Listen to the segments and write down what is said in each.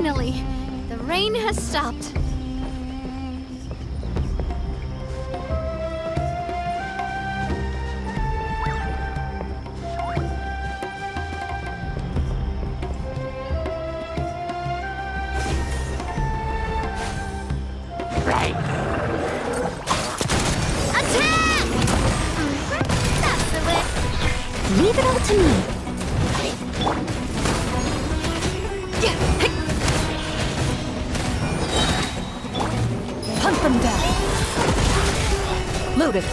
Finally, the rain has stopped. Attack! That's the way. Leave it all to me. Hunt them down. Loaded.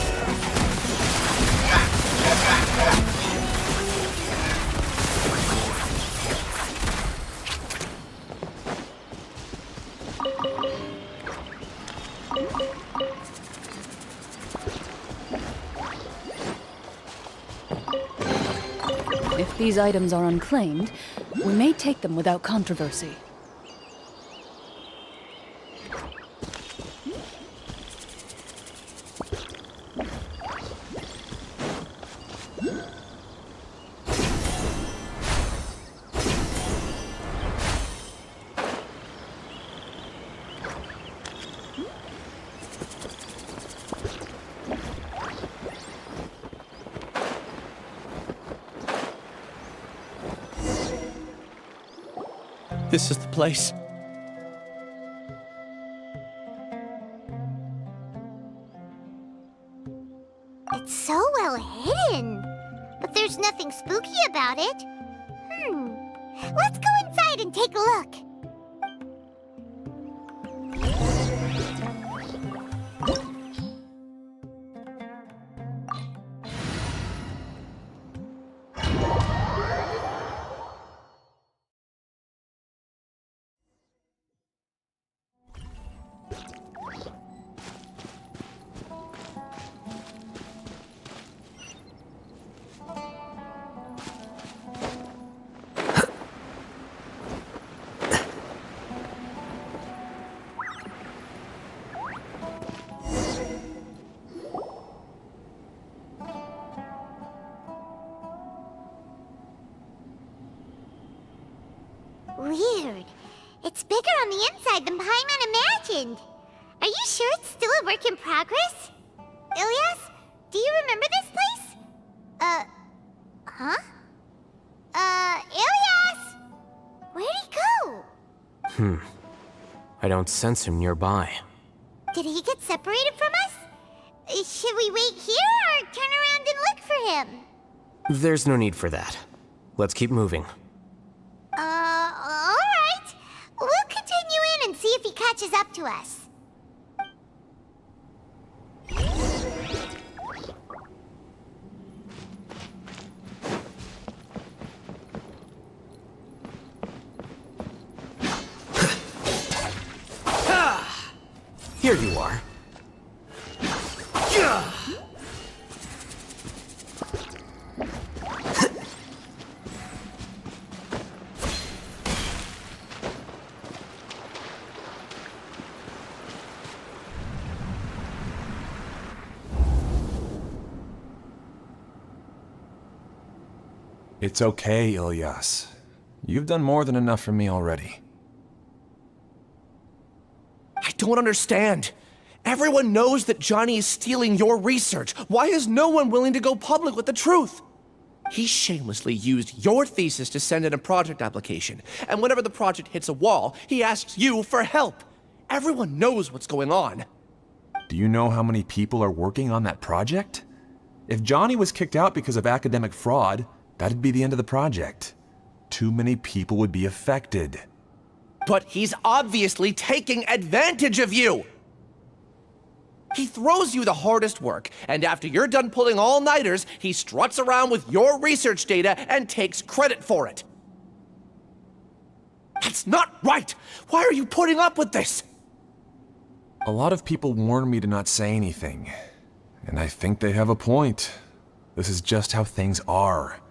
If these items are unclaimed, we may take them without controversy. This is the place. It's so well hidden. But there's nothing spooky about it. Let's go inside and take a look. Weird. It's bigger on the inside than Paimon imagined. Are you sure it's still a work in progress? Ilyas, do you remember this place? Huh? Ilyas! Where'd he go? I don't sense him nearby. Did he get separated from us? Should we wait here or turn around and look for him? There's no need for that. Let's keep moving. Alright. We'll continue in and see if he catches up to us. Here you are. It's okay, Ilyas. You've done more than enough for me already. I don't understand. Everyone knows that Johnny is stealing your research. Why is no one willing to go public with the truth? He shamelessly used your thesis to send in a project application, and whenever the project hits a wall, he asks you for help. Everyone knows what's going on. Do you know how many people are working on that project? If Johnny was kicked out because of academic fraud, that'd be the end of the project. Too many people would be affected. But he's obviously taking advantage of you! He throws you the hardest work, and after you're done pulling all-nighters, he struts around with your research data and takes credit for it. That's not right! Why are you putting up with this? A lot of people warn me to not say anything, and I think they have a point. This is just how things are.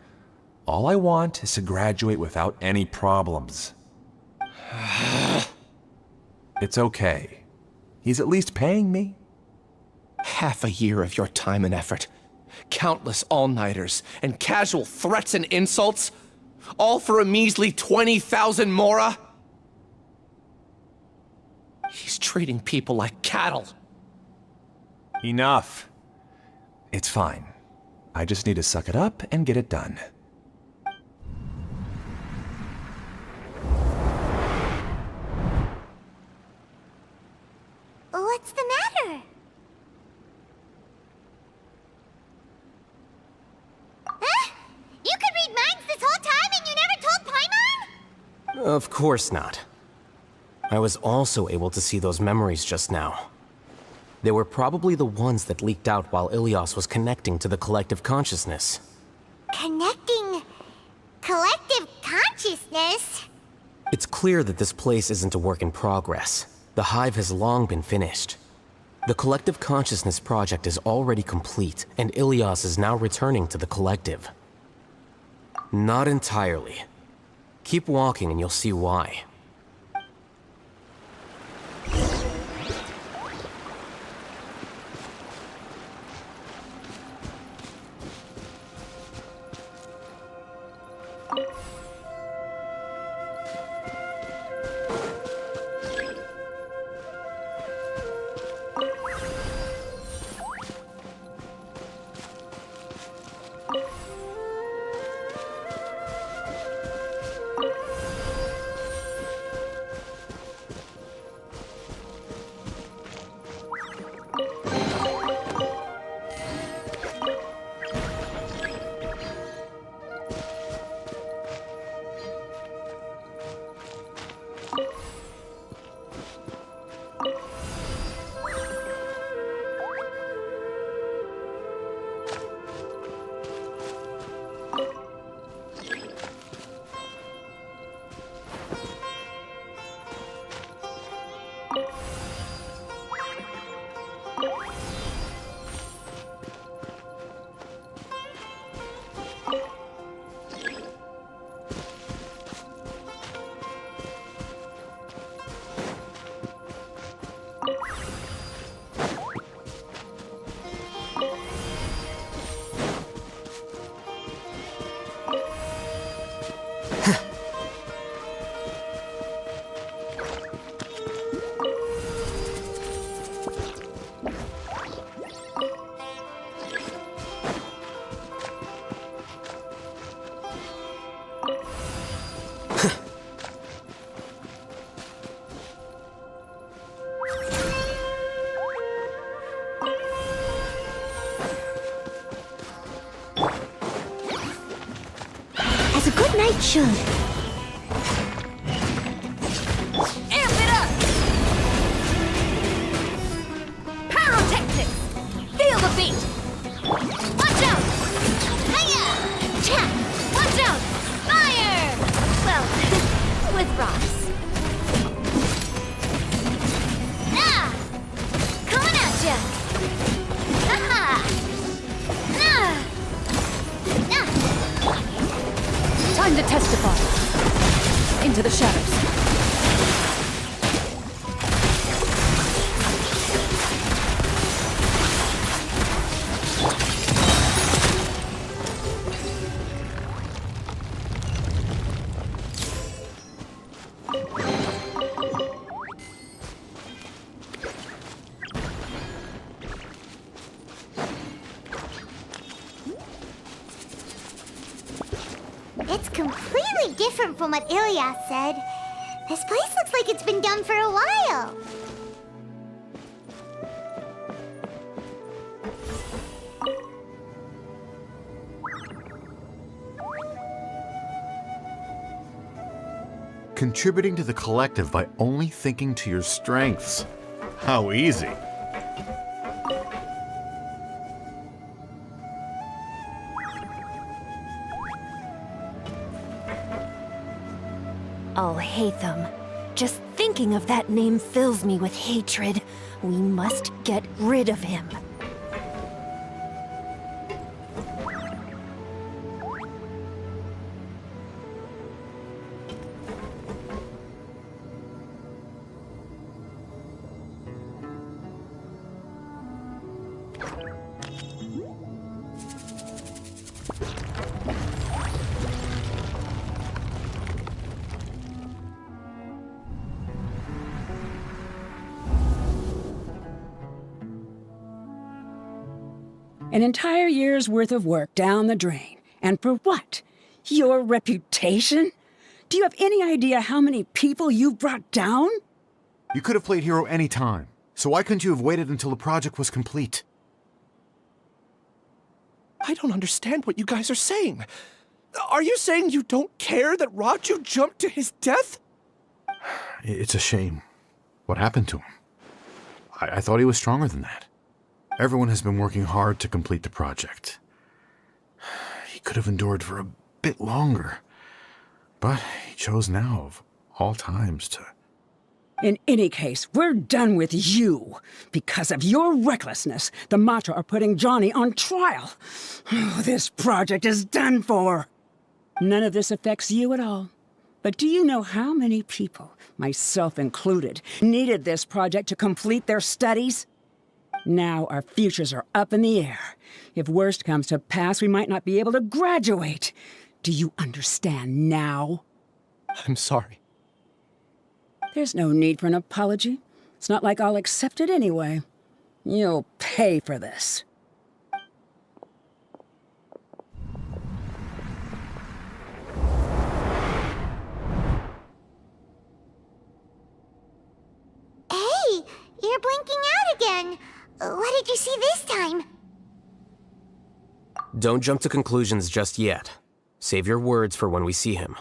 All I want is to graduate without any problems. It's okay. He's at least paying me. Half a year of your time and effort, countless all-nighters, and casual threats and insults, all for a measly 20,000 mora? treating people like cattle. Enough. It's fine. I just need to suck it up and get it done. What's the matter? Huh? You could read minds this whole time and you never told Paimon? Of course not. I was also able to see those memories just now. They were probably the ones that leaked out while Ilias was connecting to the collective consciousness. Connecting collective consciousness? It's clear that this place isn't a work in progress. The hive has long been finished. The collective consciousness project is already complete, and Ilias is now returning to the collective. Not entirely. Keep walking and you'll see why. As a good knight should. Amp it up! Pyrotechnics! Feel the beat! Watch out! Hiya! Cha! Watch out! Fire! Well, with rocks. Ah! Coming at ya! Aha! Ah! Ah! Time to testify. Into the shadows. It's completely different from what Ilias said. This place looks like it's been done for a while. Contributing to the collective by only thinking to your strengths. How easy. I'll hate them. Just thinking of that name fills me with hatred. We must get rid of him. An entire year's worth of work down the drain. And for what? Your reputation? Do you have any idea how many people you've brought down? You could have played hero any time, so why couldn't you have waited until the project was complete? I don't understand what you guys are saying. Are you saying you don't care that Raju jumped to his death? It's a shame. What happened to him? I thought he was stronger than that. Everyone has been working hard to complete the project. He could have endured for a bit longer. But he chose now, of all times, to... In any case, we're done with you. Because of your recklessness, the Matra are putting Johnny on trial. This project is done for. None of this affects you at all. But do you know how many people, myself included, needed this project to complete their studies? Now our futures are up in the air. If worst comes to pass, we might not be able to graduate. Do you understand now? I'm sorry. There's no need for an apology. It's not like I'll accept it anyway. You'll pay for this. Hey, you're blinking out again. What did you see this time? Don't jump to conclusions just yet. Save your words for when we see him.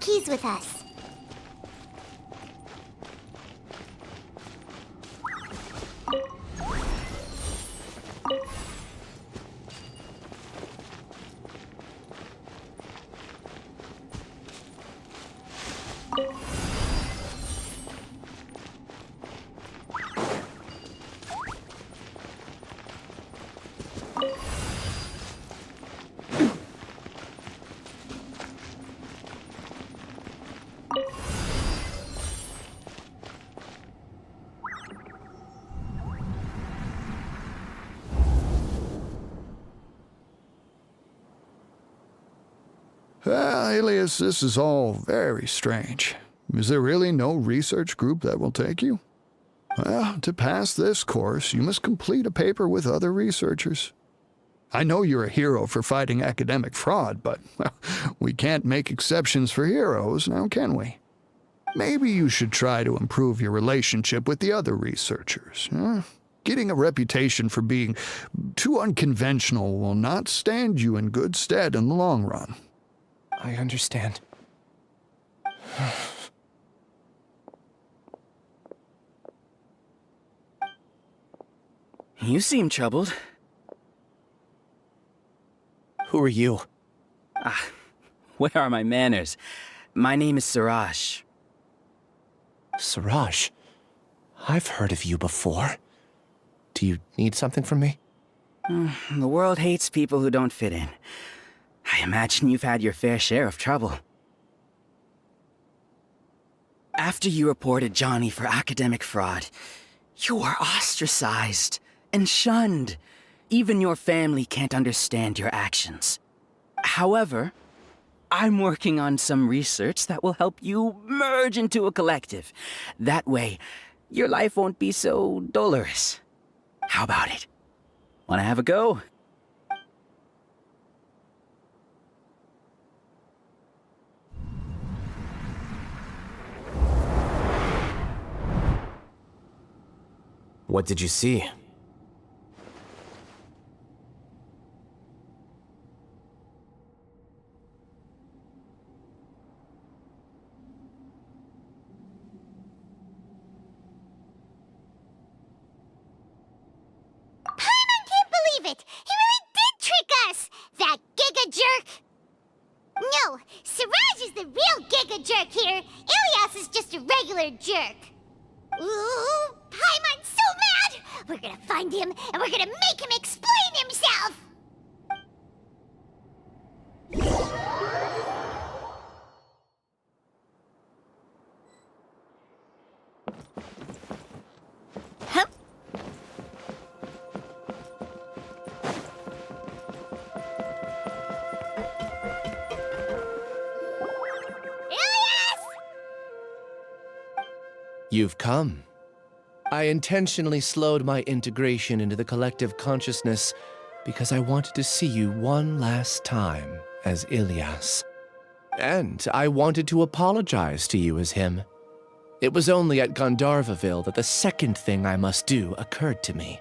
Keys with us. Alias, this is all very strange. Is there really no research group that will take you? Well, to pass this course, you must complete a paper with other researchers. I know you're a hero for fighting academic fraud, but well, we can't make exceptions for heroes, now can we? Maybe you should try to improve your relationship with the other researchers. Getting a reputation for being too unconventional will not stand you in good stead in the long run. I understand. You seem troubled. Who are you? Where are my manners? My name is Suraj. Suraj? I've heard of you before. Do you need something from me? The world hates people who don't fit in. I imagine you've had your fair share of trouble. After you reported Johnny for academic fraud, you were ostracized and shunned. Even your family can't understand your actions. However, I'm working on some research that will help you merge into a collective. That way, your life won't be so dolorous. How about it? Wanna have a go? What did you see? It! He really did trick us! That Giga Jerk! No, Siraj is the real Giga Jerk here. Ilias is just a regular jerk. Ooh, Paimon's so mad! We're gonna find him, and we're gonna make him explain himself! Huh? You've come. I intentionally slowed my integration into the collective consciousness because I wanted to see you one last time as Ilias. And I wanted to apologize to you as him. It was only at Gandharvaville that the second thing I must do occurred to me.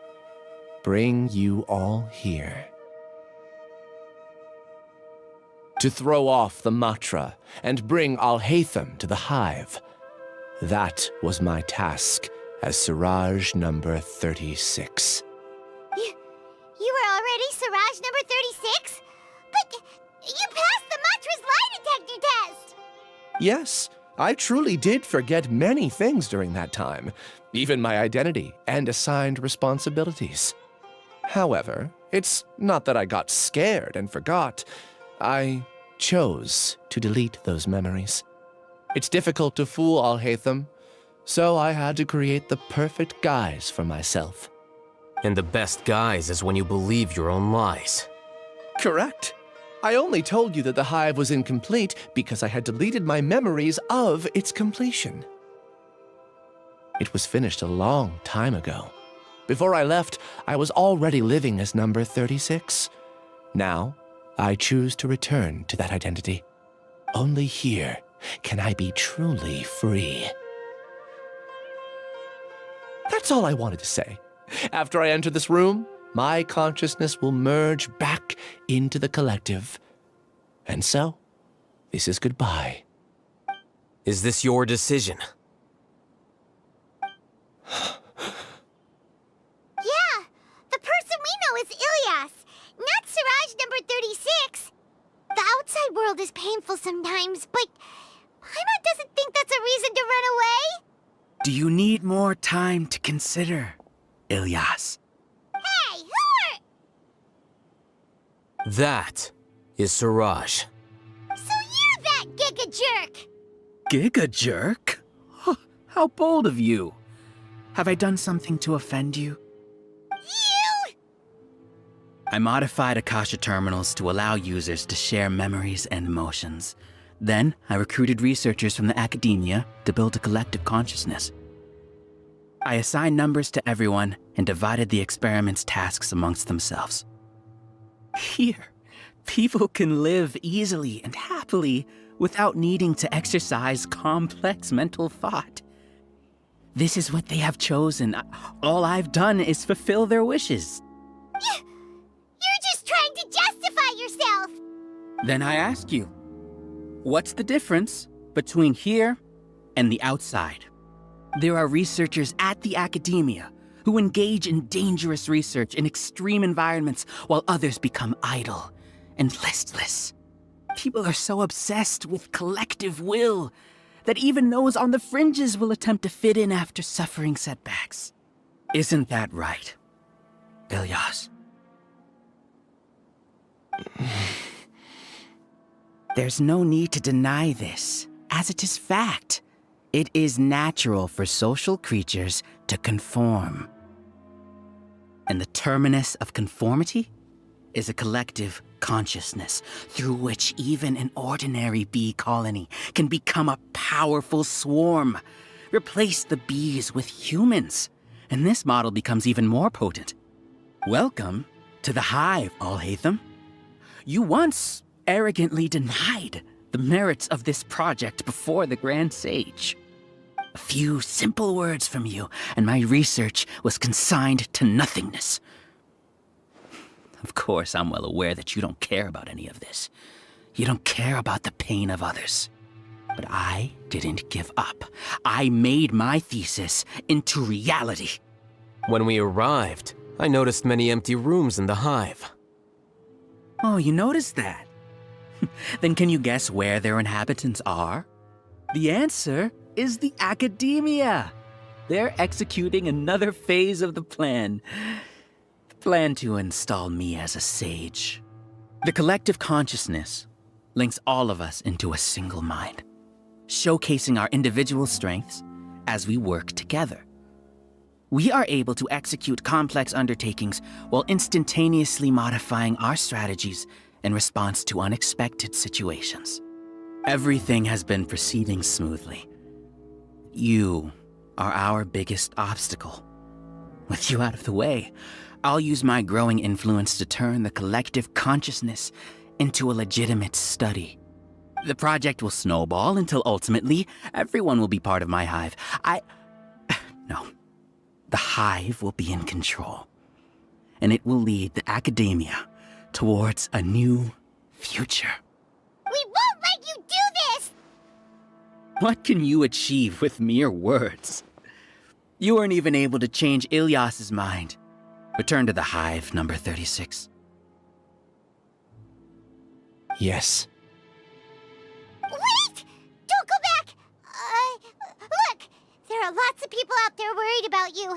Bring you all here. To throw off the Matra and bring Alhaitham to the Hive. That was my task as Siraj number 36. You were already Siraj number 36? But you passed the Matra's lie detector test! Yes, I truly did forget many things during that time, even my identity and assigned responsibilities. However, it's not that I got scared and forgot. I chose to delete those memories. It's difficult to fool Alhaitham, so I had to create the perfect guise for myself. And the best guise is when you believe your own lies. Correct. I only told you that the hive was incomplete because I had deleted my memories of its completion. It was finished a long time ago. Before I left, I was already living as number 36. Now, I choose to return to that identity. Only here can I be truly free. That's all I wanted to say. After I enter this room, my consciousness will merge back into the collective. And so, this is goodbye. Is this your decision? Yeah, the person we know is Ilias, not Siraj number 36. The outside world is painful sometimes, but Paimon doesn't think that's a reason to run away. Do you need more time to consider, Ilias? Hey, who are... That is Siraj. So you're that Giga Jerk! Giga Jerk? Huh, how bold of you. Have I done something to offend you? You! I modified Akasha terminals to allow users to share memories and emotions. Then, I recruited researchers from the academia to build a collective consciousness. I assigned numbers to everyone and divided the experiment's tasks amongst themselves. Here, people can live easily and happily without needing to exercise complex mental thought. This is what they have chosen. All I've done is fulfill their wishes. You're just trying to justify yourself! Then I ask you, what's the difference between here and the outside? There are researchers at the academia who engage in dangerous research in extreme environments while others become idle and listless. People are so obsessed with collective will that even those on the fringes will attempt to fit in after suffering setbacks. Isn't that right, Ilias? There's no need to deny this, as it is fact. It is natural for social creatures to conform. And the terminus of conformity is a collective consciousness through which even an ordinary bee colony can become a powerful swarm. Replace the bees with humans, and this model becomes even more potent. Welcome to the hive, Alhaitham. You once arrogantly denied the merits of this project before the Grand Sage. A few simple words from you, and my research was consigned to nothingness. Of course, I'm well aware that you don't care about any of this. You don't care about the pain of others. But I didn't give up. I made my thesis into reality. When we arrived, I noticed many empty rooms in the hive. Oh, you noticed that? Then can you guess where their inhabitants are? The answer is the academia. They're executing another phase of the plan. The plan to install me as a sage. The collective consciousness links all of us into a single mind, showcasing our individual strengths as we work together. We are able to execute complex undertakings while instantaneously modifying our strategies in response to unexpected situations. Everything has been proceeding smoothly. You are our biggest obstacle. With you out of the way, I'll use my growing influence to turn the collective consciousness into a legitimate study. The project will snowball until ultimately everyone will be part of my hive. No. The hive will be in control, and it will lead the academia towards a new future. We won't let you do this! What can you achieve with mere words? You weren't even able to change Ilyas's mind. Return to the hive, number 36. Yes. Wait! Don't go back! Look! There are lots of people out there worried about you.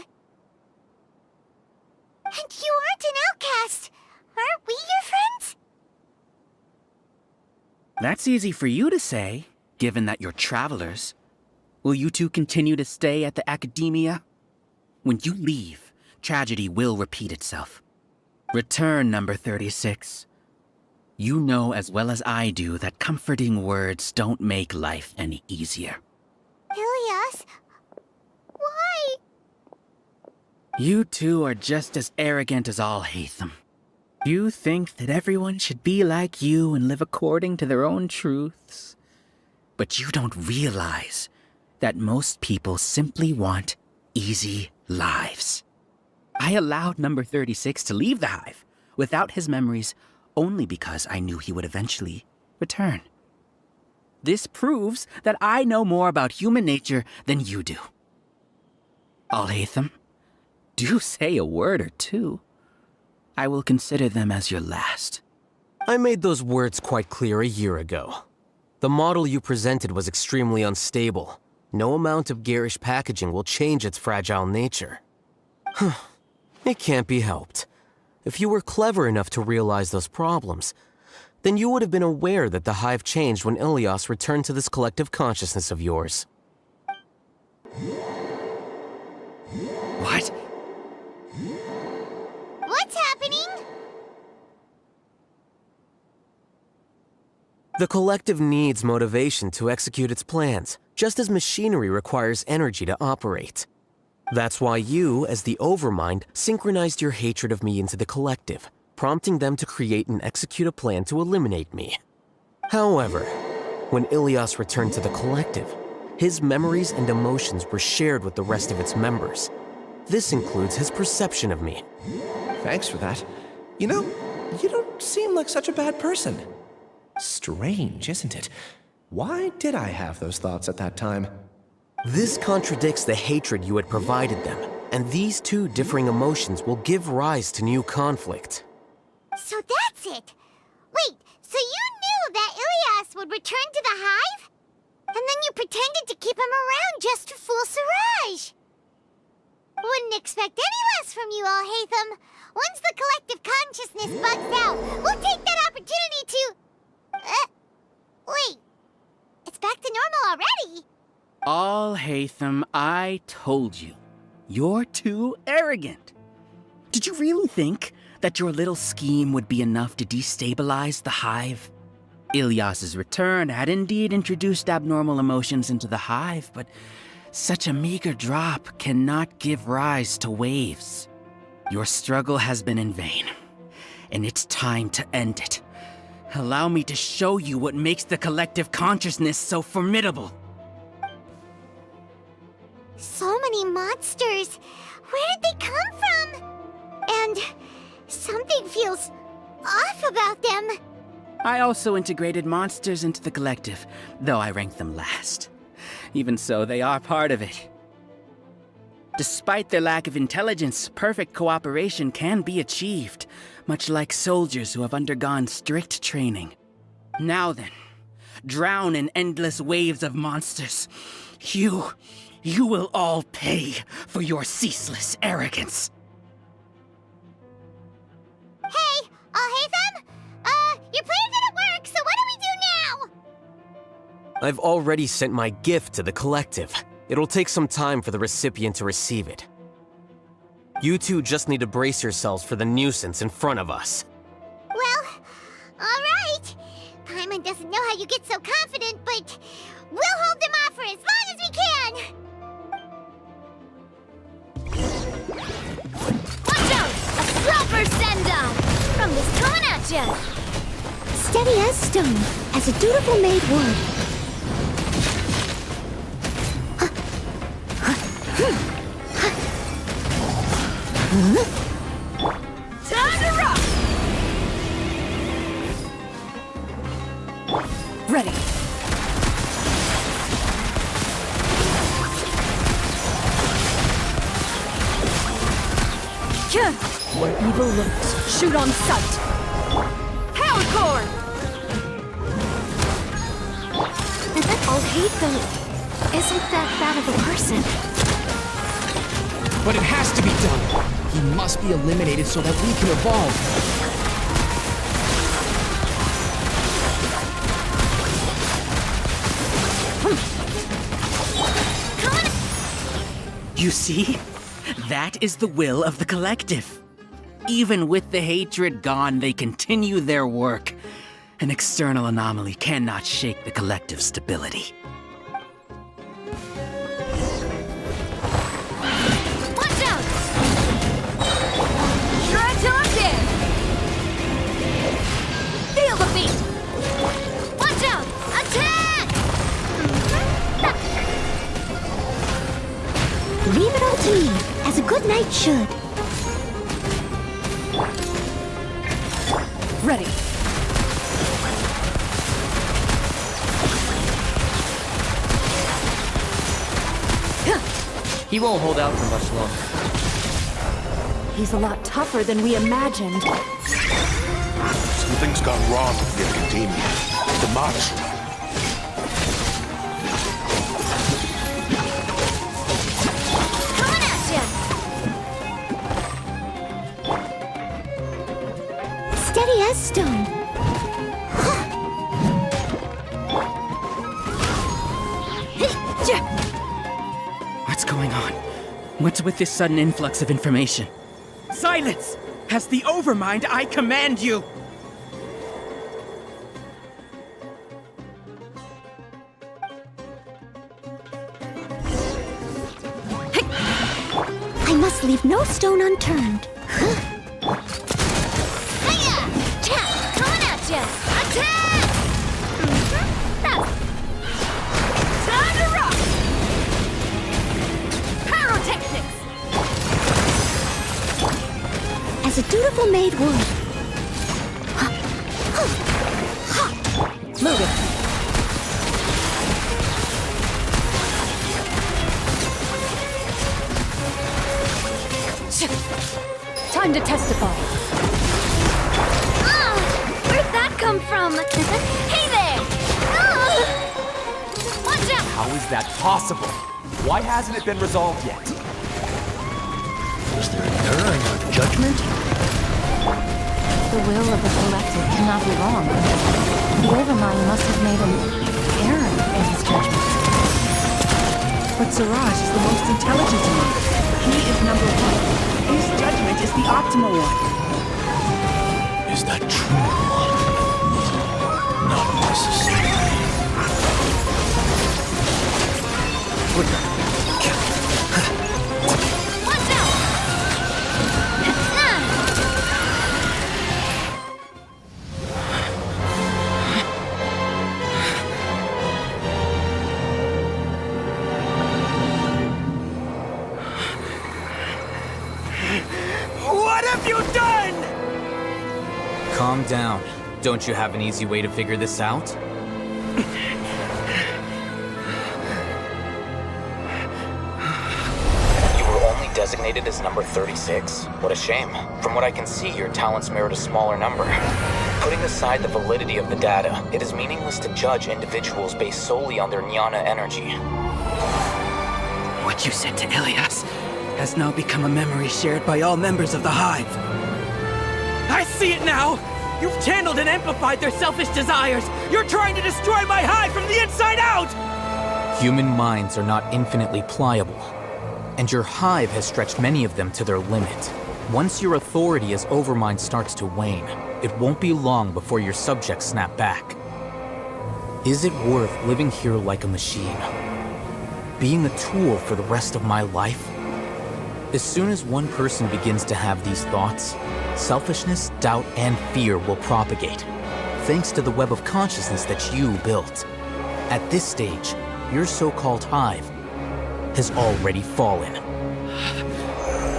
And you aren't an outcast. Aren't we your friends? That's easy for you to say, given that you're travelers. Will you two continue to stay at the academia? When you leave, tragedy will repeat itself. Return, number 36. You know as well as I do that comforting words don't make life any easier. Ilyas? Why? You two are just as arrogant as Alhaitham. You think that everyone should be like you and live according to their own truths. But you don't realize that most people simply want easy lives. I allowed number 36 to leave the hive without his memories only because I knew he would eventually return. This proves that I know more about human nature than you do. Alhaitham, do say a word or two. I will consider them as your last. I made those words quite clear a year ago. The model you presented was extremely unstable. No amount of garish packaging will change its fragile nature. It can't be helped. If you were clever enough to realize those problems, then you would have been aware that the hive changed when Ilyas returned to this collective consciousness of yours. What? What's happening? The collective needs motivation to execute its plans, just as machinery requires energy to operate. That's why you, as the Overmind, synchronized your hatred of me into the collective, prompting them to create and execute a plan to eliminate me. However, when Ilyas returned to the collective, his memories and emotions were shared with the rest of its members. This includes his perception of me. Thanks for that. You know, you don't seem like such a bad person. Strange, isn't it? Why did I have those thoughts at that time? This contradicts the hatred you had provided them, and these two differing emotions will give rise to new conflict. So that's it. Wait, so you knew that Ilyas would return to the hive? And then you pretended to keep him around just to fool Siraj. Wouldn't expect any less from you, Alhaitham. Once the collective consciousness bugs out, we'll take that opportunity to... wait. It's back to normal already. Alhaitham, I told you. You're too arrogant. Did you really think that your little scheme would be enough to destabilize the Hive? Ilias's return had indeed introduced abnormal emotions into the Hive, but such a meager drop cannot give rise to waves. Your struggle has been in vain, and it's time to end it. Allow me to show you what makes the collective consciousness so formidable. So many monsters. Where did they come from? And something feels off about them. I also integrated monsters into the collective, though I ranked them last. Even so, they are part of it. Despite their lack of intelligence, perfect cooperation can be achieved, much like soldiers who have undergone strict training. Now then, drown in endless waves of monsters. You will all pay for your ceaseless arrogance. Hey, Haytham? Your plan didn't work, so what do we do now? I've already sent my gift to the collective. It'll take some time for the recipient to receive it. You two just need to brace yourselves for the nuisance in front of us. Well, alright. Paimon doesn't know how you get so confident, but we'll hold them off for as long as we can. Watch out! A proper send-off! From this coming at ya! Steady as stone, as a dutiful maid would. Time to rock! Ready. Where evil lurks, shoot on sight. Power core! I'll hate them. Isn't that bad of a person? But it has to be done. He must be eliminated so that we can evolve. You see? That is the will of the collective. Even with the hatred gone, they continue their work. An external anomaly cannot shake the collective's stability. Watch out! Try till I'm dead! Feel the beat! Watch out! Attack! Leave it all to me, as a good knight should. Ready. He won't hold out for much longer. He's a lot tougher than we imagined. Something's gone wrong with the Academia. The Macho. Coming at ya! Steady as stone. What's going on? What's with this sudden influx of information? Silence! As the Overmind, I command you! I must leave no stone unturned. Hiya! Tap! Coming at ya! Attack! Time to rock! Pyrotechnics! As a dutiful maid would. Loaded. Time to testify. Where'd that come from? Hey there! Watch out! How is that possible? Why hasn't it been resolved yet? Was there an error in your judgment? The will of the collective cannot be wrong. The Overmind must have made an error in his judgment. But Siraj is the most intelligent among us. He is number one. His judgment is the optimal one. Is that true? Not necessarily. Watch out! What have you done? Calm down. Don't you have an easy way to figure this out? You were only designated as number 36? What a shame. From what I can see, your talents merit a smaller number. Putting aside the validity of the data, it is meaningless to judge individuals based solely on their jnana energy. What you said to Ilias has now become a memory shared by all members of the Hive. I see it now! You've channeled and amplified their selfish desires! You're trying to destroy my Hive from the inside out! Human minds are not infinitely pliable, and your Hive has stretched many of them to their limit. Once your authority as Overmind starts to wane, it won't be long before your subjects snap back. Is it worth living here like a machine? Being a tool for the rest of my life? As soon as one person begins to have these thoughts, selfishness, doubt, and fear will propagate, thanks to the web of consciousness that you built. At this stage, your so-called Hive has already fallen.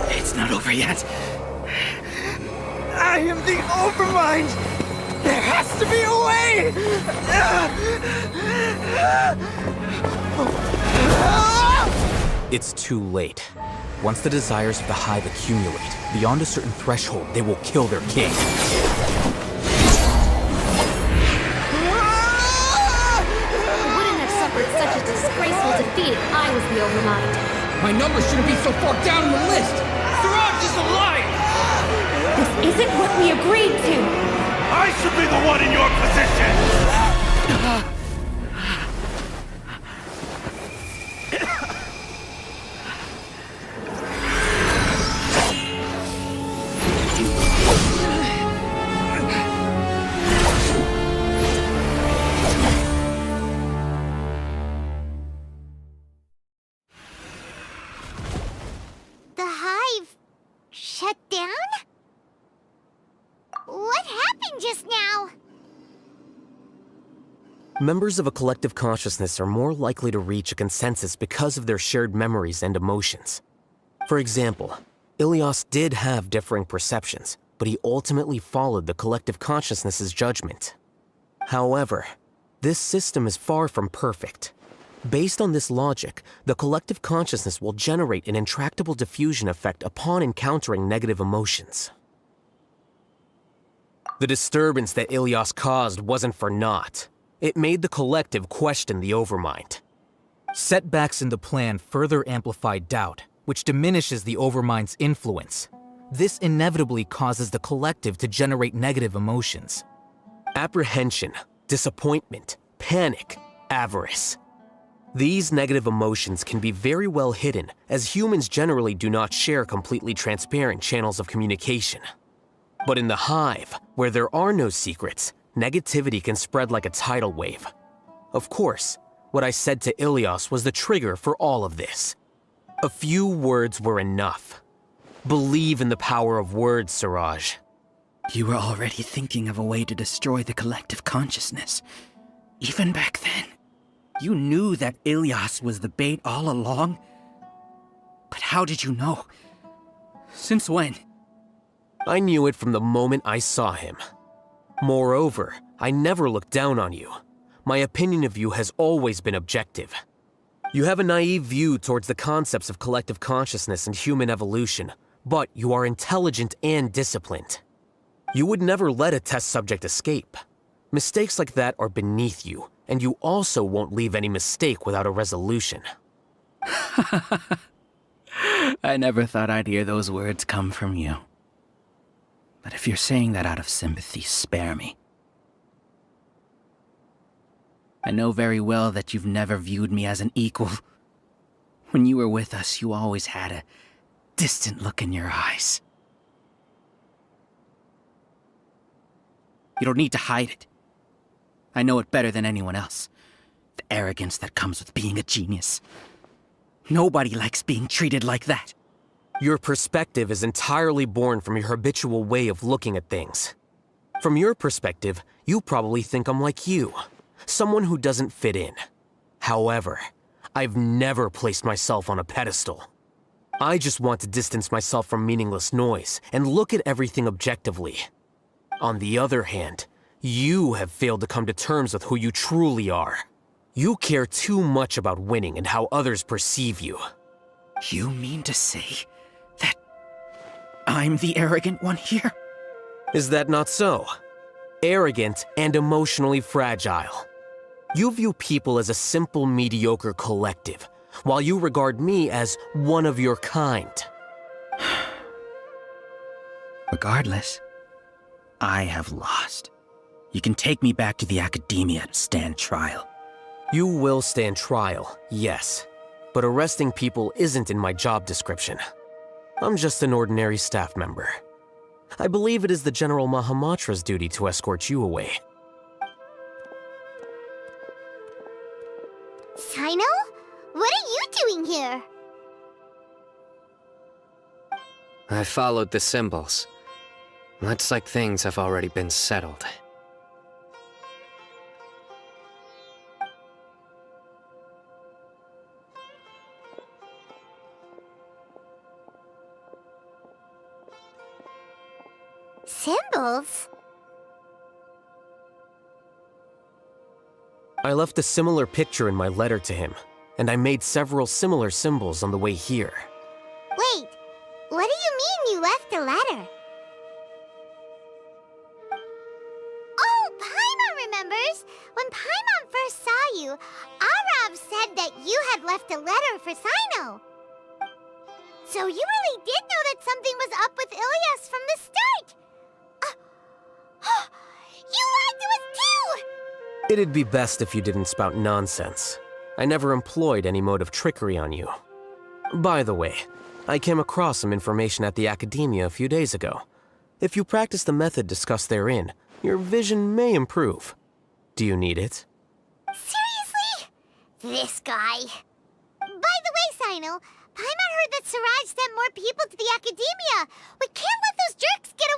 It's not over yet. I am the Overmind! There has to be a way! It's too late. Once the desires of the Hive accumulate, beyond a certain threshold, they will kill their king. You wouldn't have suffered such a disgraceful defeat if I was the Overmind. My number shouldn't be so far down the list! Siraj is alive! This isn't what we agreed to! I should be the one in your position! The Hive shut down? What happened just now? Members of a collective consciousness are more likely to reach a consensus because of their shared memories and emotions. For example, Ilias did have differing perceptions, but he ultimately followed the collective consciousness's judgment. However, this system is far from perfect. Based on this logic, the collective consciousness will generate an intractable diffusion effect upon encountering negative emotions. The disturbance that Ilias caused wasn't for naught. It made the collective question the Overmind. Setbacks in the plan further amplify doubt, which diminishes the Overmind's influence. This inevitably causes the collective to generate negative emotions. Apprehension, disappointment, panic, avarice. These negative emotions can be very well hidden, as humans generally do not share completely transparent channels of communication. But in the Hive, where there are no secrets, negativity can spread like a tidal wave. Of course, what I said to Ilias was the trigger for all of this. A few words were enough. Believe in the power of words, Siraj. You were already thinking of a way to destroy the collective consciousness. Even back then, you knew that Ilias was the bait all along. But how did you know? Since when? I knew it from the moment I saw him. Moreover, I never looked down on you. My opinion of you has always been objective. You have a naive view towards the concepts of collective consciousness and human evolution, but you are intelligent and disciplined. You would never let a test subject escape. Mistakes like that are beneath you, and you also won't leave any mistake without a resolution. I never thought I'd hear those words come from you. But if you're saying that out of sympathy, spare me. I know very well that you've never viewed me as an equal. When you were with us, you always had a distant look in your eyes. You don't need to hide it. I know it better than anyone else. The arrogance that comes with being a genius. Nobody likes being treated like that. Your perspective is entirely born from your habitual way of looking at things. From your perspective, you probably think I'm like you, someone who doesn't fit in. However, I've never placed myself on a pedestal. I just want to distance myself from meaningless noise and look at everything objectively. On the other hand, you have failed to come to terms with who you truly are. You care too much about winning and how others perceive you. You mean to say that I'm the arrogant one here? Is that not so? Arrogant and emotionally fragile. You view people as a simple, mediocre collective, while you regard me as one of your kind. Regardless, I have lost. You can take me back to the academia to stand trial. You will stand trial, yes. But arresting people isn't in my job description. I'm just an ordinary staff member. I believe it is the General Mahamatra's duty to escort you away. Sino? What are you doing here? I followed the symbols. Looks like things have already been settled. Symbols? I left a similar picture in my letter to him, and I made several similar symbols on the way here. Wait, what do you mean you left a letter? Oh, Paimon remembers! When Paimon first saw you, Arav said that you had left a letter for Sino. So you really did know that something was up with Ilias from the start! You lied to us too! It'd be best if you didn't spout nonsense. I never employed any mode of trickery on you. By the way, I came across some information at the Academia a few days ago. If you practice the method discussed therein, your vision may improve. Do you need it? Seriously? This guy. By the way, Sino, Paimon heard that Siraj sent more people to the Academia. We can't let those jerks get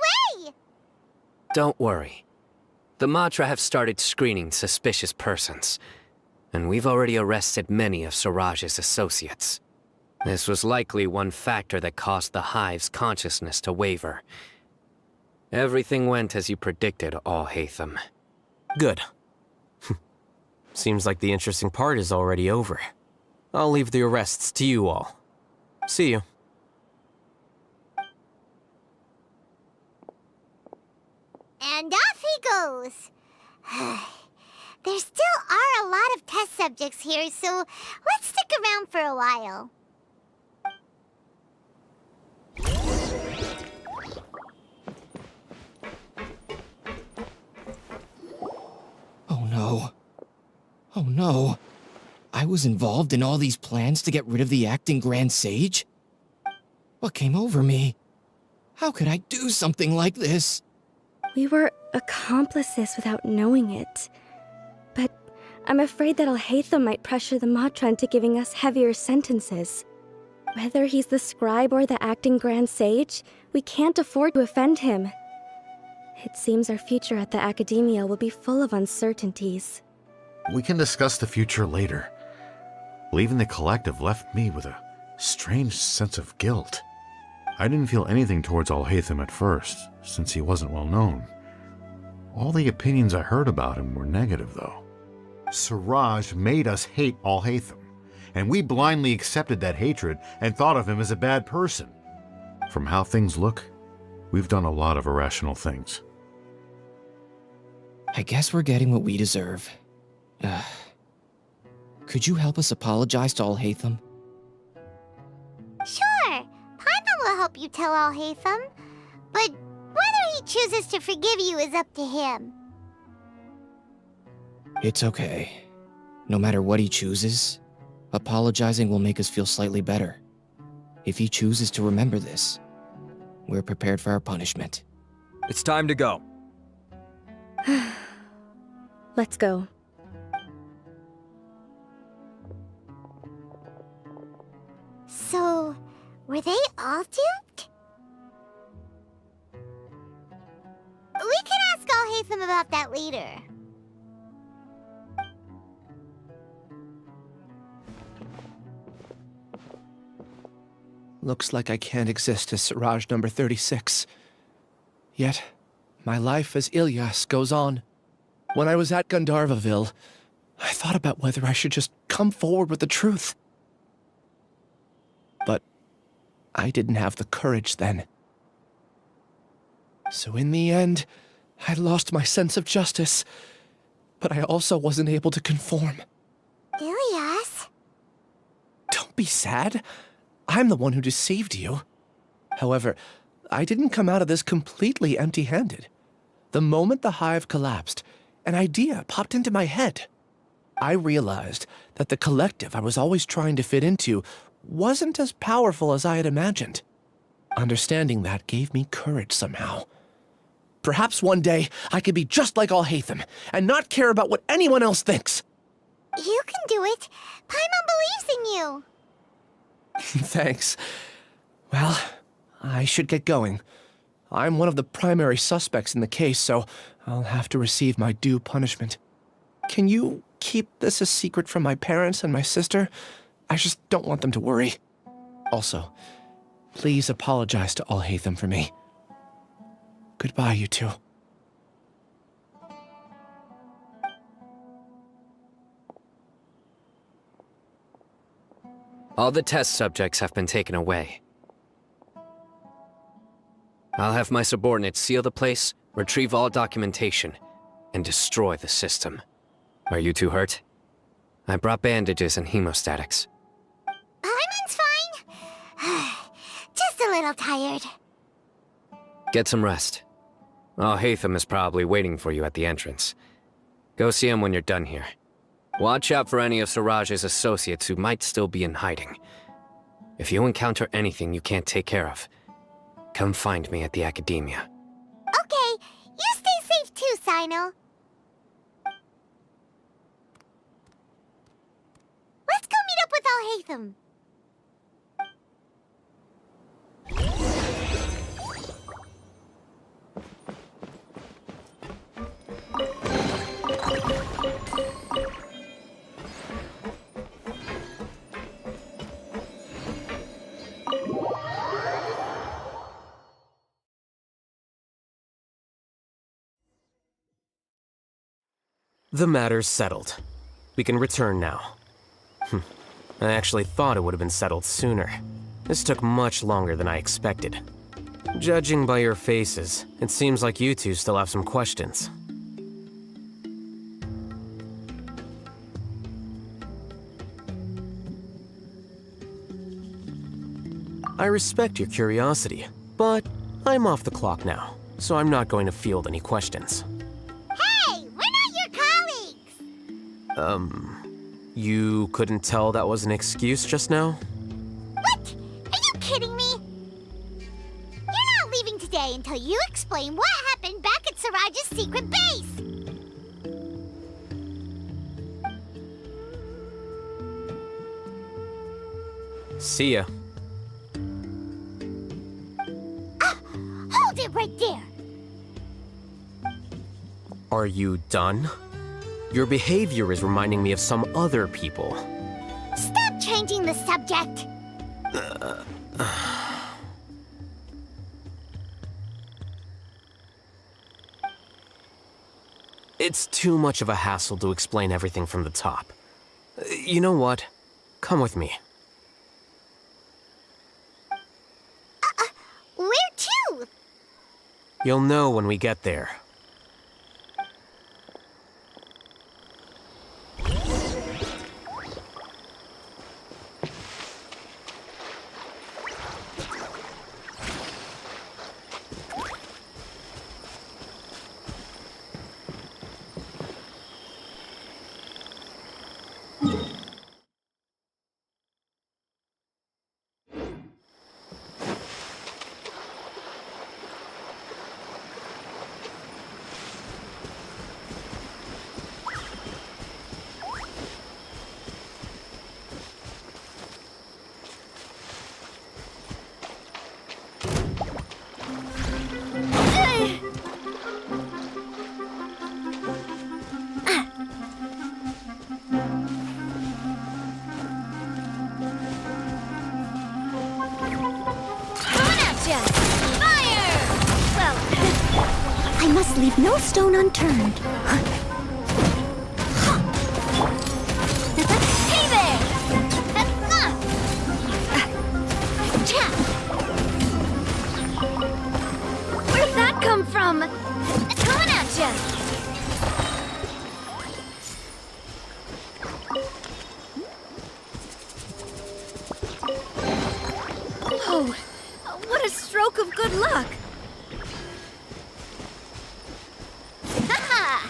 away! Don't worry. The Matra have started screening suspicious persons, and we've already arrested many of Siraj's associates. This was likely one factor that caused the Hive's consciousness to waver. Everything went as you predicted, Al-Haytham. Good. Seems like the interesting part is already over. I'll leave the arrests to you all. See you. And off he goes. There still are a lot of test subjects here, so let's stick around for a while. Oh no. Oh no. I was involved in all these plans to get rid of the acting Grand Sage? What came over me? How could I do something like this? We were accomplices without knowing it. But I'm afraid that Al-Haytham might pressure the Matra into giving us heavier sentences. Whether he's the scribe or the acting Grand Sage, we can't afford to offend him. It seems our future at the Academia will be full of uncertainties. We can discuss the future later. Leaving the collective left me with a strange sense of guilt. I didn't feel anything towards Al-Haytham at first, since he wasn't well known. All the opinions I heard about him were negative, though. Siraj made us hate Al-Haytham, and we blindly accepted that hatred and thought of him as a bad person. From how things look, we've done a lot of irrational things. I guess we're getting what we deserve. Could you help us apologize to Al-Haytham? Sure, Paimon will help you tell Al-Haytham. But whether he chooses to forgive you is up to him. It's okay. No matter what he chooses, apologizing will make us feel slightly better. If he chooses to remember this, we're prepared for our punishment. It's time to go. Let's go. So, were they all duped? We can ask Al-Haytham about that later. Looks like I can't exist as Siraj number 36. Yet, my life as Ilyas goes on. When I was at Gandharvaville, I thought about whether I should just come forward with the truth. But I didn't have the courage then. So in the end, I lost my sense of justice, but I also wasn't able to conform. Ilyas? Don't be sad. I'm the one who deceived you. However, I didn't come out of this completely empty-handed. The moment the hive collapsed, an idea popped into my head. I realized that the collective I was always trying to fit into wasn't as powerful as I had imagined. Understanding that gave me courage somehow. Perhaps one day I could be just like Al-Haytham and not care about what anyone else thinks. You can do it. Paimon believes in you. Thanks. Well, I should get going. I'm one of the primary suspects in the case, so I'll have to receive my due punishment. Can you keep this a secret from my parents and my sister? I just don't want them to worry. Also, please apologize to Al-Haytham for me. Goodbye, you two. All the test subjects have been taken away. I'll have my subordinates seal the place, retrieve all documentation, and destroy the system. Are you two hurt? I brought bandages and hemostatics. Paimon's fine. Just a little tired. Get some rest. Al-Haytham is probably waiting for you at the entrance. Go see him when you're done here. Watch out for any of Siraj's associates who might still be in hiding. If you encounter anything you can't take care of, come find me at the academia. Okay, you stay safe too, Sino. Let's go meet up with Al-Haytham. The matter's settled. We can return now. I actually thought it would have been settled sooner. This took much longer than I expected. Judging by your faces, it seems like you two still have some questions. I respect your curiosity, but I'm off the clock now, so I'm not going to field any questions. Hey, we're not your colleagues! You couldn't tell that was an excuse just now? What? Are you kidding me? You're not leaving today until you explain what happened back at Siraj's secret base! See ya. Hold it right there! Are you done? Your behavior is reminding me of some other people. Stop changing the subject! It's too much of a hassle to explain everything from the top. You know what? Come with me. Where to? You'll know when we get there. I must leave no stone unturned. Hey there! Where'd that come from? Coming at ya! Oh, what a stroke of good luck! Haha!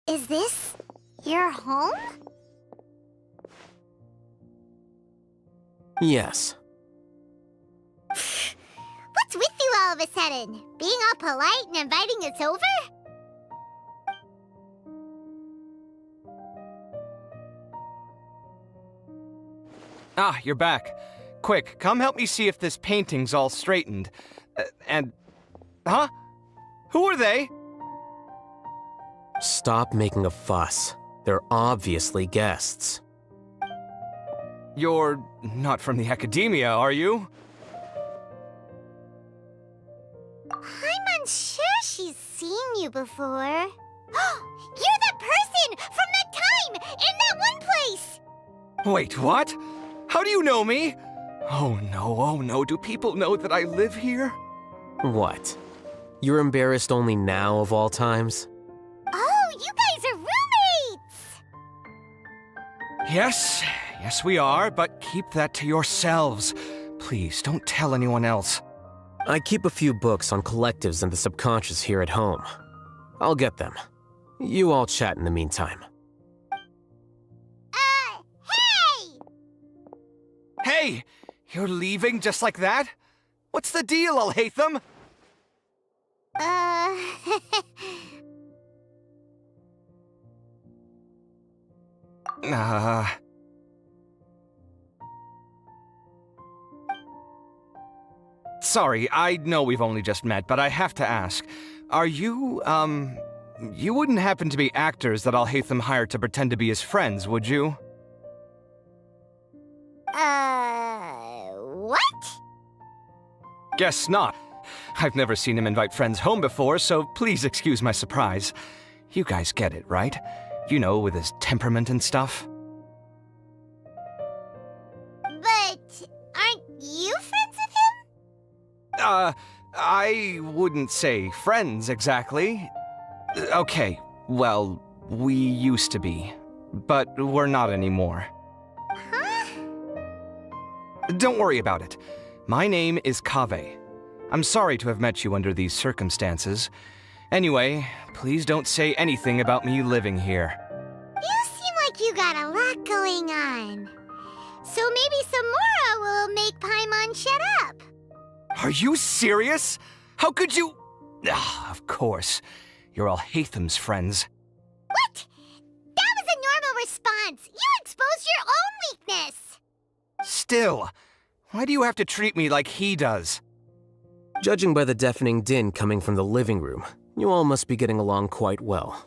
Is this your home? Yes. What's with you all of a sudden? Being all polite and inviting us over? Ah, you're back. Quick, come help me see if this painting's all straightened. Huh? Who are they? Stop making a fuss. They're obviously guests. You're not from the academia, are you? I'm unsure she's seen you before. You're the person from that time in that one place! Wait, what? How do you know me? Oh no, do people know that I live here? What? You're embarrassed only now of all times? Oh, you guys are roommates! Yes, we are, but keep that to yourselves. Please, don't tell anyone else. I keep a few books on collectives and the subconscious here at home. I'll get them. You all chat in the meantime. Hey! Hey! You're leaving just like that? What's the deal, Al-Haytham? Sorry, I know we've only just met, but I have to ask. Are you, you wouldn't happen to be actors that Al-Haytham hired to pretend to be his friends, would you? What? Guess not. I've never seen him invite friends home before, so please excuse my surprise. You guys get it, right? You know, with his temperament and stuff. But aren't you friends with him? I wouldn't say friends exactly. Okay, well, we used to be, but we're not anymore. Huh? Don't worry about it. My name is Kaveh. I'm sorry to have met you under these circumstances. Anyway, please don't say anything about me living here. You seem like you got a lot going on. So maybe Samora will make Paimon shut up. Are you serious? How could you? Of course. You're all Haytham's friends. What? That was a normal response. You exposed your own weakness. Still, why do you have to treat me like he does? Judging by the deafening din coming from the living room, you all must be getting along quite well.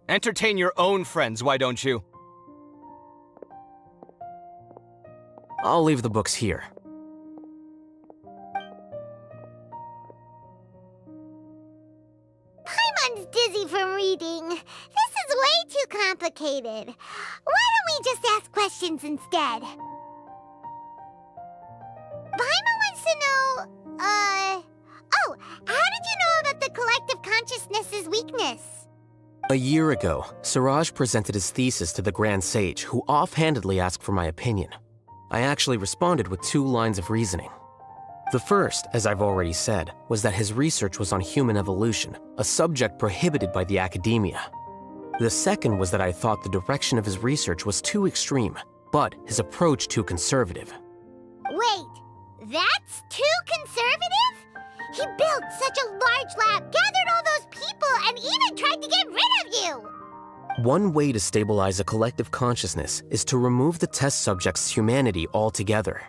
Entertain your own friends, why don't you? I'll leave the books here. Paimon Paimon's dizzy from reading. This is way too complicated. Why don't we just ask questions instead? Paimon wants to know, oh, how did you know about the collective consciousness's weakness? A year ago, Suraj presented his thesis to the Grand Sage, who offhandedly asked for my opinion. I actually responded with 2 lines of reasoning. The first, as I've already said, was that his research was on human evolution, a subject prohibited by the academia. The second was that I thought the direction of his research was too extreme, but his approach too conservative. Wait, that's too conservative? He built such a large lab, gathered all those people, and even tried to get rid of you! One way to stabilize a collective consciousness is to remove the test subject's humanity altogether.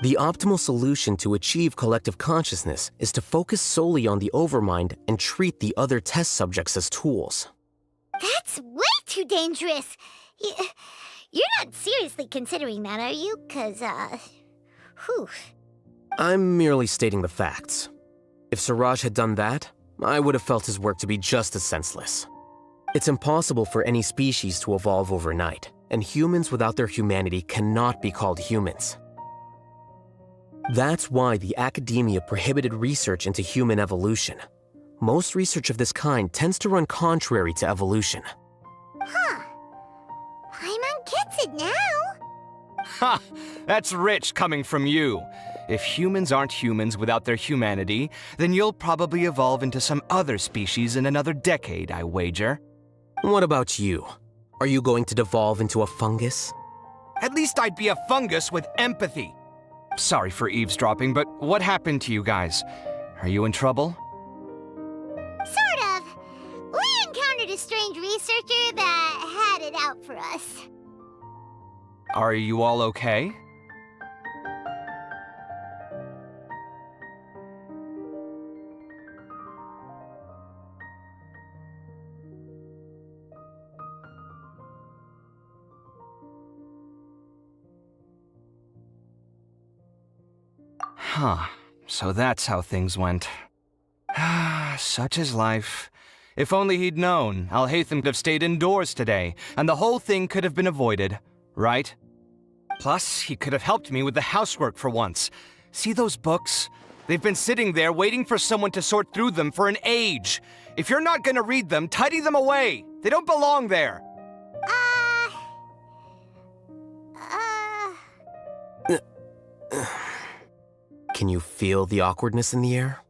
The optimal solution to achieve collective consciousness is to focus solely on the overmind and treat the other test subjects as tools. That's way too dangerous! You're not seriously considering that, are you? 'Cause, whew. I'm merely stating the facts. If Suraj had done that, I would have felt his work to be just as senseless. It's impossible for any species to evolve overnight, and humans without their humanity cannot be called humans. That's why the academia prohibited research into human evolution. Most research of this kind tends to run contrary to evolution. Huh. Paimon gets it now. Ha! That's rich coming from you. If humans aren't humans without their humanity, then you'll probably evolve into some other species in another decade, I wager. What about you? Are you going to devolve into a fungus? At least I'd be a fungus with empathy. Sorry for eavesdropping, but what happened to you guys? Are you in trouble? Sort of. We encountered a strange researcher that had it out for us. Are you all okay? Huh. So that's how things went. Such is life. If only he'd known, Alhaitham could have stayed indoors today, and the whole thing could have been avoided, right? Plus, he could have helped me with the housework for once. See those books? They've been sitting there waiting for someone to sort through them for an age. If you're not gonna read them, tidy them away. They don't belong there. Can you feel the awkwardness in the air?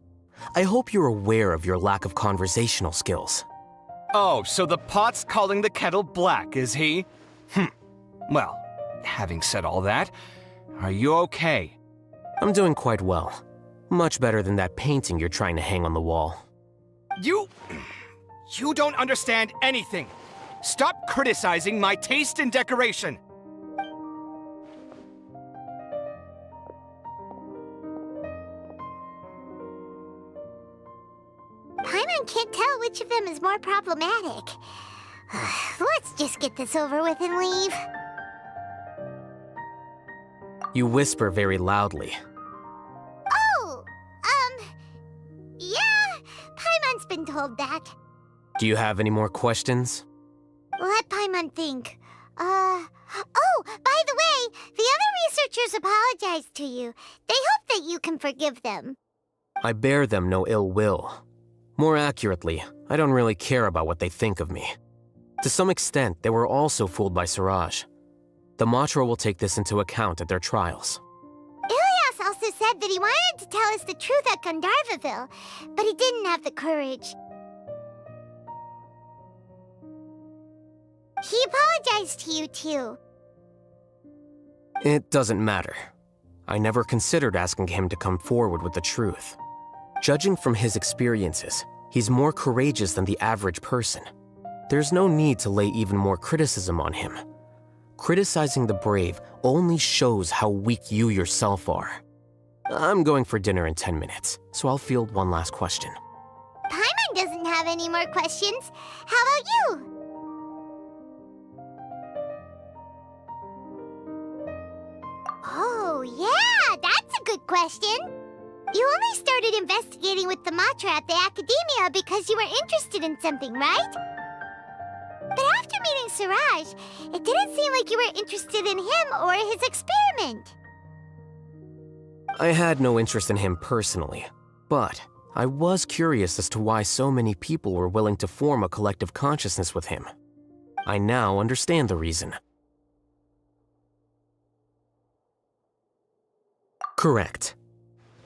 I hope you're aware of your lack of conversational skills. Oh, so the pot's calling the kettle black, is he? Well, having said all that, are you okay? I'm doing quite well. Much better than that painting you're trying to hang on the wall. You don't understand anything. Stop criticizing my taste in decoration. Paimon can't tell which of them is more problematic. Let's just get this over with and leave. You whisper very loudly. Oh, yeah, Paimon's been told that. Do you have any more questions? Let Paimon think. Oh, by the way, the other researchers apologized to you. They hope that you can forgive them. I bear them no ill will. More accurately, I don't really care about what they think of me. To some extent, they were also fooled by Suraj. The Matra will take this into account at their trials. Ilias also said that he wanted to tell us the truth at Gandharvaville, but he didn't have the courage. He apologized to you, too. It doesn't matter. I never considered asking him to come forward with the truth. Judging from his experiences, he's more courageous than the average person. There's no need to lay even more criticism on him. Criticizing the brave only shows how weak you yourself are. I'm going for dinner in 10 minutes, so I'll field one last question. Paimon doesn't have any more questions. How about you? Oh, yeah, that's a good question. You only started investigating with the Matra at the Academia because you were interested in something, right? But after meeting Siraj, it didn't seem like you were interested in him or his experiment. I had no interest in him personally, but I was curious as to why so many people were willing to form a collective consciousness with him. I now understand the reason. Correct.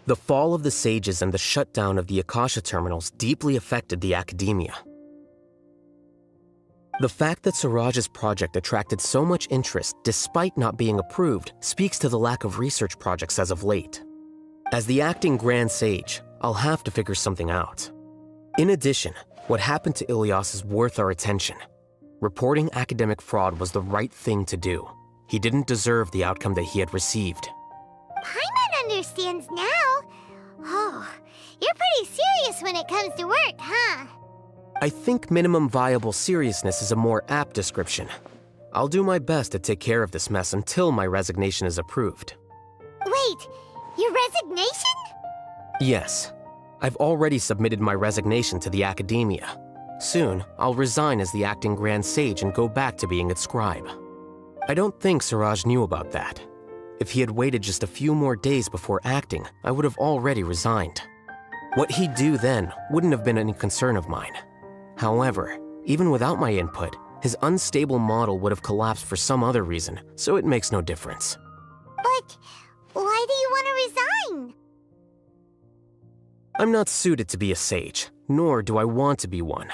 The fall of the sages and the shutdown of the Akasha terminals deeply affected the Academia. The fact that Siraj's project attracted so much interest despite not being approved speaks to the lack of research projects as of late. As the acting Grand Sage, I'll have to figure something out. In addition, what happened to Ilyas is worth our attention. Reporting academic fraud was the right thing to do. He didn't deserve the outcome that he had received. Paimon understands now. Oh, you're pretty serious when it comes to work, huh? I think minimum viable seriousness is a more apt description. I'll do my best to take care of this mess until my resignation is approved. Wait, your resignation? Yes. I've already submitted my resignation to the Academia. Soon, I'll resign as the acting Grand Sage and go back to being its scribe. I don't think Siraj knew about that. If he had waited just a few more days before acting, I would have already resigned. What he'd do then wouldn't have been any concern of mine. However, even without my input, his unstable model would have collapsed for some other reason, so it makes no difference. But why do you want to resign? I'm not suited to be a sage, nor do I want to be one.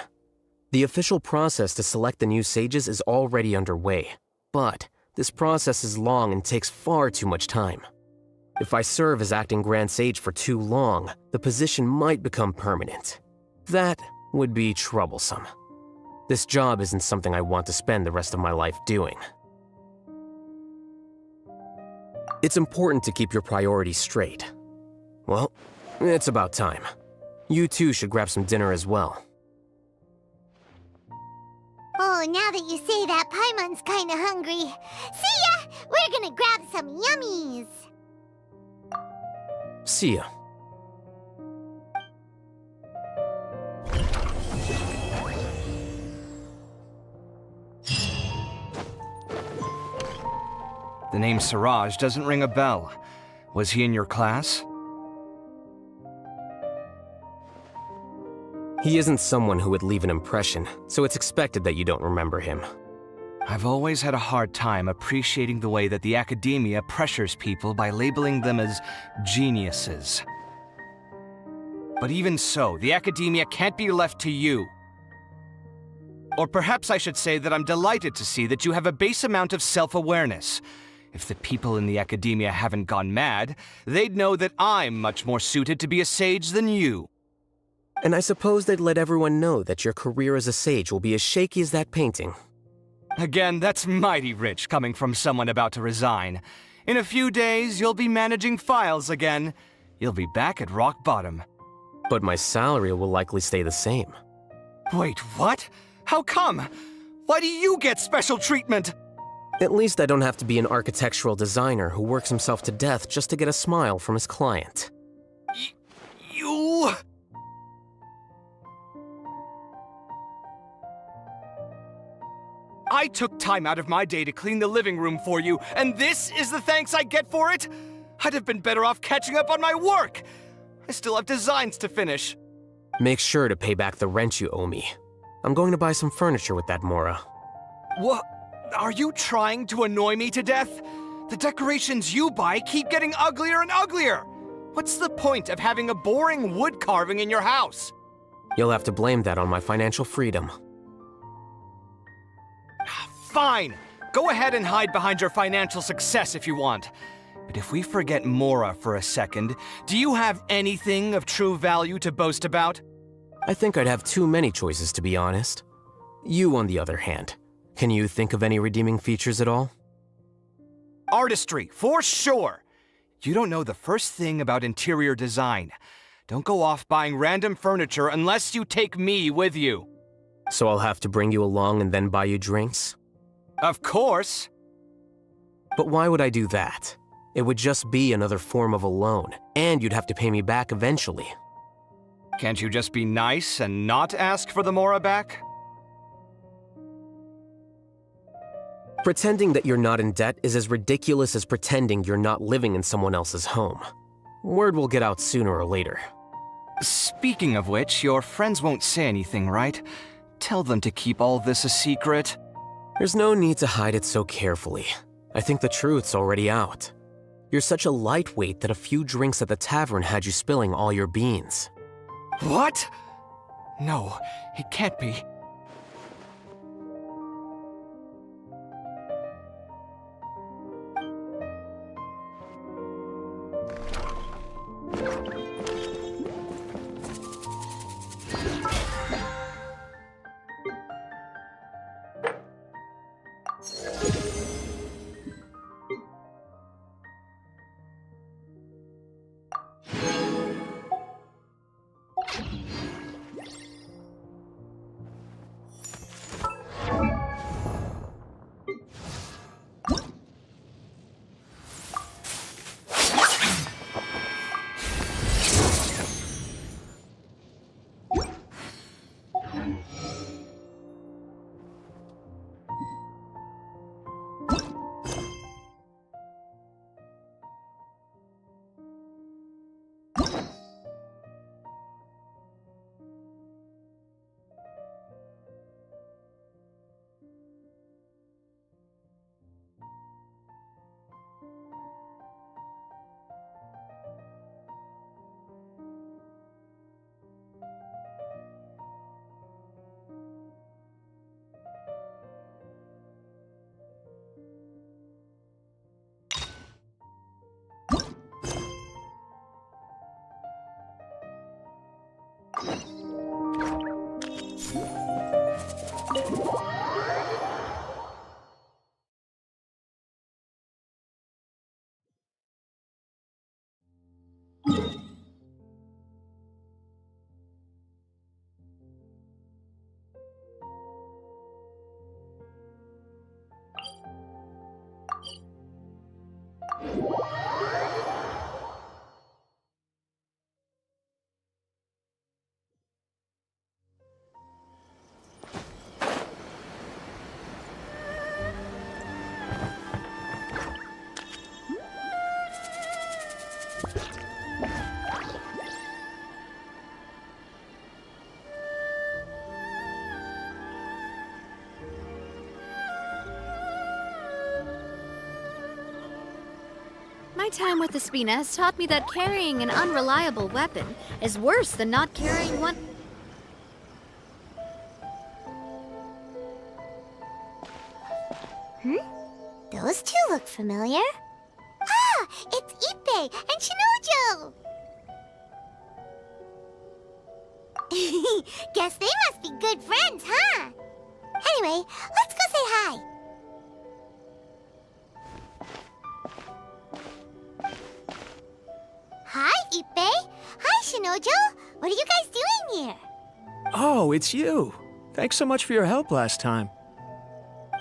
The official process to select the new sages is already underway, but this process is long and takes far too much time. If I serve as acting Grand Sage for too long, the position might become permanent. That would be troublesome. This job isn't something I want to spend the rest of my life doing. It's important to keep your priorities straight. Well, it's about time. You two should grab some dinner as well. Oh, now that you say that, Paimon's kinda hungry. See ya! We're gonna grab some yummies! See ya. The name Siraj doesn't ring a bell. Was he in your class? He isn't someone who would leave an impression, so it's expected that you don't remember him. I've always had a hard time appreciating the way that the Academia pressures people by labeling them as geniuses. But even so, the Academia can't be left to you. Or perhaps I should say that I'm delighted to see that you have a base amount of self-awareness. If the people in the Academia haven't gone mad, they'd know that I'm much more suited to be a sage than you. And I suppose they'd let everyone know that your career as a sage will be as shaky as that painting. Again, that's mighty rich coming from someone about to resign. In a few days, you'll be managing files again. You'll be back at rock bottom. But my salary will likely stay the same. Wait, what? How come? Why do you get special treatment? At least I don't have to be an architectural designer who works himself to death just to get a smile from his client. You... I took time out of my day to clean the living room for you, and this is the thanks I get for it? I'd have been better off catching up on my work. I still have designs to finish. Make sure to pay back the rent you owe me. I'm going to buy some furniture with that, Mora. What? Are you trying to annoy me to death? The decorations you buy keep getting uglier and uglier. What's the point of having a boring wood carving in your house? You'll have to blame that on my financial freedom. Fine. Go ahead and hide behind your financial success if you want. But if we forget Mora for a second, do you have anything of true value to boast about? I think I'd have too many choices, to be honest. You, on the other hand, can you think of any redeeming features at all? Artistry, for sure. You don't know the first thing about interior design. Don't go off buying random furniture unless you take me with you. So I'll have to bring you along and then buy you drinks? Of course. But why would I do that? It would just be another form of a loan, and you'd have to pay me back eventually. Can't you just be nice and not ask for the Mora back? Pretending that you're not in debt is as ridiculous as pretending you're not living in someone else's home. Word will get out sooner or later. Speaking of which, your friends won't say anything, right? Tell them to keep all this a secret. There's no need to hide it so carefully. I think the truth's already out. You're such a lightweight that a few drinks at the tavern had you spilling all your beans. What? No, it can't be. My time with the Spina has taught me that carrying an unreliable weapon is worse than not carrying one. Those two look familiar. Ah, it's Ippei and Shinojo! Guess they must be good friends, huh? Anyway, let's go say hi. Hi, Ippei. Hi, Shinojo. What are you guys doing here? Oh, it's you. Thanks so much for your help last time.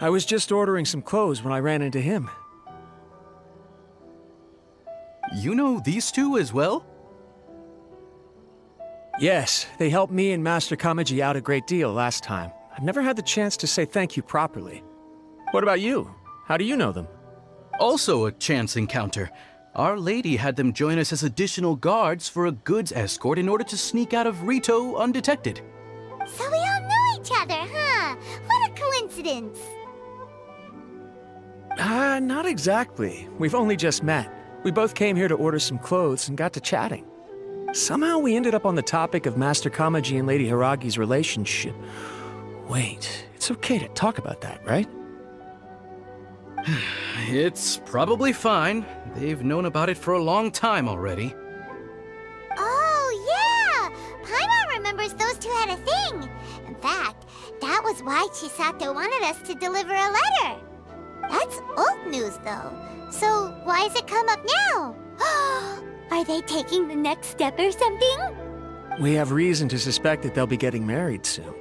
I was just ordering some clothes when I ran into him. You know these two as well? Yes, they helped me and Master Kamaji out a great deal last time. I've never had the chance to say thank you properly. What about you? How do you know them? Also a chance encounter. Our lady had them join us as additional guards for a goods escort in order to sneak out of Rito undetected. So we all know each other, huh? What a coincidence! Not exactly. We've only just met. We both came here to order some clothes and got to chatting. Somehow we ended up on the topic of Master Kamaji and Lady Hiragi's relationship. Wait, it's okay to talk about that, right? It's probably fine. They've known about it for a long time already. Oh, yeah! Paimon remembers those two had a thing. In fact, that was why Chisato wanted us to deliver a letter. That's old news, though. So why has it come up now? Are they taking the next step or something? We have reason to suspect that they'll be getting married soon.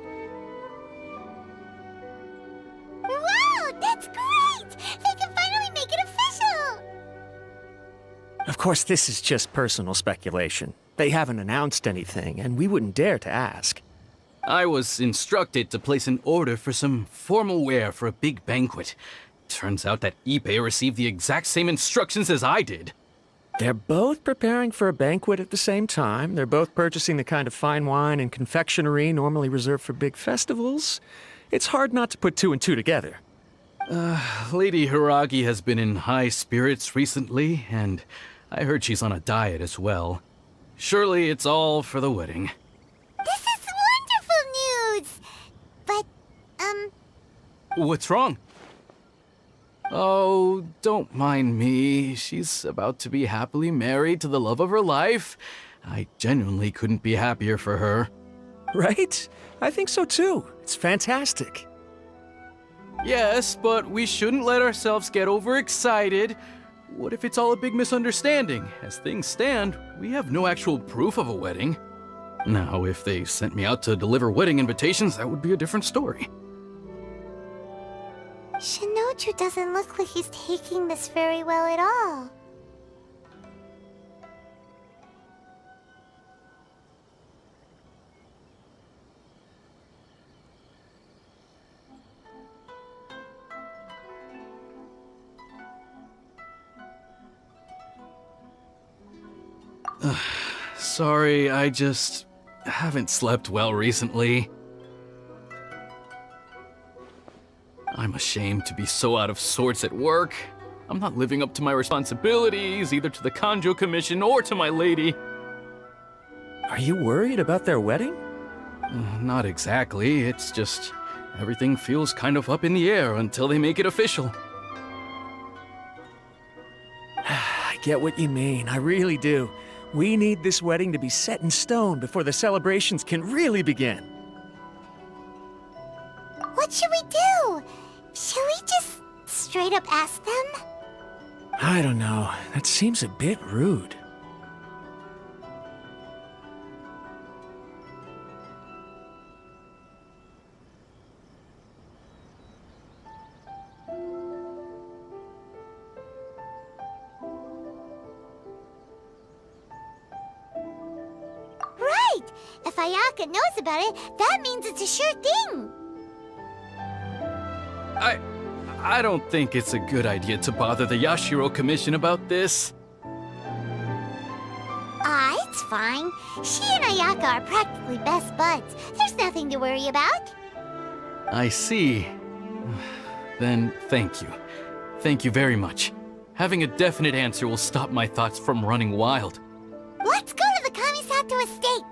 Wow, that's great! They can finally make it official! Of course, this is just personal speculation. They haven't announced anything, and we wouldn't dare to ask. I was instructed to place an order for some formal wear for a big banquet. Turns out that Ippei received the exact same instructions as I did. They're both preparing for a banquet at the same time. They're both purchasing the kind of fine wine and confectionery normally reserved for big festivals. It's hard not to put two and two together. Lady Hiragi has been in high spirits recently, and I heard she's on a diet as well. Surely it's all for the wedding. This is wonderful news! But, What's wrong? Oh, don't mind me. She's about to be happily married to the love of her life. I genuinely couldn't be happier for her. Right? I think so too. It's fantastic. Yes, but we shouldn't let ourselves get overexcited. What if it's all a big misunderstanding? As things stand, we have no actual proof of a wedding. Now, if they sent me out to deliver wedding invitations, that would be a different story. Shinoju doesn't look like he's taking this very well at all. Sorry, I just haven't slept well recently. I'm ashamed to be so out of sorts at work. I'm not living up to my responsibilities, either to the Kanjo Commission or to my lady. Are you worried about their wedding? Not exactly. It's just everything feels kind of up in the air until they make it official. I get what you mean. I really do. We need this wedding to be set in stone before the celebrations can really begin. What should we do? Should we just straight up ask them? I don't know. That seems a bit rude. Right! If Ayaka knows about it, that means it's a sure thing! I don't think it's a good idea to bother the Yashiro Commission about this. It's fine. She and Ayaka are practically best buds. There's nothing to worry about. I see. Then thank you. Thank you very much. Having a definite answer will stop my thoughts from running wild. Let's go to the Kamisato estate!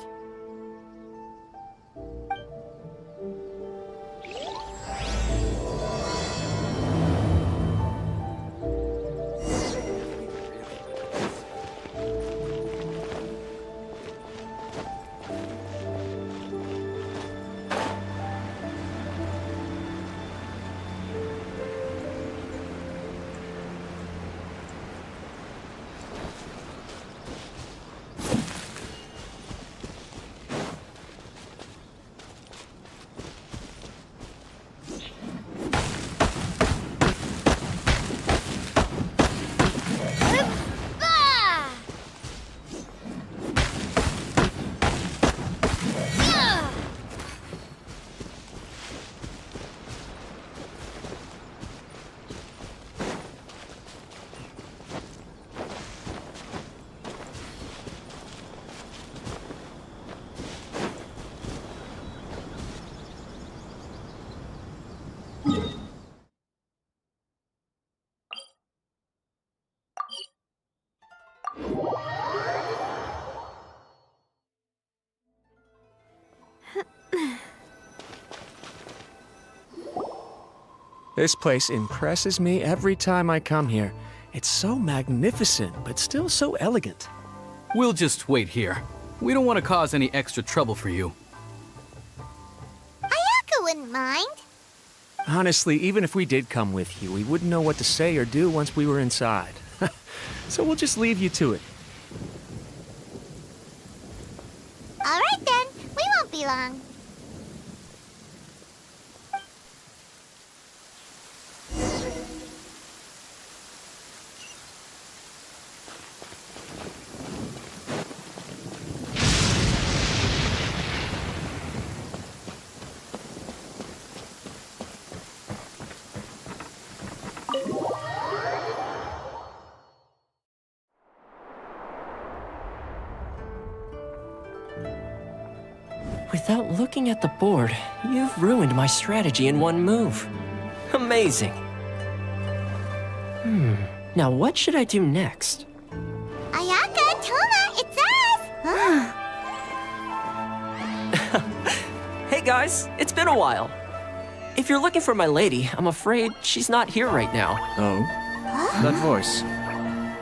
This place impresses me every time I come here. It's so magnificent, but still so elegant. We'll just wait here. We don't want to cause any extra trouble for you. Ayaka wouldn't mind. Honestly, even if we did come with you, we wouldn't know what to say or do once we were inside. So we'll just leave you to it. Alright then, we won't be long. Without looking at the board, you've ruined my strategy in one move. Amazing. Now what should I do next? Ayaka, Toma, it's us! Hey guys, it's been a while. If you're looking for my lady, I'm afraid she's not here right now. Oh? That voice.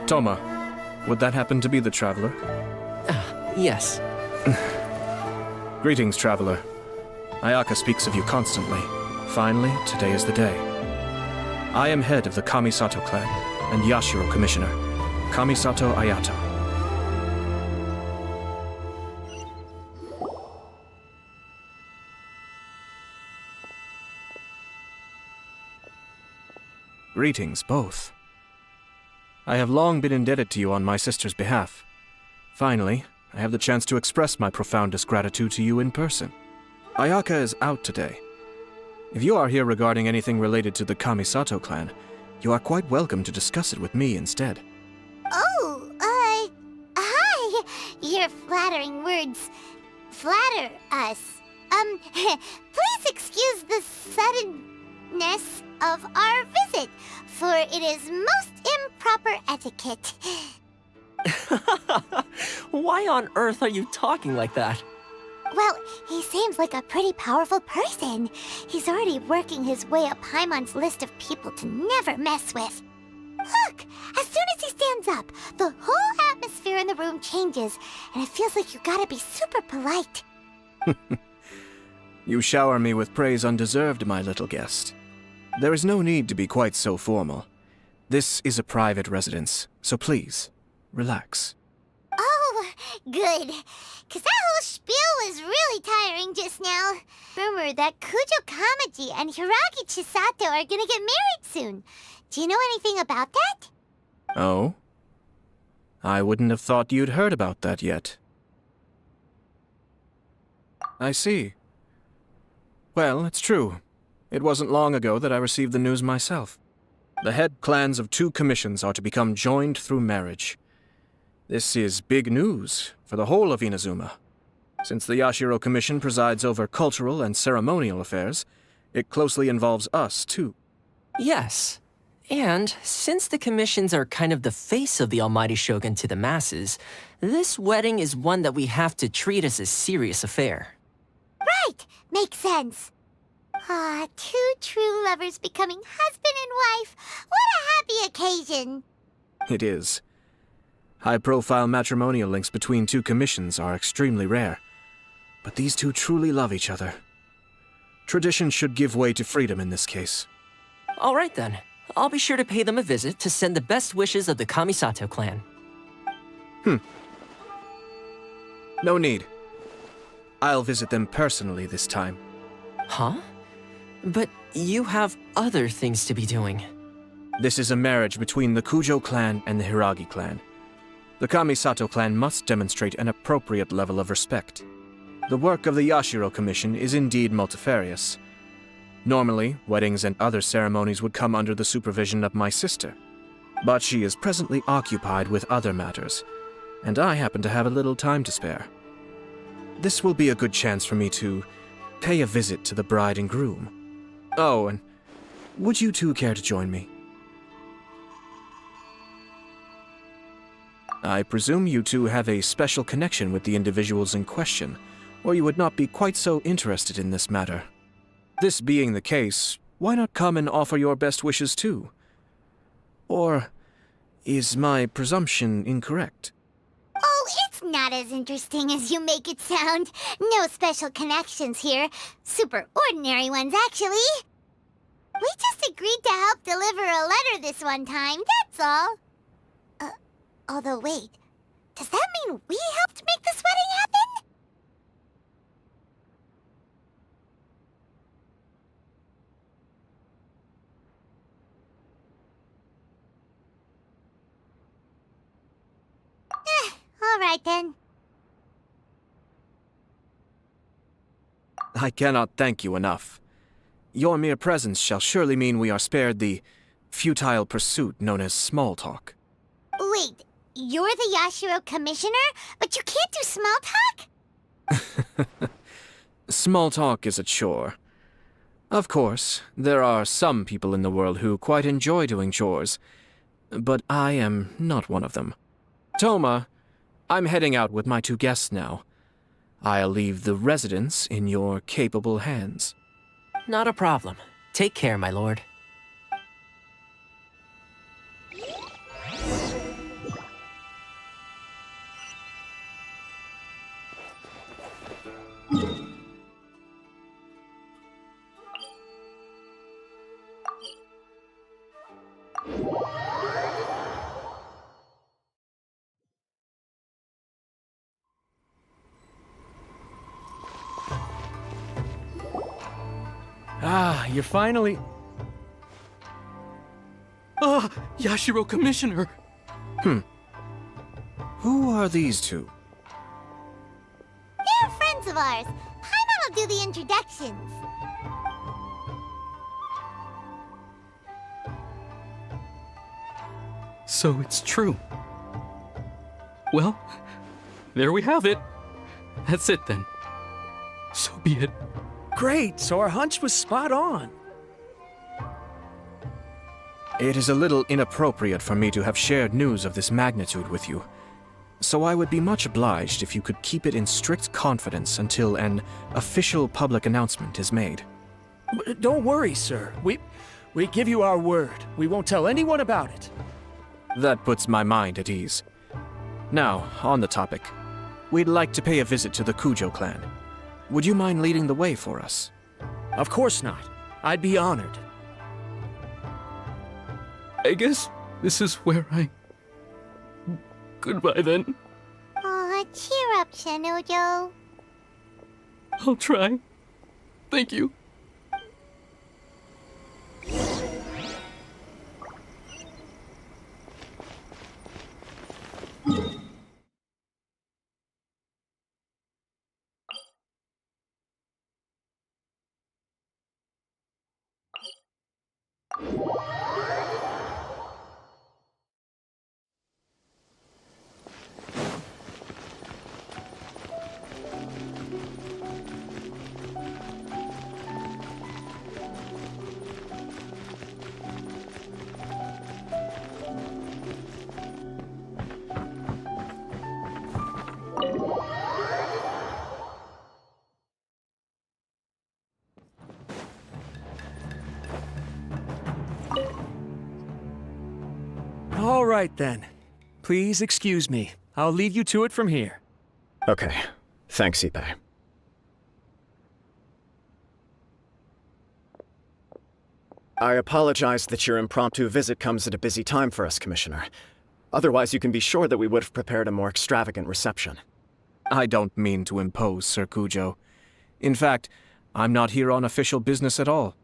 Toma, would that happen to be the Traveler? Yes. Greetings, Traveler. Ayaka speaks of you constantly. Finally, today is the day. I am head of the Kamisato clan and Yashiro Commissioner, Kamisato Ayato. Greetings, both. I have long been indebted to you on my sister's behalf. Finally, I have the chance to express my profoundest gratitude to you in person. Ayaka is out today. If you are here regarding anything related to the Kamisato clan, you are quite welcome to discuss it with me instead. Oh, hi! Your flattering words flatter us. Please excuse the suddenness of our visit, for it is most improper etiquette. Why on earth are you talking like that? Well, he seems like a pretty powerful person. He's already working his way up Paimon's list of people to never mess with. Look! As soon as he stands up, the whole atmosphere in the room changes, and it feels like you gotta be super polite. You shower me with praise undeserved, my little guest. There is no need to be quite so formal. This is a private residence, so please, relax. Oh, good. 'Cause that whole spiel was really tiring just now. Rumor that Kujo Kamaji and Hiragi Chisato are gonna get married soon. Do you know anything about that? Oh? I wouldn't have thought you'd heard about that yet. I see. Well, it's true. It wasn't long ago that I received the news myself. The head clans of 2 commissions are to become joined through marriage. This is big news for the whole of Inazuma. Since the Yashiro Commission presides over cultural and ceremonial affairs, it closely involves us, too. Yes. And since the commissions are kind of the face of the Almighty Shogun to the masses, this wedding is one that we have to treat as a serious affair. Right! Makes sense. 2 true lovers becoming husband and wife. What a happy occasion! It is. High-profile matrimonial links between 2 commissions are extremely rare. But these 2 truly love each other. Tradition should give way to freedom in this case. All right then. I'll be sure to pay them a visit to send the best wishes of the Kamisato clan. No need. I'll visit them personally this time. Huh? But you have other things to be doing. This is a marriage between the Kujo clan and the Hiragi clan. The Kamisato clan must demonstrate an appropriate level of respect. The work of the Yashiro Commission is indeed multifarious. Normally, weddings and other ceremonies would come under the supervision of my sister. But she is presently occupied with other matters, and I happen to have a little time to spare. This will be a good chance for me to pay a visit to the bride and groom. Oh, and would you two care to join me? I presume you two have a special connection with the individuals in question, or you would not be quite so interested in this matter. This being the case, why not come and offer your best wishes too? Or is my presumption incorrect? Oh, it's not as interesting as you make it sound. No special connections here. Super ordinary ones, actually. We just agreed to help deliver a letter this one time, that's all. Although wait, does that mean we helped make this wedding happen? All right then. I cannot thank you enough. Your mere presence shall surely mean we are spared the futile pursuit known as small talk. Wait, you're the Yashiro Commissioner, but you can't do small talk? Small talk is a chore. Of course, there are some people in the world who quite enjoy doing chores, but I am not one of them. Toma, I'm heading out with my 2 guests now. I'll leave the residence in your capable hands. Not a problem. Take care, my lord. Ah, you're finally... Ah, Yashiro Commissioner! Who are these 2? They're friends of ours. Paimon will do the introductions. So it's true. Well, there we have it. That's it then. So be it. Great, so our hunch was spot on. It is a little inappropriate for me to have shared news of this magnitude with you, so I would be much obliged if you could keep it in strict confidence until an official public announcement is made. Don't worry, sir. We give you our word. We won't tell anyone about it. That puts my mind at ease. Now, on the topic. We'd like to pay a visit to the Kujo clan. Would you mind leading the way for us? Of course not. I'd be honored. I guess this is where I... Goodbye then. Aw, cheer up, Shinojo. I'll try. Thank you. All right, then. Please excuse me. I'll leave you to it from here. Okay. Thanks, Ippei. I apologize that your impromptu visit comes at a busy time for us, Commissioner. Otherwise, you can be sure that we would have prepared a more extravagant reception. I don't mean to impose, Sir Kujo. In fact, I'm not here on official business at all.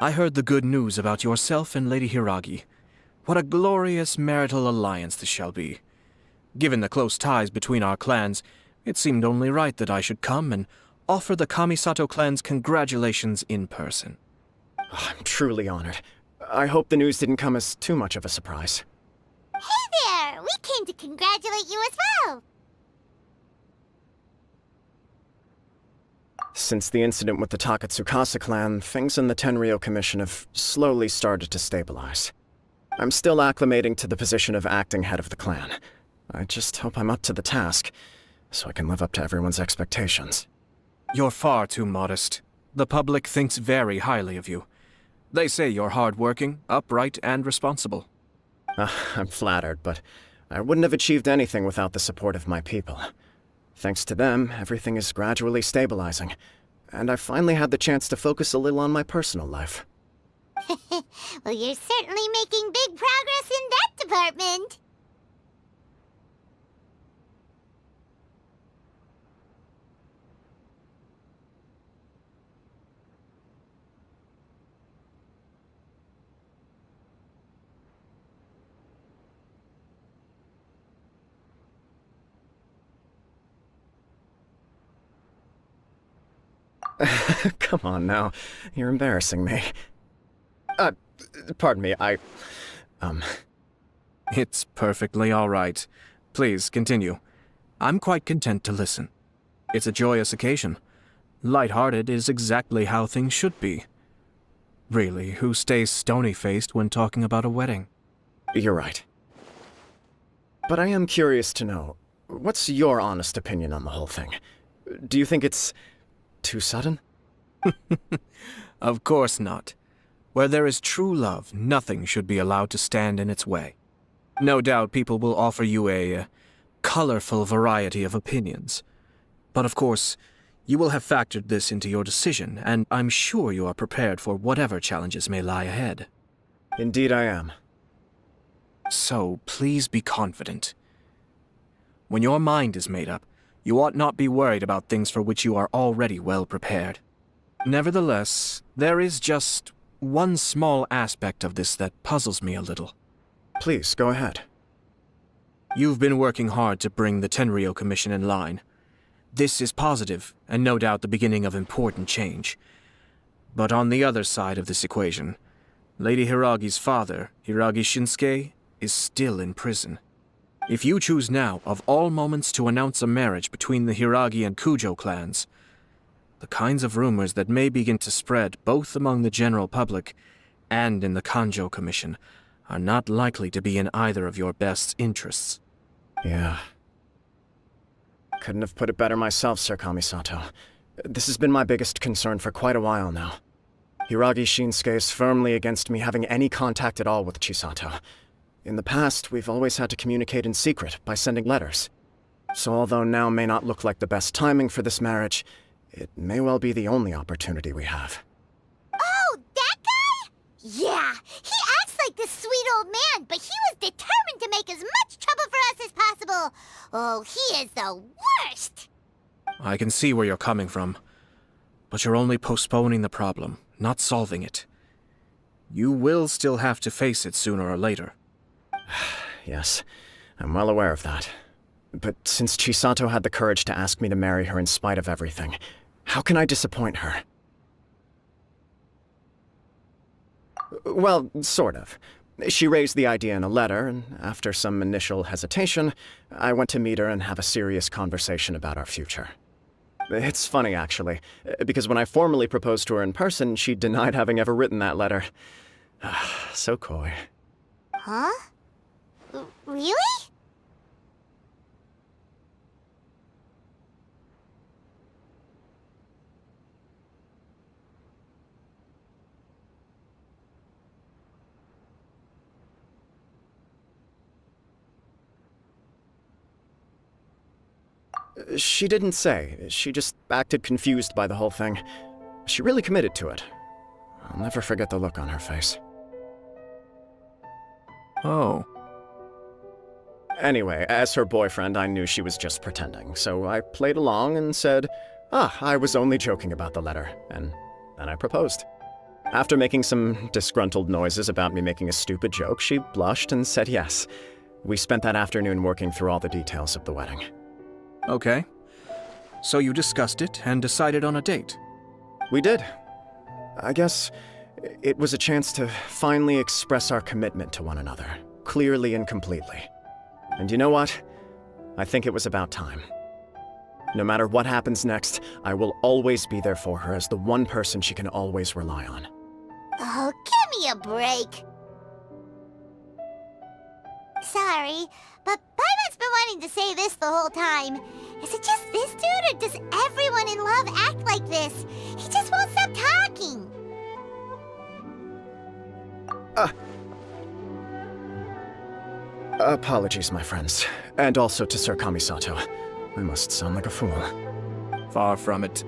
I heard the good news about yourself and Lady Hiragi. What a glorious marital alliance this shall be. Given the close ties between our clans, it seemed only right that I should come and offer the Kamisato clan's congratulations in person. I'm truly honored. I hope the news didn't come as too much of a surprise. Hey there! We came to congratulate you as well! Since the incident with the Takatsukasa clan, things in the Tenryou Commission have slowly started to stabilize. I'm still acclimating to the position of acting head of the clan. I just hope I'm up to the task, so I can live up to everyone's expectations. You're far too modest. The public thinks very highly of you. They say you're hardworking, upright, and responsible. I'm flattered, but I wouldn't have achieved anything without the support of my people. Thanks to them, everything is gradually stabilizing, and I've finally had the chance to focus a little on my personal life. Well, you're certainly making big progress in that department. Come on now, you're embarrassing me. Pardon me, It's perfectly all right. Please, continue. I'm quite content to listen. It's a joyous occasion. Lighthearted is exactly how things should be. Really, who stays stony-faced when talking about a wedding? You're right. But I am curious to know, what's your honest opinion on the whole thing? Do you think it's too sudden? Of course not. Where there is true love, nothing should be allowed to stand in its way. No doubt people will offer you a colorful variety of opinions. But of course, you will have factored this into your decision, and I'm sure you are prepared for whatever challenges may lie ahead. Indeed I am. So, please be confident. When your mind is made up, you ought not be worried about things for which you are already well prepared. Nevertheless, there is just one small aspect of this that puzzles me a little. Please, go ahead. You've been working hard to bring the Tenryou Commission in line. This is positive, and no doubt the beginning of important change. But on the other side of this equation, Lady Hiragi's father, Hiragi Shinsuke, is still in prison. If you choose now, of all moments, to announce a marriage between the Hiragi and Kujo clans, the kinds of rumors that may begin to spread both among the general public and in the Kanjo Commission are not likely to be in either of your best interests. Yeah. Couldn't have put it better myself, Sir Kamisato. This has been my biggest concern for quite a while now. Hiragi Shinsuke is firmly against me having any contact at all with Chisato. In the past, we've always had to communicate in secret by sending letters. So although now may not look like the best timing for this marriage, it may well be the only opportunity we have. Oh, that guy? Yeah, he acts like this sweet old man, but he was determined to make as much trouble for us as possible. Oh, he is the worst! I can see where you're coming from, but you're only postponing the problem, not solving it. You will still have to face it sooner or later. Yes, I'm well aware of that. But since Chisato had the courage to ask me to marry her in spite of everything, how can I disappoint her? Well, sort of. She raised the idea in a letter, and after some initial hesitation, I went to meet her and have a serious conversation about our future. It's funny, actually, because when I formally proposed to her in person, she denied having ever written that letter. So coy. Huh? Really? She didn't say. She just acted confused by the whole thing. She really committed to it. I'll never forget the look on her face. Oh. Anyway, as her boyfriend, I knew she was just pretending, so I played along and said, I was only joking about the letter, and then I proposed. After making some disgruntled noises about me making a stupid joke, she blushed and said yes. We spent that afternoon working through all the details of the wedding. Okay. So you discussed it and decided on a date? We did. I guess it was a chance to finally express our commitment to one another, clearly and completely. And you know what? I think it was about time. No matter what happens next, I will always be there for her as the one person she can always rely on. Oh, give me a break. Sorry, but Paimon's been wanting to say this the whole time. Is it just this dude, or does everyone in love act like this? He just won't stop talking. Apologies, my friends. And also to Sir Kamisato. I must sound like a fool. Far from it.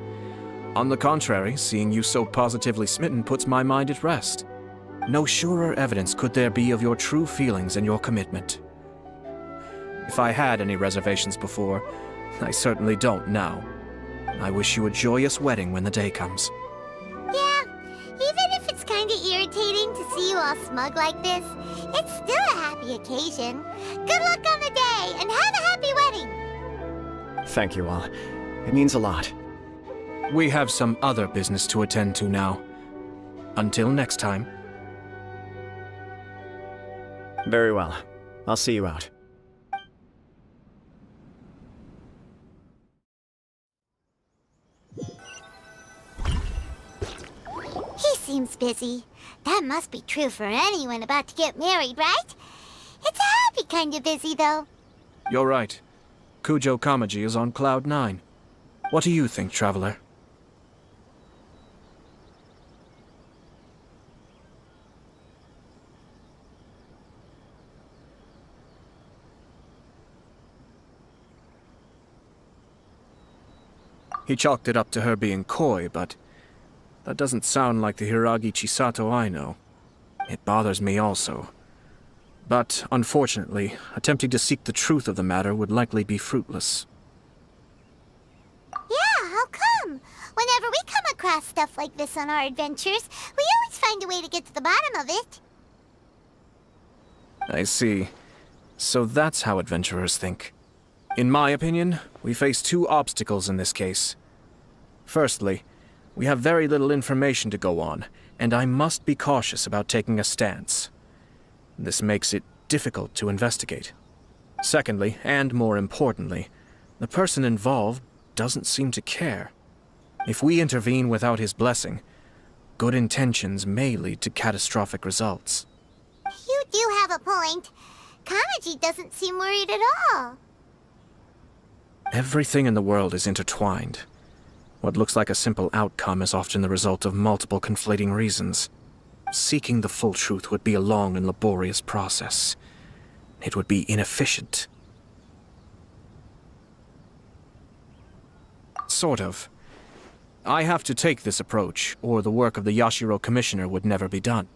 On the contrary, seeing you so positively smitten puts my mind at rest. No surer evidence could there be of your true feelings and your commitment. If I had any reservations before, I certainly don't now. I wish you a joyous wedding when the day comes. Yeah, even if it's kinda irritating to see you all smug like this, it's still a happy occasion. Good luck on the day, and have a happy wedding! Thank you all. It means a lot. We have some other business to attend to now. Until next time. Very well. I'll see you out. seems busy. That must be true for anyone about to get married, right? It's a happy kind of busy, though. You're right. Kujo Kamaji is on Cloud 9. What do you think, Traveler? He chalked it up to her being coy, but that doesn't sound like the Hiragi Chisato I know. It bothers me also. But, unfortunately, attempting to seek the truth of the matter would likely be fruitless. Yeah, how come? Whenever we come across stuff like this on our adventures, we always find a way to get to the bottom of it. I see. So that's how adventurers think. In my opinion, we face two obstacles in this case. Firstly, we have very little information to go on, and I must be cautious about taking a stance. This makes it difficult to investigate. Secondly, and more importantly, the person involved doesn't seem to care. If we intervene without his blessing, good intentions may lead to catastrophic results. You do have a point. Kamaji doesn't seem worried at all. Everything in the world is intertwined. What looks like a simple outcome is often the result of multiple conflating reasons. Seeking the full truth would be a long and laborious process. It would be inefficient. Sort of. I have to take this approach, or the work of the Yashiro Commissioner would never be done.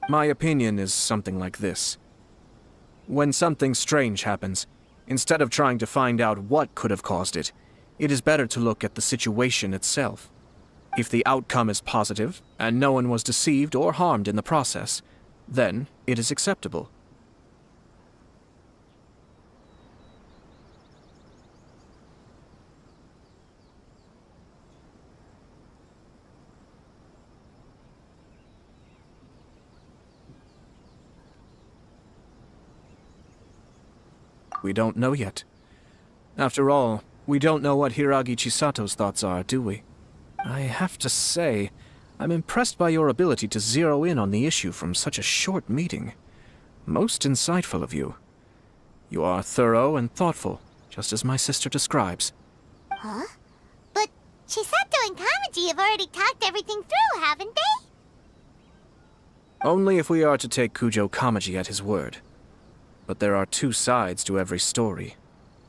My opinion is something like this. When something strange happens, instead of trying to find out what could have caused it, it is better to look at the situation itself. If the outcome is positive, and no one was deceived or harmed in the process, then it is acceptable. We don't know yet. After all, we don't know what Hiragi Chisato's thoughts are, do we? I have to say, I'm impressed by your ability to zero in on the issue from such a short meeting. Most insightful of you. You are thorough and thoughtful, just as my sister describes. Huh? But Chisato and Kamaji have already talked everything through, haven't they? Only if we are to take Kujo Kamaji at his word. But there are two sides to every story.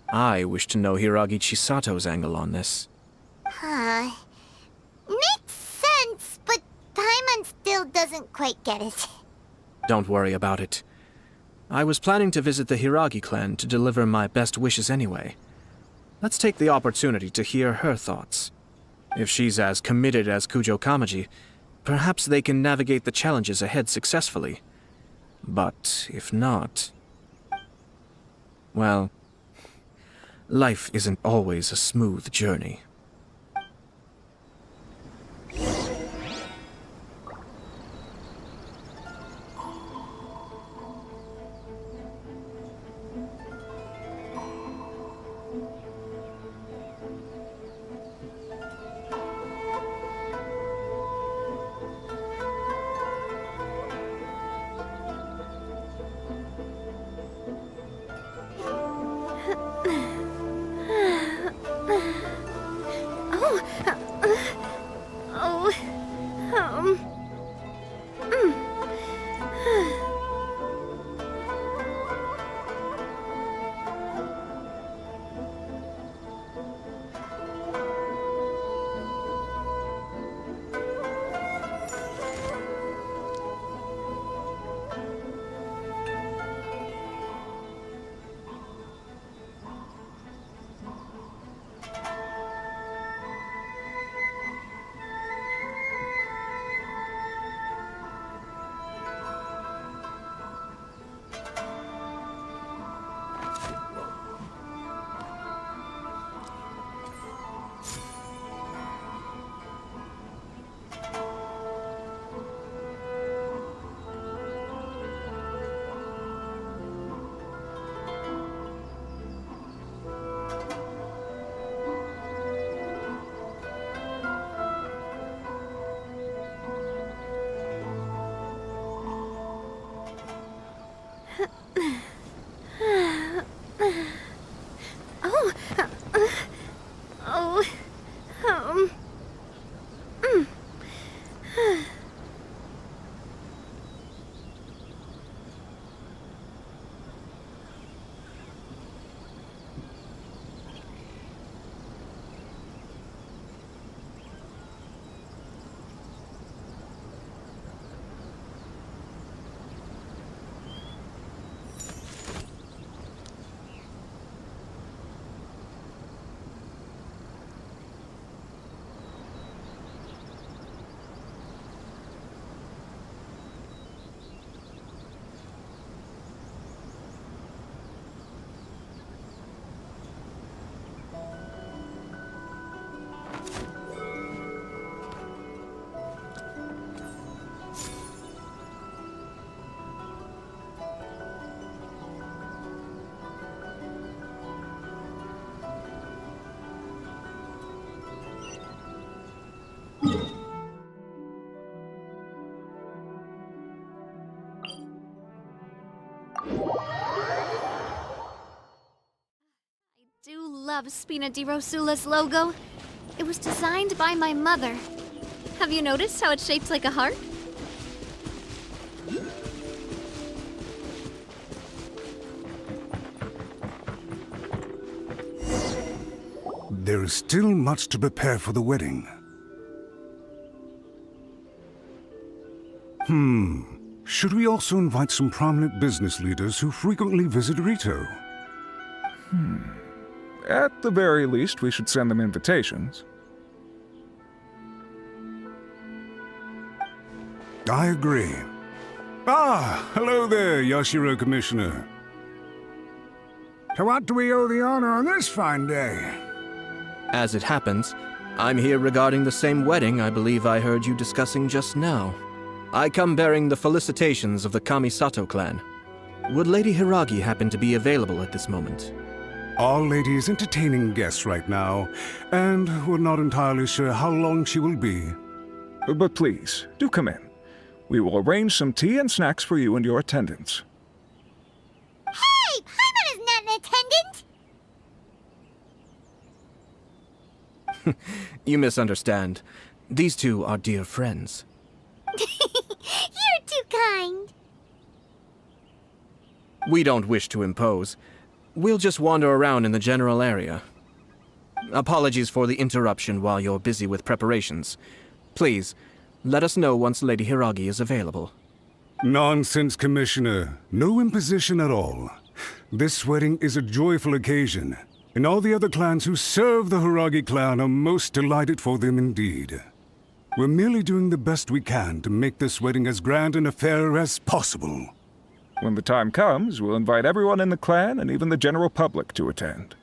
I wish to know Hiragi Chisato's angle on this. Huh. Makes sense, but Paimon still doesn't quite get it. Don't worry about it. I was planning to visit the Hiragi clan to deliver my best wishes anyway. Let's take the opportunity to hear her thoughts. If she's as committed as Kujo Kamaji, perhaps they can navigate the challenges ahead successfully. But if not... well, life isn't always a smooth journey. Oh. Oh. I do love Spina di Rosula's logo. It was designed by my mother. Have you noticed how it's shaped like a heart? There is still much to prepare for the wedding. Should we also invite some prominent business leaders who frequently visit Rito? At the very least, we should send them invitations. I agree. Ah, hello there, Yashiro Commissioner. To what do we owe the honor on this fine day? As it happens, I'm here regarding the same wedding I believe I heard you discussing just now. I come bearing the felicitations of the Kamisato clan. Would Lady Hiragi happen to be available at this moment? Our lady is entertaining guests right now, and we're not entirely sure how long she will be. But please, do come in. We will arrange some tea and snacks for you and your attendants. Hey! Paimon is not an attendant! You misunderstand. These two are dear friends. You're too kind. We don't wish to impose. We'll just wander around in the general area. Apologies for the interruption while you're busy with preparations. Please, let us know once Lady Hiragi is available. Nonsense, Commissioner. No imposition at all. This wedding is a joyful occasion, and all the other clans who serve the Hiragi clan are most delighted for them indeed. We're merely doing the best we can to make this wedding as grand an affair as possible. When the time comes, we'll invite everyone in the clan and even the general public to attend.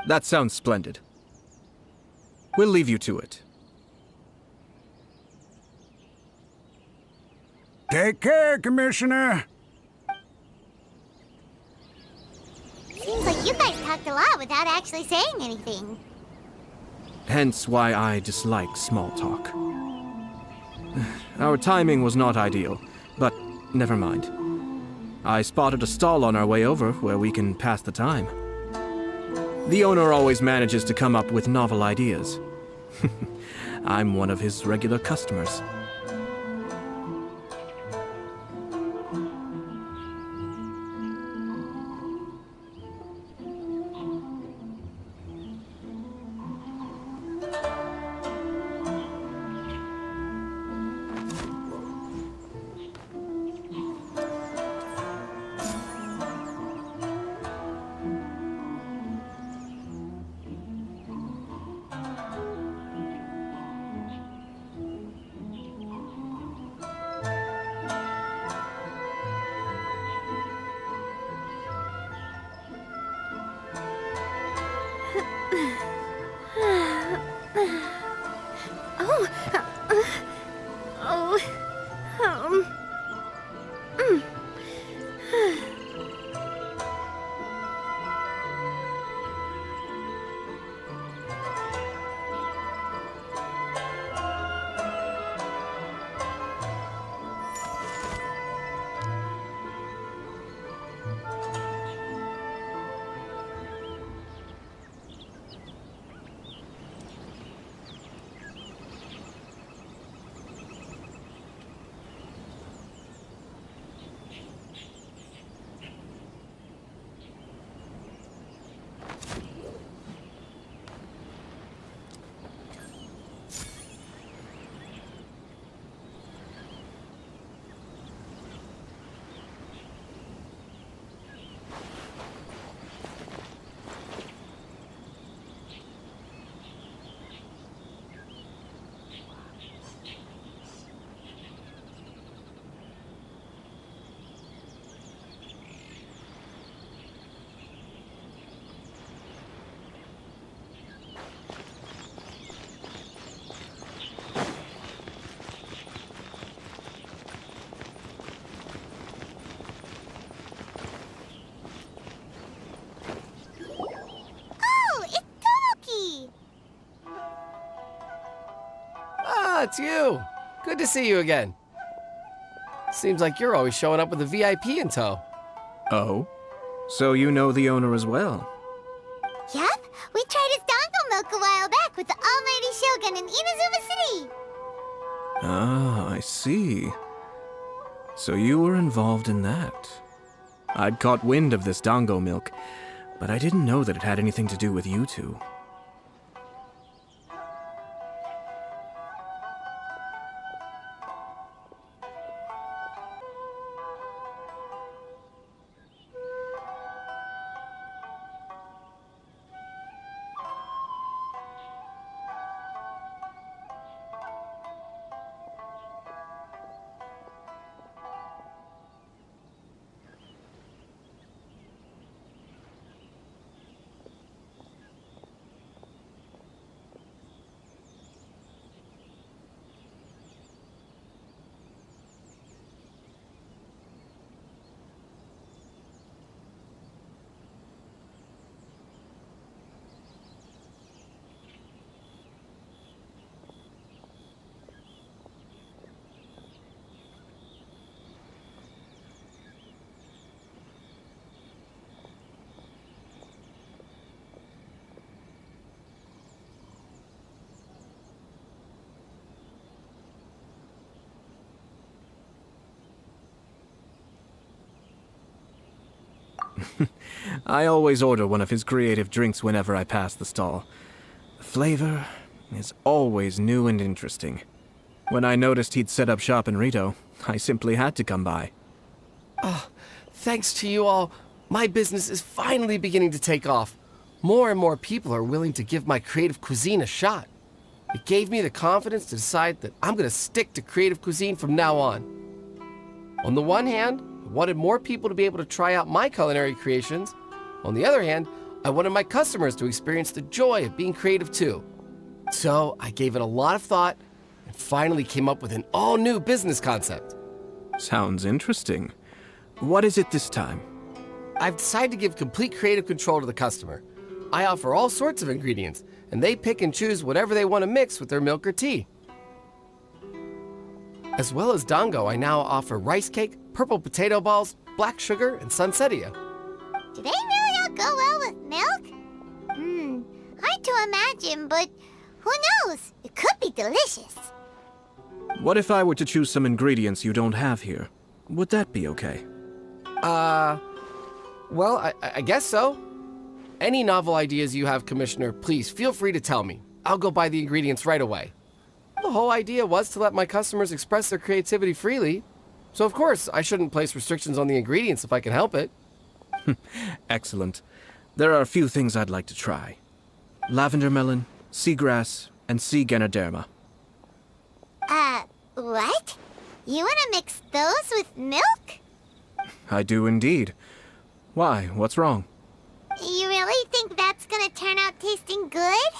That sounds splendid. We'll leave you to it. Take care, Commissioner. Seems like you guys talked a lot without actually saying anything. Hence why I dislike small talk. Our timing was not ideal, but never mind. I spotted a stall on our way over where we can pass the time. The owner always manages to come up with novel ideas. I'm one of his regular customers. Ah, it's you. Good to see you again. Seems like you're always showing up with a VIP in tow. Oh? So you know the owner as well? Yup, we tried his Dango milk a while back with the almighty Shogun in Inazuma City. Ah, I see. So you were involved in that. I'd caught wind of this Dango milk, but I didn't know that it had anything to do with you two. I always order one of his creative drinks whenever I pass the stall. The flavor is always new and interesting. When I noticed he'd set up shop in Rito, I simply had to come by. Oh, thanks to you all, my business is finally beginning to take off. More and more people are willing to give my creative cuisine a shot. It gave me the confidence to decide that I'm going to stick to creative cuisine from now on. On the one hand, I wanted more people to be able to try out my culinary creations. On the other hand, I wanted my customers to experience the joy of being creative too. So I gave it a lot of thought and finally came up with an all-new business concept. Sounds interesting. What is it this time? I've decided to give complete creative control to the customer. I offer all sorts of ingredients, and they pick and choose whatever they want to mix with their milk or tea. As well as Dango, I now offer rice cake, purple potato balls, black sugar, and sunsettia. Do they really all go well with milk? Hard to imagine, but who knows? It could be delicious. What if I were to choose some ingredients you don't have here? Would that be okay? Well, I guess so. Any novel ideas you have, Commissioner, please feel free to tell me. I'll go buy the ingredients right away. The whole idea was to let my customers express their creativity freely. So of course, I shouldn't place restrictions on the ingredients if I can help it. Excellent. There are a few things I'd like to try. Lavender melon, seagrass, and sea ganoderma. What? You want to mix those with milk? I do indeed. Why? What's wrong? You really think that's gonna turn out tasting good?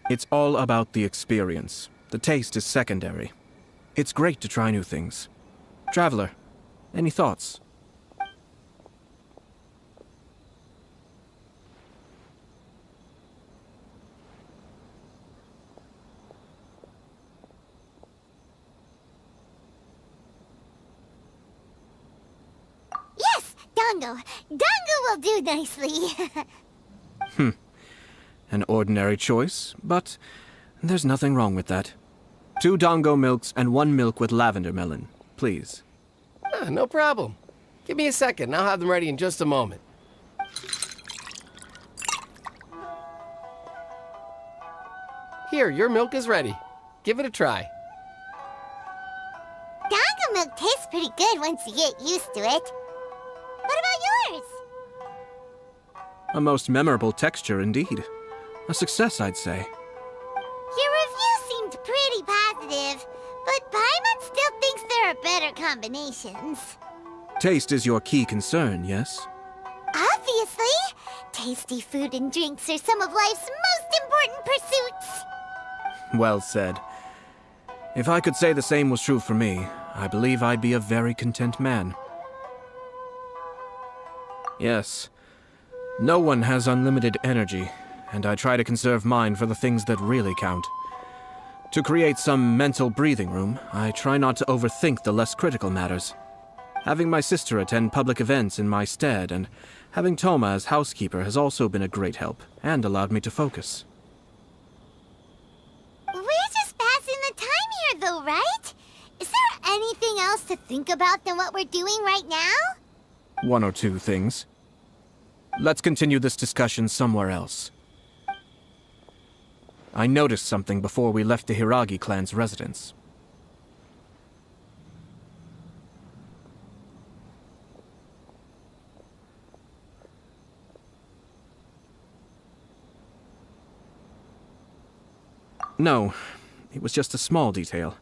It's all about the experience. The taste is secondary. It's great to try new things. Traveler, any thoughts? Yes, Dango. Dango will do nicely. An ordinary choice, but there's nothing wrong with that. 2 Dango milks and 1 milk with lavender melon, please. No problem. Give me a second, I'll have them ready in just a moment. Here, your milk is ready. Give it a try. Dango milk tastes pretty good once you get used to it. What about yours? A most memorable texture indeed. A success, I'd say. Your review seemed pretty positive, but Paimon still thinks there are better combinations. Taste is your key concern, yes? Obviously! Tasty food and drinks are some of life's most important pursuits. Well said. If I could say the same was true for me, I believe I'd be a very content man. Yes. No one has unlimited energy, and I try to conserve mine for the things that really count. To create some mental breathing room, I try not to overthink the less critical matters. Having my sister attend public events in my stead and having Toma as housekeeper has also been a great help and allowed me to focus. We're just passing the time here, though, right? Is there anything else to think about than what we're doing right now? One or two things. Let's continue this discussion somewhere else. I noticed something before we left the Hiragi clan's residence. No, it was just a small detail.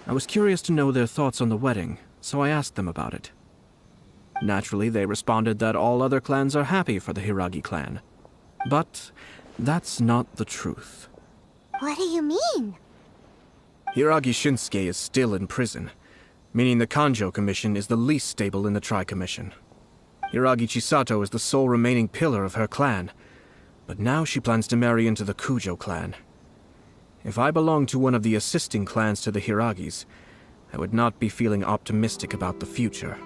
I was curious to know their thoughts on the wedding, so I asked them about it. Naturally, they responded that all other clans are happy for the Hiragi clan. But that's not the truth. What do you mean? Hiragi Shinsuke is still in prison, meaning the Kanjo Commission is the least stable in the Tri-Commission. Hiragi Chisato is the sole remaining pillar of her clan, but now she plans to marry into the Kujo clan. If I belonged to one of the assisting clans to the Hiragis, I would not be feeling optimistic about the future.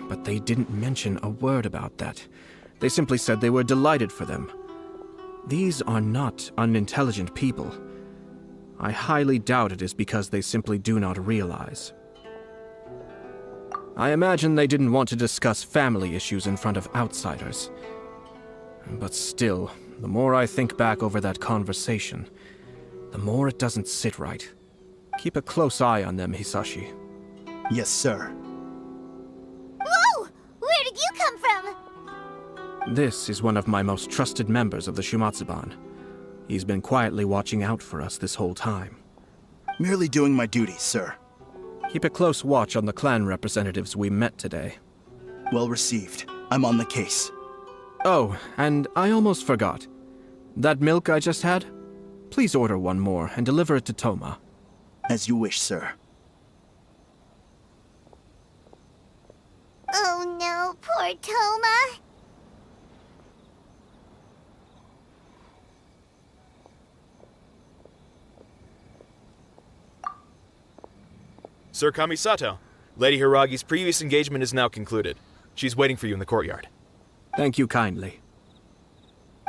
But they didn't mention a word about that. They simply said they were delighted for them. These are not unintelligent people. I highly doubt it is because they simply do not realize. I imagine they didn't want to discuss family issues in front of outsiders. But still, the more I think back over that conversation, the more it doesn't sit right. Keep a close eye on them, Hisashi. Yes, sir. Whoa! Where did you come from? This is one of my most trusted members of the Shumatsuban. He's been quietly watching out for us this whole time. Merely doing my duty, sir. Keep a close watch on the clan representatives we met today. Well received. I'm on the case. Oh, and I almost forgot. That milk I just had? Please order one more and deliver it to Toma. As you wish, sir. Oh no, poor Toma. Sir Kamisato, Lady Hiragi's previous engagement is now concluded. She's waiting for you in the courtyard. Thank you kindly.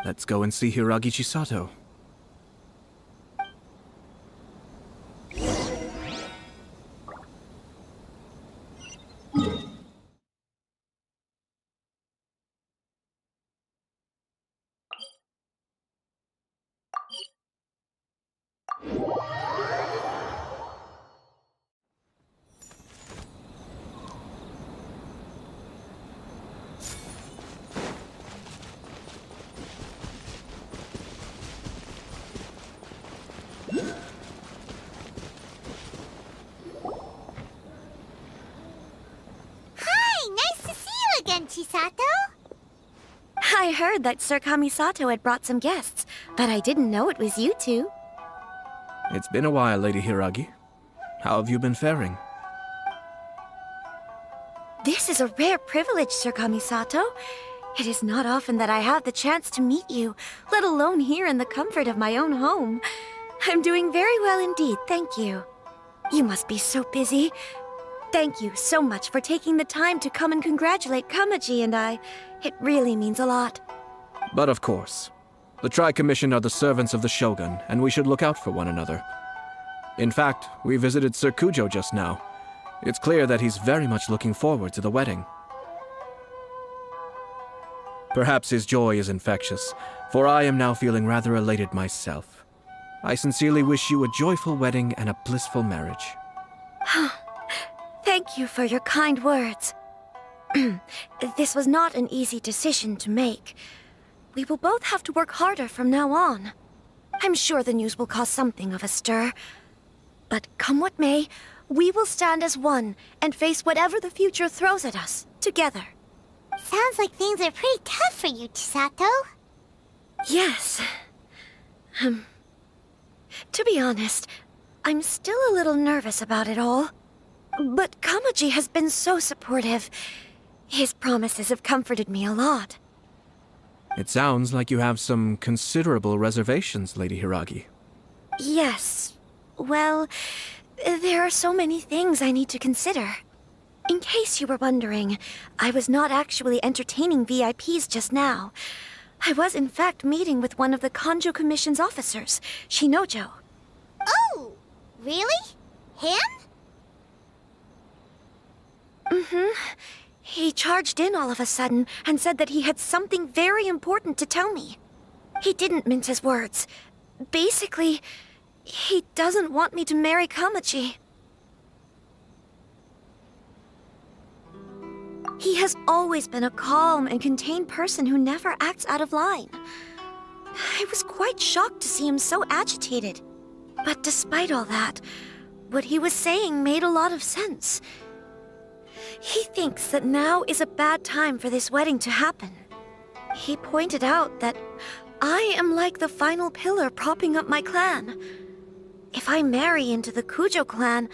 Let's go and see Hiragi Chisato. Chisato? I heard that Sir Kamisato had brought some guests, but I didn't know it was you two. It's been a while, Lady Hiragi. How have you been faring? This is a rare privilege, Sir Kamisato. It is not often that I have the chance to meet you, let alone here in the comfort of my own home. I'm doing very well indeed, thank you. You must be so busy. Thank you so much for taking the time to come and congratulate Kamaji and I. It really means a lot. But of course. The Tri-Commission are the servants of the Shogun, and we should look out for one another. In fact, we visited Sir Kujo just now. It's clear that he's very much looking forward to the wedding. Perhaps his joy is infectious, for I am now feeling rather elated myself. I sincerely wish you a joyful wedding and a blissful marriage. Thank you for your kind words. This was not an easy decision to make. We will both have to work harder from now on. I'm sure the news will cause something of a stir. But come what may, we will stand as one and face whatever the future throws at us, together. Sounds like things are pretty tough for you, Chisato. Yes. To be honest, I'm still a little nervous about it all. But Kamaji has been so supportive. His promises have comforted me a lot. It sounds like you have some considerable reservations, Lady Hiragi. Yes. Well, there are so many things I need to consider. In case you were wondering, I was not actually entertaining VIPs just now. I was in fact meeting with one of the Kanjo Commission's officers, Shinojo. Oh, really? Him? Mm-hmm. He charged in all of a sudden and said that he had something very important to tell me. He didn't mince his words. Basically, he doesn't want me to marry Kamaji. He has always been a calm and contained person who never acts out of line. I was quite shocked to see him so agitated. But despite all that, what he was saying made a lot of sense. He thinks that now is a bad time for this wedding to happen. He pointed out that I am like the final pillar propping up my clan. If I marry into the Kujo clan,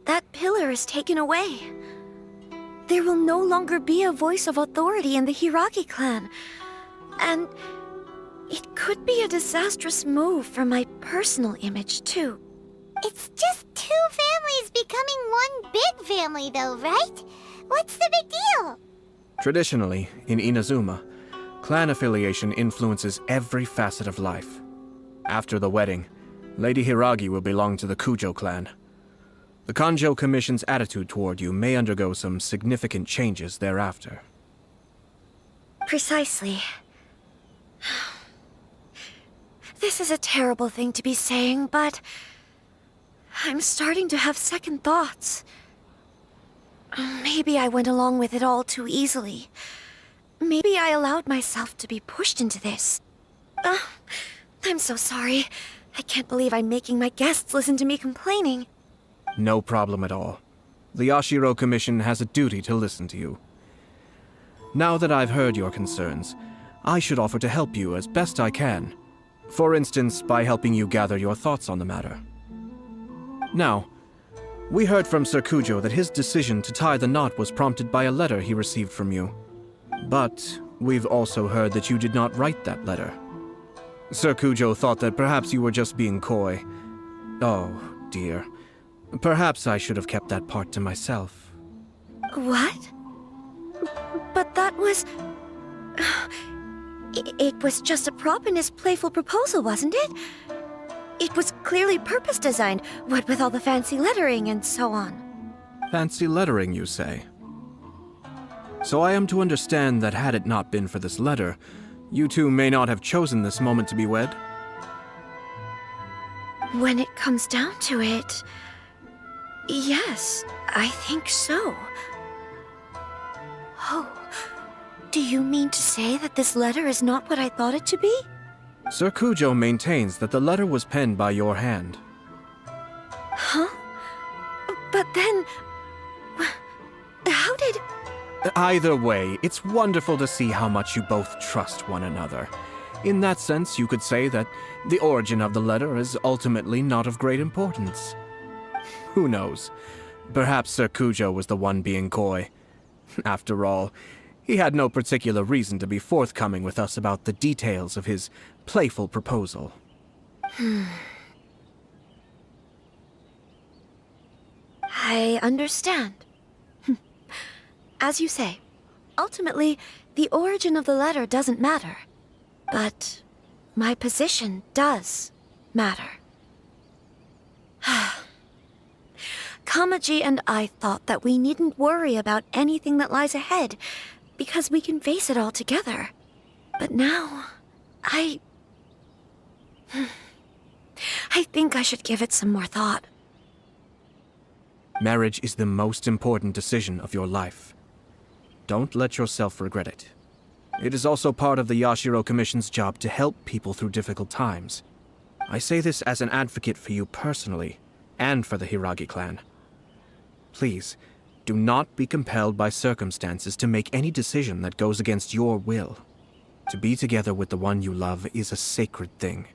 that pillar is taken away. There will no longer be a voice of authority in the Hiragi clan. And it could be a disastrous move for my personal image, too. It's just two families becoming one big family, though, right? What's the big deal? Traditionally, in Inazuma, clan affiliation influences every facet of life. After the wedding, Lady Hiragi will belong to the Kujo clan. The Kanjo Commission's attitude toward you may undergo some significant changes thereafter. Precisely. This is a terrible thing to be saying, but I'm starting to have second thoughts. Maybe I went along with it all too easily. Maybe I allowed myself to be pushed into this. I'm so sorry. I can't believe I'm making my guests listen to me complaining. No problem at all. The Yashiro Commission has a duty to listen to you. Now that I've heard your concerns, I should offer to help you as best I can. For instance, by helping you gather your thoughts on the matter. Now, we heard from Sir Kujo that his decision to tie the knot was prompted by a letter he received from you. But we've also heard that you did not write that letter. Sir Kujo thought that perhaps you were just being coy. Oh, dear. Perhaps I should have kept that part to myself. What? But that was... It was just a prop in his playful proposal, wasn't it? It was clearly purpose-designed, what with all the fancy lettering and so on. Fancy lettering, you say? So I am to understand that had it not been for this letter, you two may not have chosen this moment to be wed? When it comes down to it... Yes, I think so. Oh, do you mean to say that this letter is not what I thought it to be? Sir Kujo maintains that the letter was penned by your hand. Huh? But then... How did... Either way, it's wonderful to see how much you both trust one another. In that sense, you could say that the origin of the letter is ultimately not of great importance. Who knows? Perhaps Sir Kujo was the one being coy. After all, he had no particular reason to be forthcoming with us about the details of his playful proposal. I understand. As you say, ultimately, the origin of the letter doesn't matter. But my position does matter. Kamaji and I thought that we needn't worry about anything that lies ahead, because we can face it all together. But now, I think I should give it some more thought. Marriage is the most important decision of your life. Don't let yourself regret it. It is also part of the Yashiro Commission's job to help people through difficult times. I say this as an advocate for you personally, and for the Hiragi clan. Please, do not be compelled by circumstances to make any decision that goes against your will. To be together with the one you love is a sacred thing.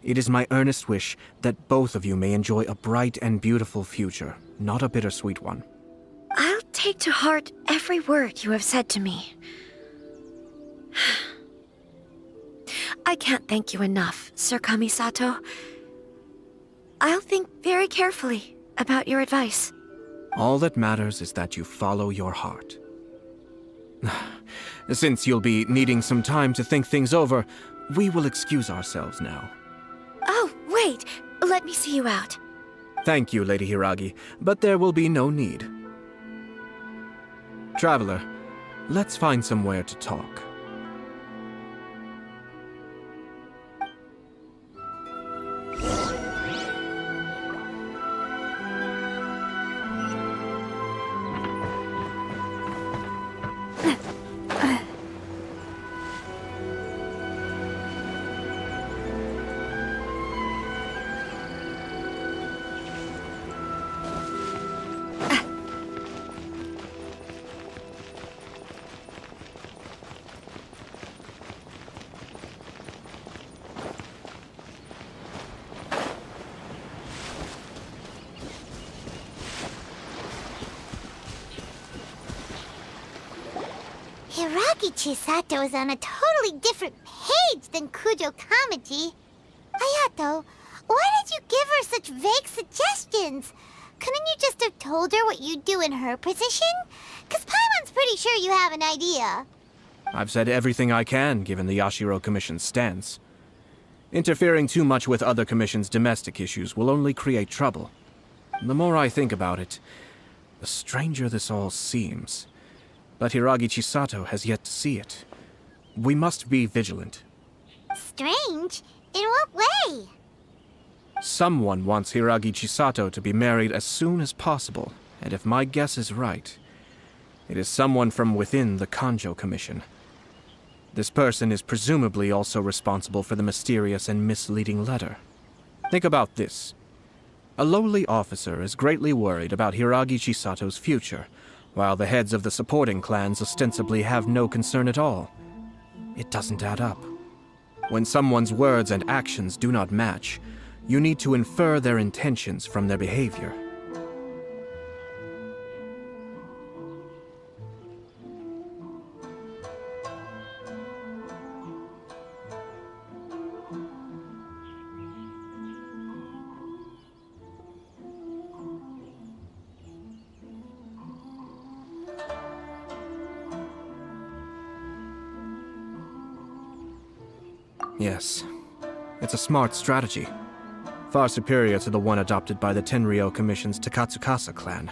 It is my earnest wish that both of you may enjoy a bright and beautiful future, not a bittersweet one. I'll take to heart every word you have said to me. I can't thank you enough, Sir Kamisato. I'll think very carefully about your advice. All that matters is that you follow your heart. Since you'll be needing some time to think things over, we will excuse ourselves now. Oh, wait! Let me see you out. Thank you, Lady Hiragi, but there will be no need. Traveler, let's find somewhere to talk. Hiragi Chisato is on a totally different page than Kujo Kamaji. Hayato, why did you give her such vague suggestions? Couldn't you just have told her what you'd do in her position? 'Cause Paimon's pretty sure you have an idea. I've said everything I can, given the Yashiro Commission's stance. Interfering too much with other commissions' domestic issues will only create trouble. The more I think about it, the stranger this all seems. But Hiragi Chisato has yet to see it. We must be vigilant. Strange? In what way? Someone wants Hiragi Chisato to be married as soon as possible, and if my guess is right, it is someone from within the Kanjo Commission. This person is presumably also responsible for the mysterious and misleading letter. Think about this. A lowly officer is greatly worried about Hiragi Chisato's future, while the heads of the supporting clans ostensibly have no concern at all. It doesn't add up. When someone's words and actions do not match, you need to infer their intentions from their behavior. Yes, it's a smart strategy. Far superior to the one adopted by the Tenryou Commission's Takatsukasa clan.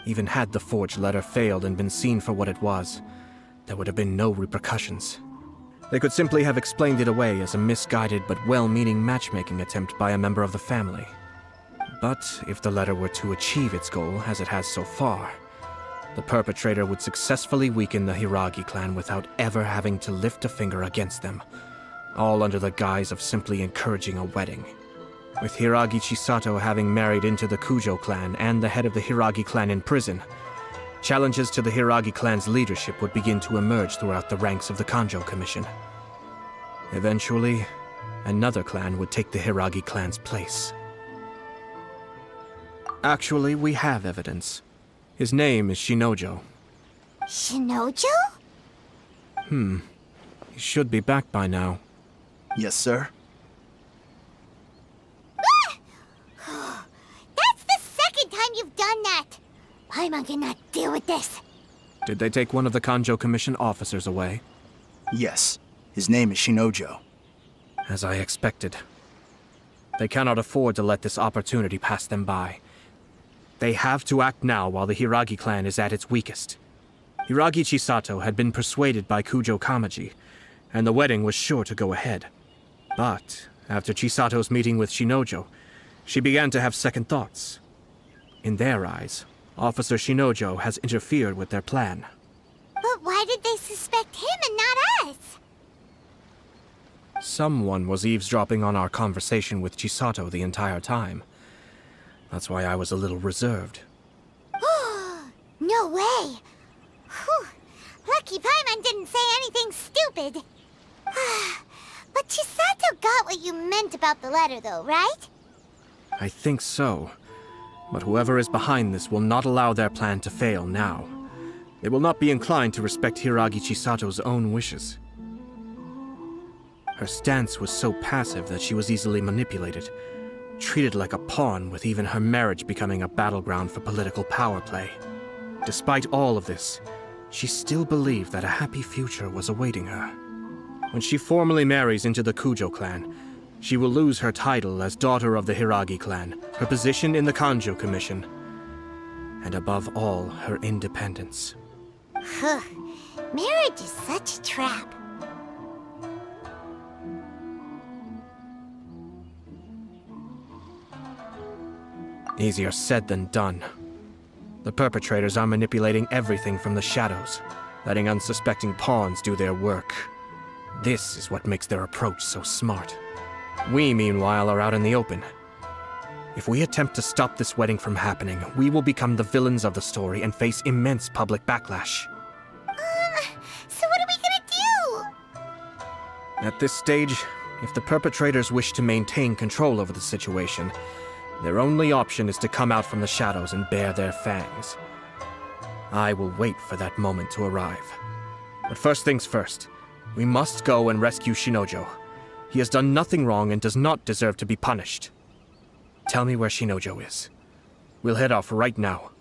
Even had the forged letter failed and been seen for what it was, there would have been no repercussions. They could simply have explained it away as a misguided but well-meaning matchmaking attempt by a member of the family. But if the letter were to achieve its goal, as it has so far, the perpetrator would successfully weaken the Hiragi clan without ever having to lift a finger against them, all under the guise of simply encouraging a wedding. With Hiragi Chisato having married into the Kujo clan and the head of the Hiragi clan in prison, challenges to the Hiragi clan's leadership would begin to emerge throughout the ranks of the Kanjo Commission. Eventually, another clan would take the Hiragi clan's place. Actually, we have evidence. His name is Shinojo. Shinojo? He should be back by now. Yes, sir. That's the second time you've done that! Paimon cannot deal with this. Did they take one of the Kanjo Commission officers away? Yes. His name is Shinojo. As I expected. They cannot afford to let this opportunity pass them by. They have to act now while the Hiragi clan is at its weakest. Hiragi Chisato had been persuaded by Kujo Kamaji, and the wedding was sure to go ahead. But after Chisato's meeting with Shinojo, she began to have second thoughts. In their eyes, Officer Shinojo has interfered with their plan. But why did they suspect him and not us? Someone was eavesdropping on our conversation with Chisato the entire time. That's why I was a little reserved. No way! Whew. Lucky Paimon didn't say anything stupid. But Chisato got what you meant about the letter, though, right? I think so. But whoever is behind this will not allow their plan to fail now. They will not be inclined to respect Hiragi Chisato's own wishes. Her stance was so passive that she was easily manipulated, treated like a pawn, with even her marriage becoming a battleground for political power play. Despite all of this, she still believed that a happy future was awaiting her. When she formally marries into the Kujo clan, she will lose her title as daughter of the Hiragi clan, her position in the Kanjo Commission, and above all, her independence. Marriage is such a trap. Easier said than done. The perpetrators are manipulating everything from the shadows, letting unsuspecting pawns do their work. This is what makes their approach so smart. We, meanwhile, are out in the open. If we attempt to stop this wedding from happening, we will become the villains of the story and face immense public backlash. So what are we gonna do? At this stage, if the perpetrators wish to maintain control over the situation, their only option is to come out from the shadows and bare their fangs. I will wait for that moment to arrive. But first things first, we must go and rescue Shinojo. He has done nothing wrong and does not deserve to be punished. Tell me where Shinojo is. We'll head off right now.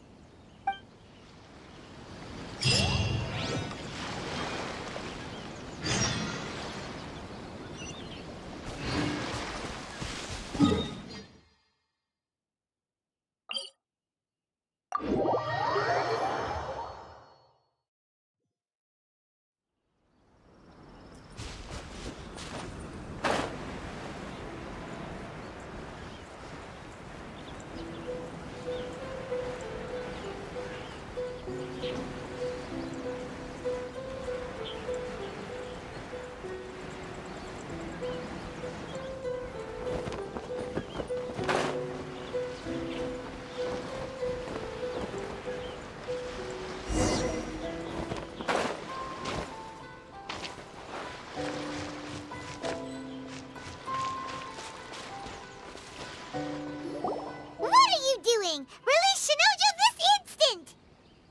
Release Shinojo this instant!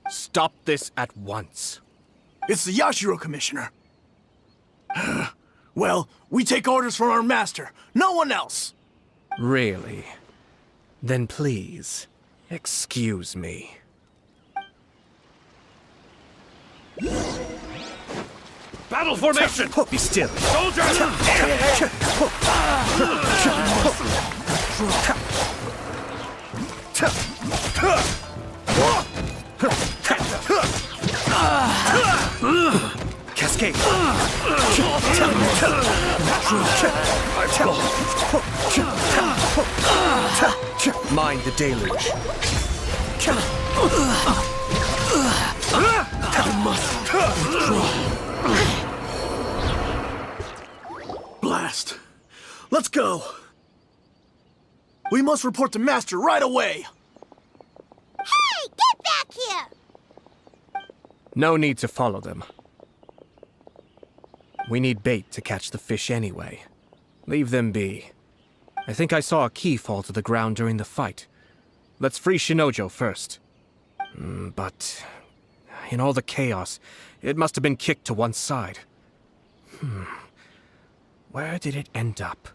Stop this at once. It's the Yashiro Commissioner. Well, we take orders from our master, no one else. Really? Then please, excuse me. Battle formation! Be still. Soldiers! Cascade. Mind the deluge. Blast. Let's go. We must report to Master right away. Hey, get back here! No need to follow them. We need bait to catch the fish anyway. Leave them be. I think I saw a key fall to the ground during the fight. Let's free Shinojo first. But in all the chaos, it must have been kicked to one side. Where did it end up?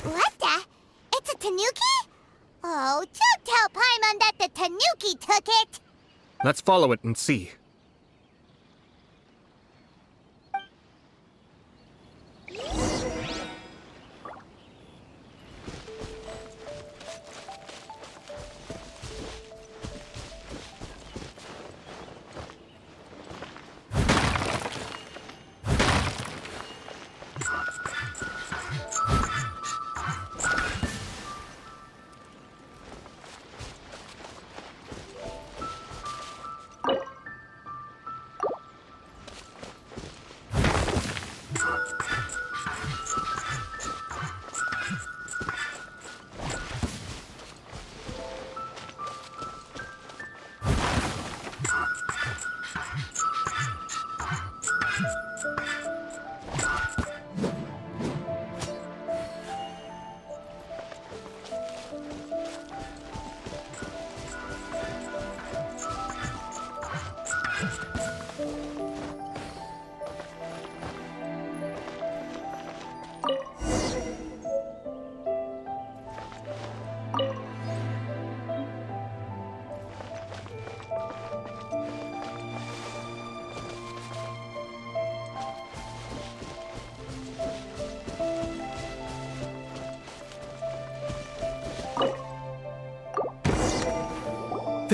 What the? It's a tanuki? Oh, don't tell Paimon that the tanuki took it! Let's follow it and see.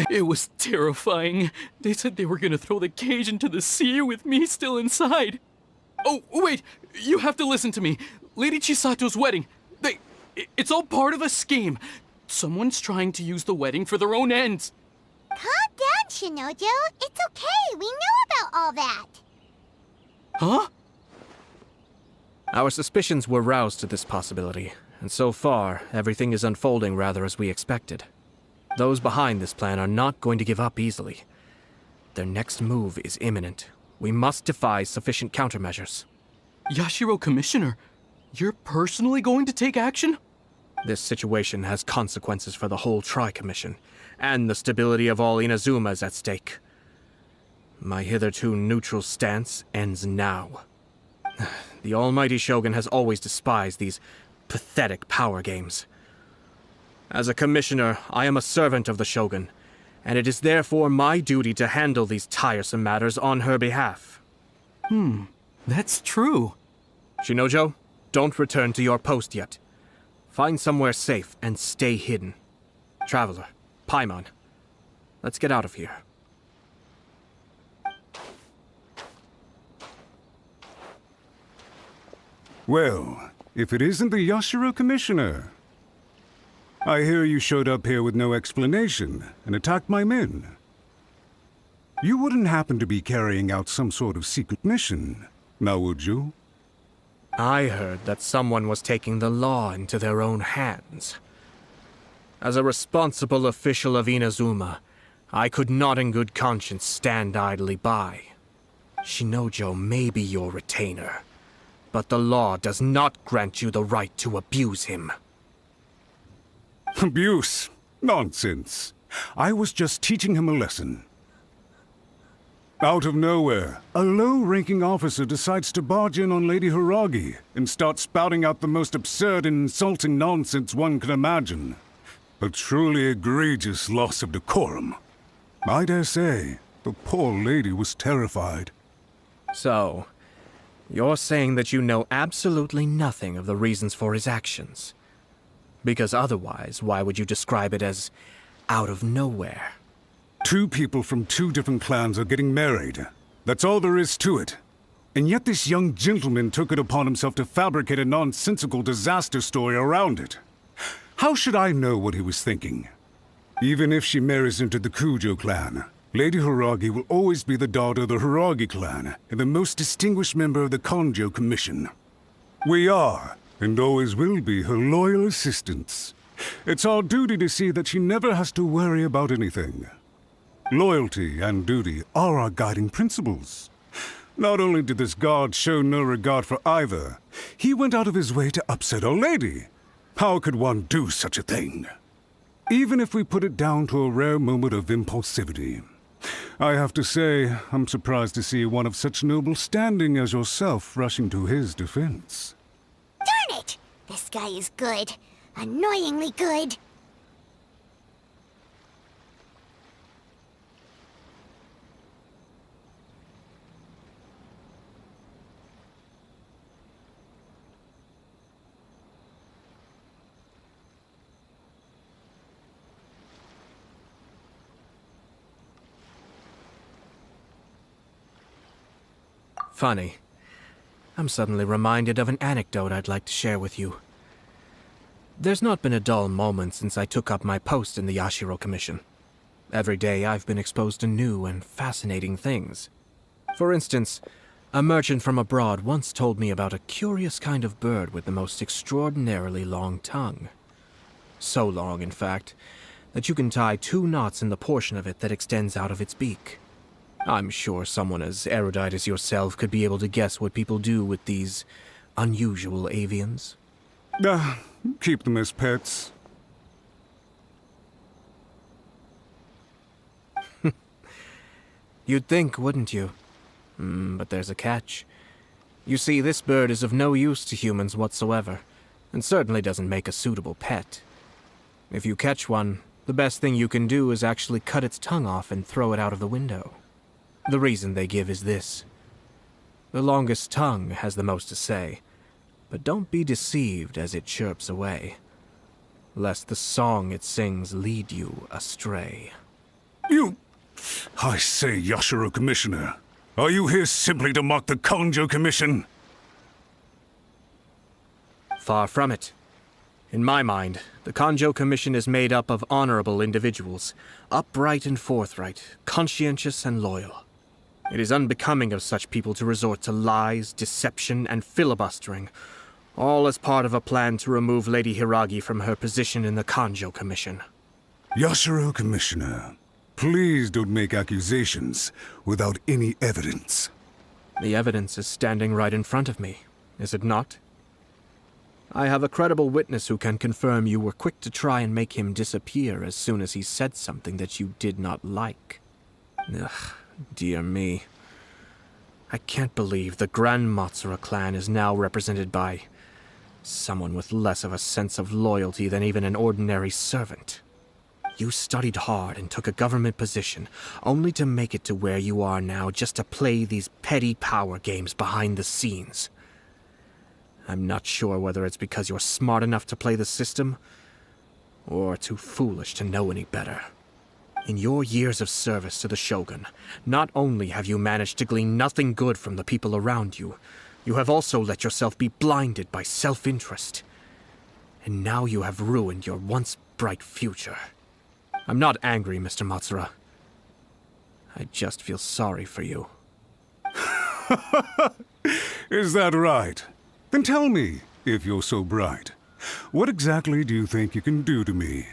It was terrifying. They said they were gonna throw the cage into the sea with me still inside. Oh, wait! You have to listen to me. Lady Chisato's wedding. It's all part of a scheme. Someone's trying to use the wedding for their own ends. Calm down, Shinojo. It's okay. We know about all that. Huh? Our suspicions were roused to this possibility, and so far, everything is unfolding rather as we expected. Those behind this plan are not going to give up easily. Their next move is imminent. We must devise sufficient countermeasures. Yashiro Commissioner, you're personally going to take action? This situation has consequences for the whole Tri-Commission, and the stability of all Inazuma is at stake. My hitherto neutral stance ends now. The almighty Shogun has always despised these pathetic power games. As a commissioner, I am a servant of the Shogun, and it is therefore my duty to handle these tiresome matters on her behalf. That's true. Shinojo, don't return to your post yet. Find somewhere safe and stay hidden. Traveler, Paimon, let's get out of here. Well, if it isn't the Yashiro Commissioner. I hear you showed up here with no explanation and attacked my men. You wouldn't happen to be carrying out some sort of secret mission, now would you? I heard that someone was taking the law into their own hands. As a responsible official of Inazuma, I could not in good conscience stand idly by. Shinojo may be your retainer, but the law does not grant you the right to abuse him. Abuse? Nonsense. I was just teaching him a lesson. Out of nowhere, a low-ranking officer decides to barge in on Lady Hiragi and start spouting out the most absurd and insulting nonsense one can imagine. A truly egregious loss of decorum. I dare say, the poor lady was terrified. So, you're saying that you know absolutely nothing of the reasons for his actions? Because otherwise, why would you describe it as out of nowhere? Two people from two different clans are getting married. That's all there is to it. And yet this young gentleman took it upon himself to fabricate a nonsensical disaster story around it. How should I know what he was thinking? Even if she marries into the Kujo clan, Lady Hiragi will always be the daughter of the Hiragi clan and the most distinguished member of the Konjo Commission. We are, and always will be, her loyal assistants. It's our duty to see that she never has to worry about anything. Loyalty and duty are our guiding principles. Not only did this guard show no regard for either, he went out of his way to upset our lady. How could one do such a thing? Even if we put it down to a rare moment of impulsivity. I have to say, I'm surprised to see one of such noble standing as yourself rushing to his defense. Darn it! This guy is good. Annoyingly good. Funny. I'm suddenly reminded of an anecdote I'd like to share with you. There's not been a dull moment since I took up my post in the Yashiro Commission. Every day I've been exposed to new and fascinating things. For instance, a merchant from abroad once told me about a curious kind of bird with the most extraordinarily long tongue. So long, in fact, that you can tie 2 knots in the portion of it that extends out of its beak. I'm sure someone as erudite as yourself could be able to guess what people do with these unusual avians. Keep them as pets. You'd think, wouldn't you? But there's a catch. You see, this bird is of no use to humans whatsoever, and certainly doesn't make a suitable pet. If you catch one, the best thing you can do is actually cut its tongue off and throw it out of the window. The reason they give is this. The longest tongue has the most to say, but don't be deceived as it chirps away, lest the song it sings lead you astray. You... I say, Yashiro Commissioner, are you here simply to mock the Konjo Commission? Far from it. In my mind, the Konjo Commission is made up of honorable individuals, upright and forthright, conscientious and loyal. It is unbecoming of such people to resort to lies, deception, and filibustering, all as part of a plan to remove Lady Hiragi from her position in the Konjo Commission. Yashiro Commissioner, please don't make accusations without any evidence. The evidence is standing right in front of me, is it not? I have a credible witness who can confirm you were quick to try and make him disappear as soon as he said something that you did not like. Ugh, dear me. I can't believe the Grand Matsura clan is now represented by someone with less of a sense of loyalty than even an ordinary servant. You studied hard and took a government position, only to make it to where you are now just to play these petty power games behind the scenes. I'm not sure whether it's because you're smart enough to play the system, or too foolish to know any better. In your years of service to the Shogun, not only have you managed to glean nothing good from the people around you, you have also let yourself be blinded by self-interest. And now you have ruined your once bright future. I'm not angry, Mr. Matsura. I just feel sorry for you. Is that right? Then tell me, if you're so bright, what exactly do you think you can do to me?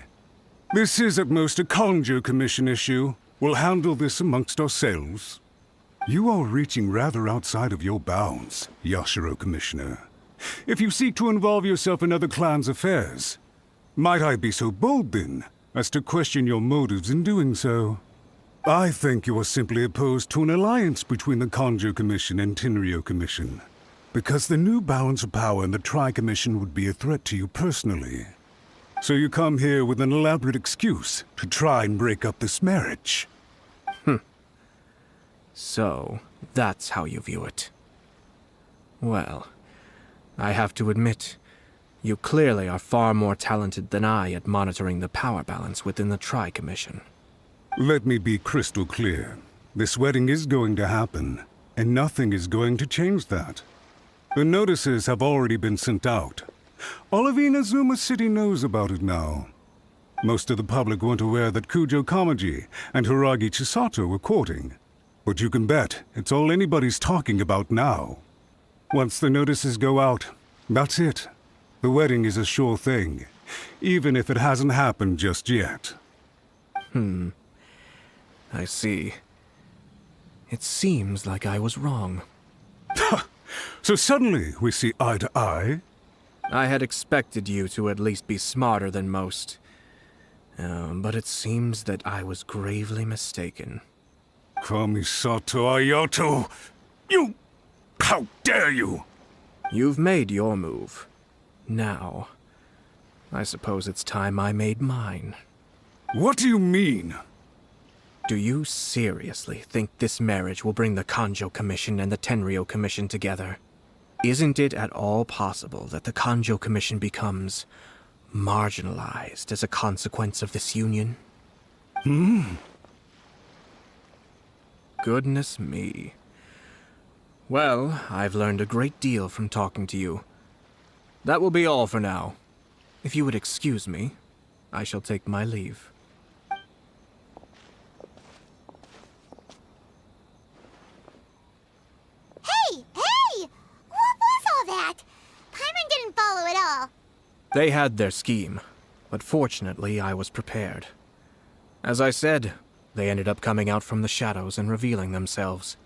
This is at most a Konjo Commission issue. We'll handle this amongst ourselves. You are reaching rather outside of your bounds, Yashiro Commissioner. If you seek to involve yourself in other clans' affairs, might I be so bold, then, as to question your motives in doing so? I think you are simply opposed to an alliance between the Konjo Commission and Tenryo Commission, because the new balance of power in the Tri-Commission would be a threat to you personally. So you come here with an elaborate excuse to try and break up this marriage. So, that's how you view it. Well, I have to admit, you clearly are far more talented than I at monitoring the power balance within the Tri-Commission. Let me be crystal clear. This wedding is going to happen, and nothing is going to change that. The notices have already been sent out. All of Inazuma City knows about it now. Most of the public weren't aware that Kujo Kamaji and Hiragi Chisato were courting. But you can bet it's all anybody's talking about now. Once the notices go out, that's it. The wedding is a sure thing, even if it hasn't happened just yet. I see. It seems like I was wrong. So suddenly we see eye to eye? I had expected you to at least be smarter than most. But it seems that I was gravely mistaken. Kamisato Ayato! You... How dare you! You've made your move. Now, I suppose it's time I made mine. What do you mean? Do you seriously think this marriage will bring the Konjo Commission and the Tenryo Commission together? Isn't it at all possible that the Konjo Commission becomes marginalized as a consequence of this union? Goodness me. Well, I've learned a great deal from talking to you. That will be all for now. If you would excuse me, I shall take my leave. Hey! What was all that? Paimon didn't follow at all. They had their scheme, but fortunately I was prepared. As I said, they ended up coming out from the shadows and revealing themselves.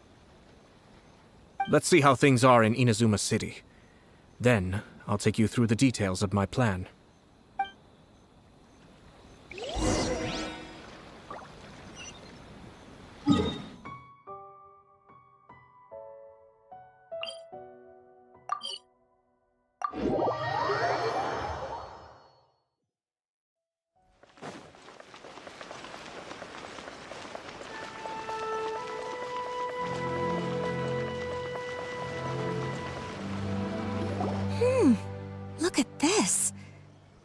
Let's see how things are in Inazuma City. Then, I'll take you through the details of my plan. Look at this.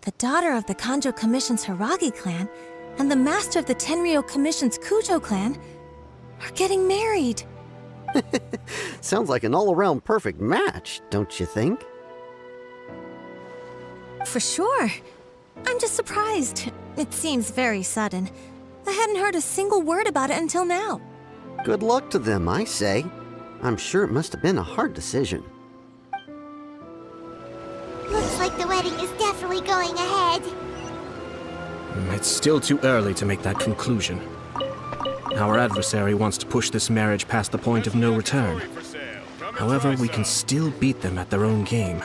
The daughter of the Konjo Commission's Hiragi clan and the master of the Tenryou Commission's Kujo clan are getting married. Sounds like an all-around perfect match, don't you think? For sure. I'm just surprised. It seems very sudden. I hadn't heard a single word about it until now. Good luck to them, I say. I'm sure it must have been a hard decision. Looks like the wedding is definitely going ahead. It's still too early to make that conclusion. Our adversary wants to push this marriage past the point of no return. However, we can still beat them at their own game.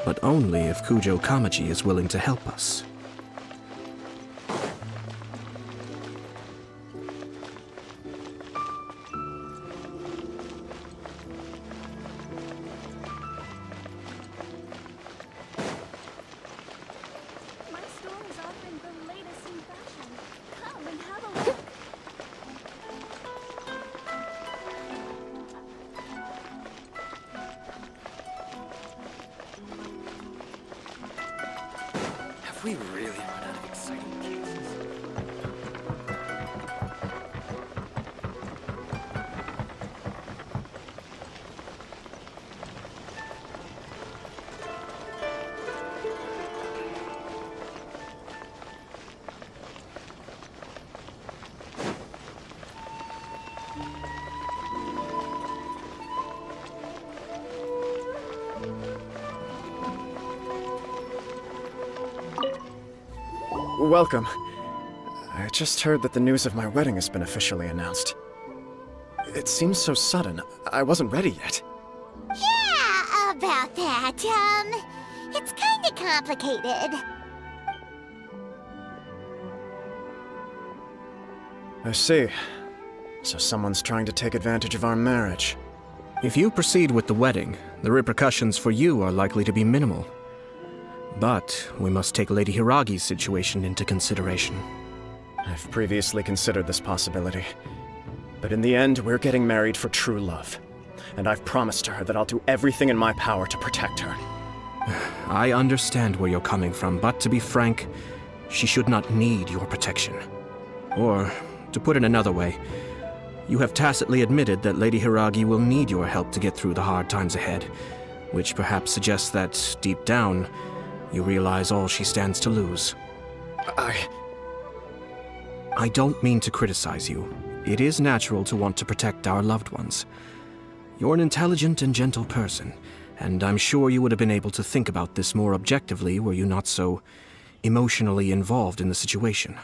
But only if Kujo Kamaji is willing to help us. We really run out of exciting cases. Welcome. I just heard that the news of my wedding has been officially announced. It seems so sudden. I wasn't ready yet. Yeah, about that. It's kinda complicated. I see. So someone's trying to take advantage of our marriage. If you proceed with the wedding, the repercussions for you are likely to be minimal. But we must take Lady Hiragi's situation into consideration. I've previously considered this possibility. But in the end, we're getting married for true love. And I've promised her that I'll do everything in my power to protect her. I understand where you're coming from, but to be frank, she should not need your protection. Or, to put it another way, you have tacitly admitted that Lady Hiragi will need your help to get through the hard times ahead, which perhaps suggests that, deep down, you realize all she stands to lose. I don't mean to criticize you. It is natural to want to protect our loved ones. You're an intelligent and gentle person, and I'm sure you would have been able to think about this more objectively were you not so emotionally involved in the situation.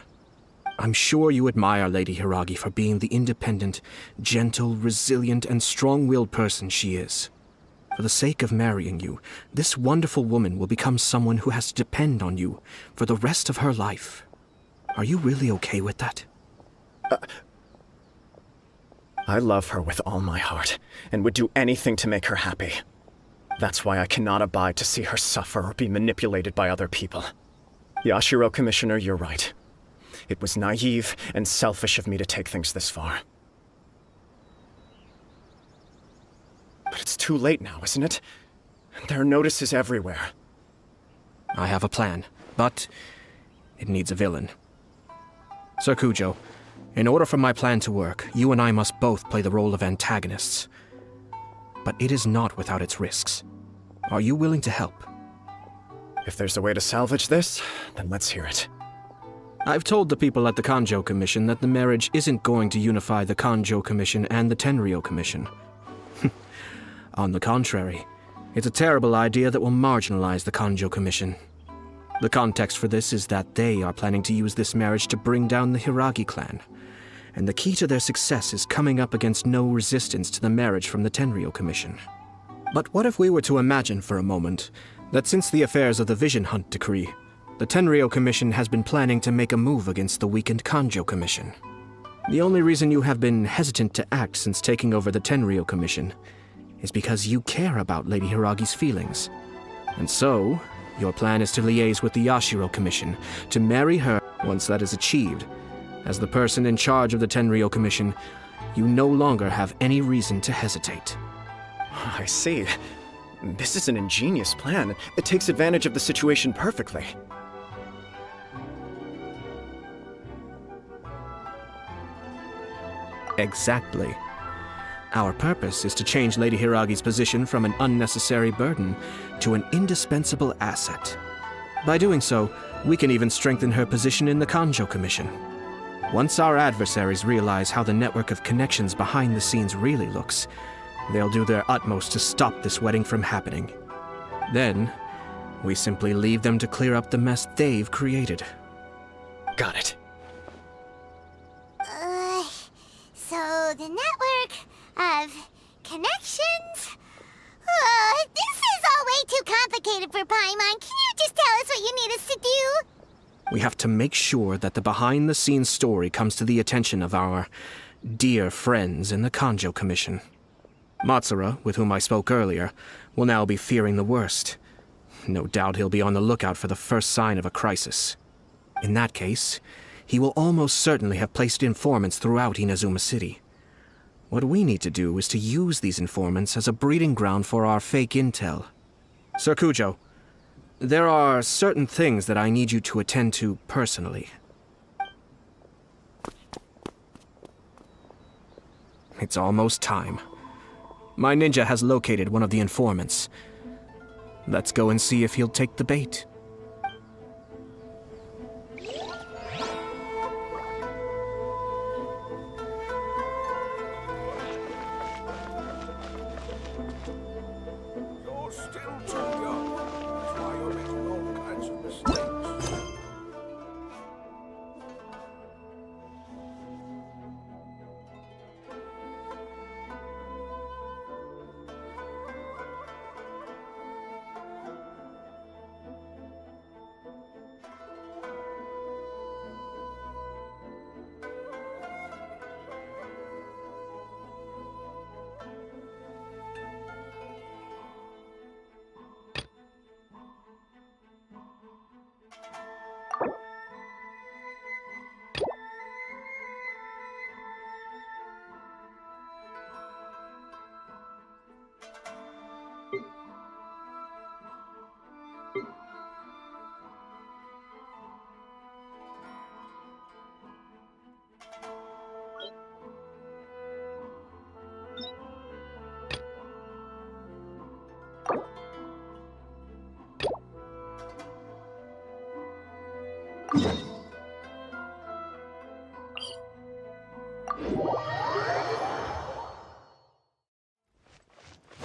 I'm sure you admire Lady Hiragi for being the independent, gentle, resilient, and strong-willed person she is. For the sake of marrying you, this wonderful woman will become someone who has to depend on you for the rest of her life. Are you really okay with that? I love her with all my heart, and would do anything to make her happy. That's why I cannot abide to see her suffer or be manipulated by other people. Yashiro Commissioner, you're right. It was naive and selfish of me to take things this far. But it's too late now, isn't it? There are notices everywhere. I have a plan, but it needs a villain. Sir Kujo, in order for my plan to work, you and I must both play the role of antagonists. But it is not without its risks. Are you willing to help? If there's a way to salvage this, then let's hear it. I've told the people at the Kanjo Commission that the marriage isn't going to unify the Kanjo Commission and the Tenryou Commission. On the contrary, it's a terrible idea that will marginalize the Kanjo Commission. The context for this is that they are planning to use this marriage to bring down the Hiragi clan, and the key to their success is coming up against no resistance to the marriage from the Tenryou Commission. But what if we were to imagine for a moment that since the affairs of the Vision Hunt decree, the Tenryou Commission has been planning to make a move against the weakened Kanjo Commission? The only reason you have been hesitant to act since taking over the Tenryou Commission is because you care about Lady Hiragi's feelings. And so, your plan is to liaise with the Yashiro Commission, to marry her. Once that is achieved, as the person in charge of the Tenryou Commission, you no longer have any reason to hesitate. I see. This is an ingenious plan. It takes advantage of the situation perfectly. Exactly. Our purpose is to change Lady Hiragi's position from an unnecessary burden to an indispensable asset. By doing so, we can even strengthen her position in the Kanjo Commission. Once our adversaries realize how the network of connections behind the scenes really looks, they'll do their utmost to stop this wedding from happening. Then, we simply leave them to clear up the mess they've created. Got it. So the network of connections? This is all way too complicated for Paimon. Can you just tell us what you need us to do? We have to make sure that the behind-the-scenes story comes to the attention of our dear friends in the Kanjo Commission. Matsura, with whom I spoke earlier, will now be fearing the worst. No doubt he'll be on the lookout for the first sign of a crisis. In that case, he will almost certainly have placed informants throughout Inazuma City. What we need to do is to use these informants as a breeding ground for our fake intel. Sir Kujo, there are certain things that I need you to attend to personally. It's almost time. My ninja has located one of the informants. Let's go and see if he'll take the bait.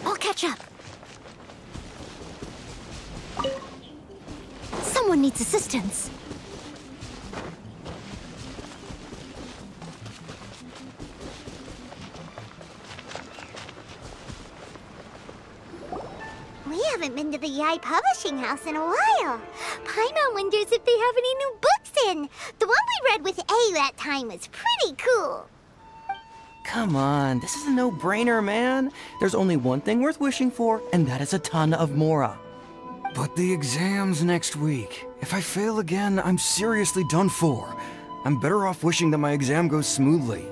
I'll catch up. Someone needs assistance. We haven't been to the Yai Publishing House in a while. Paimon wonders if they have any new books in. The one we read with A that time was pretty cool. Come on, this is a no-brainer, man. There's only one thing worth wishing for, and that is a ton of Mora. But the exam's next week. If I fail again, I'm seriously done for. I'm better off wishing that my exam goes smoothly.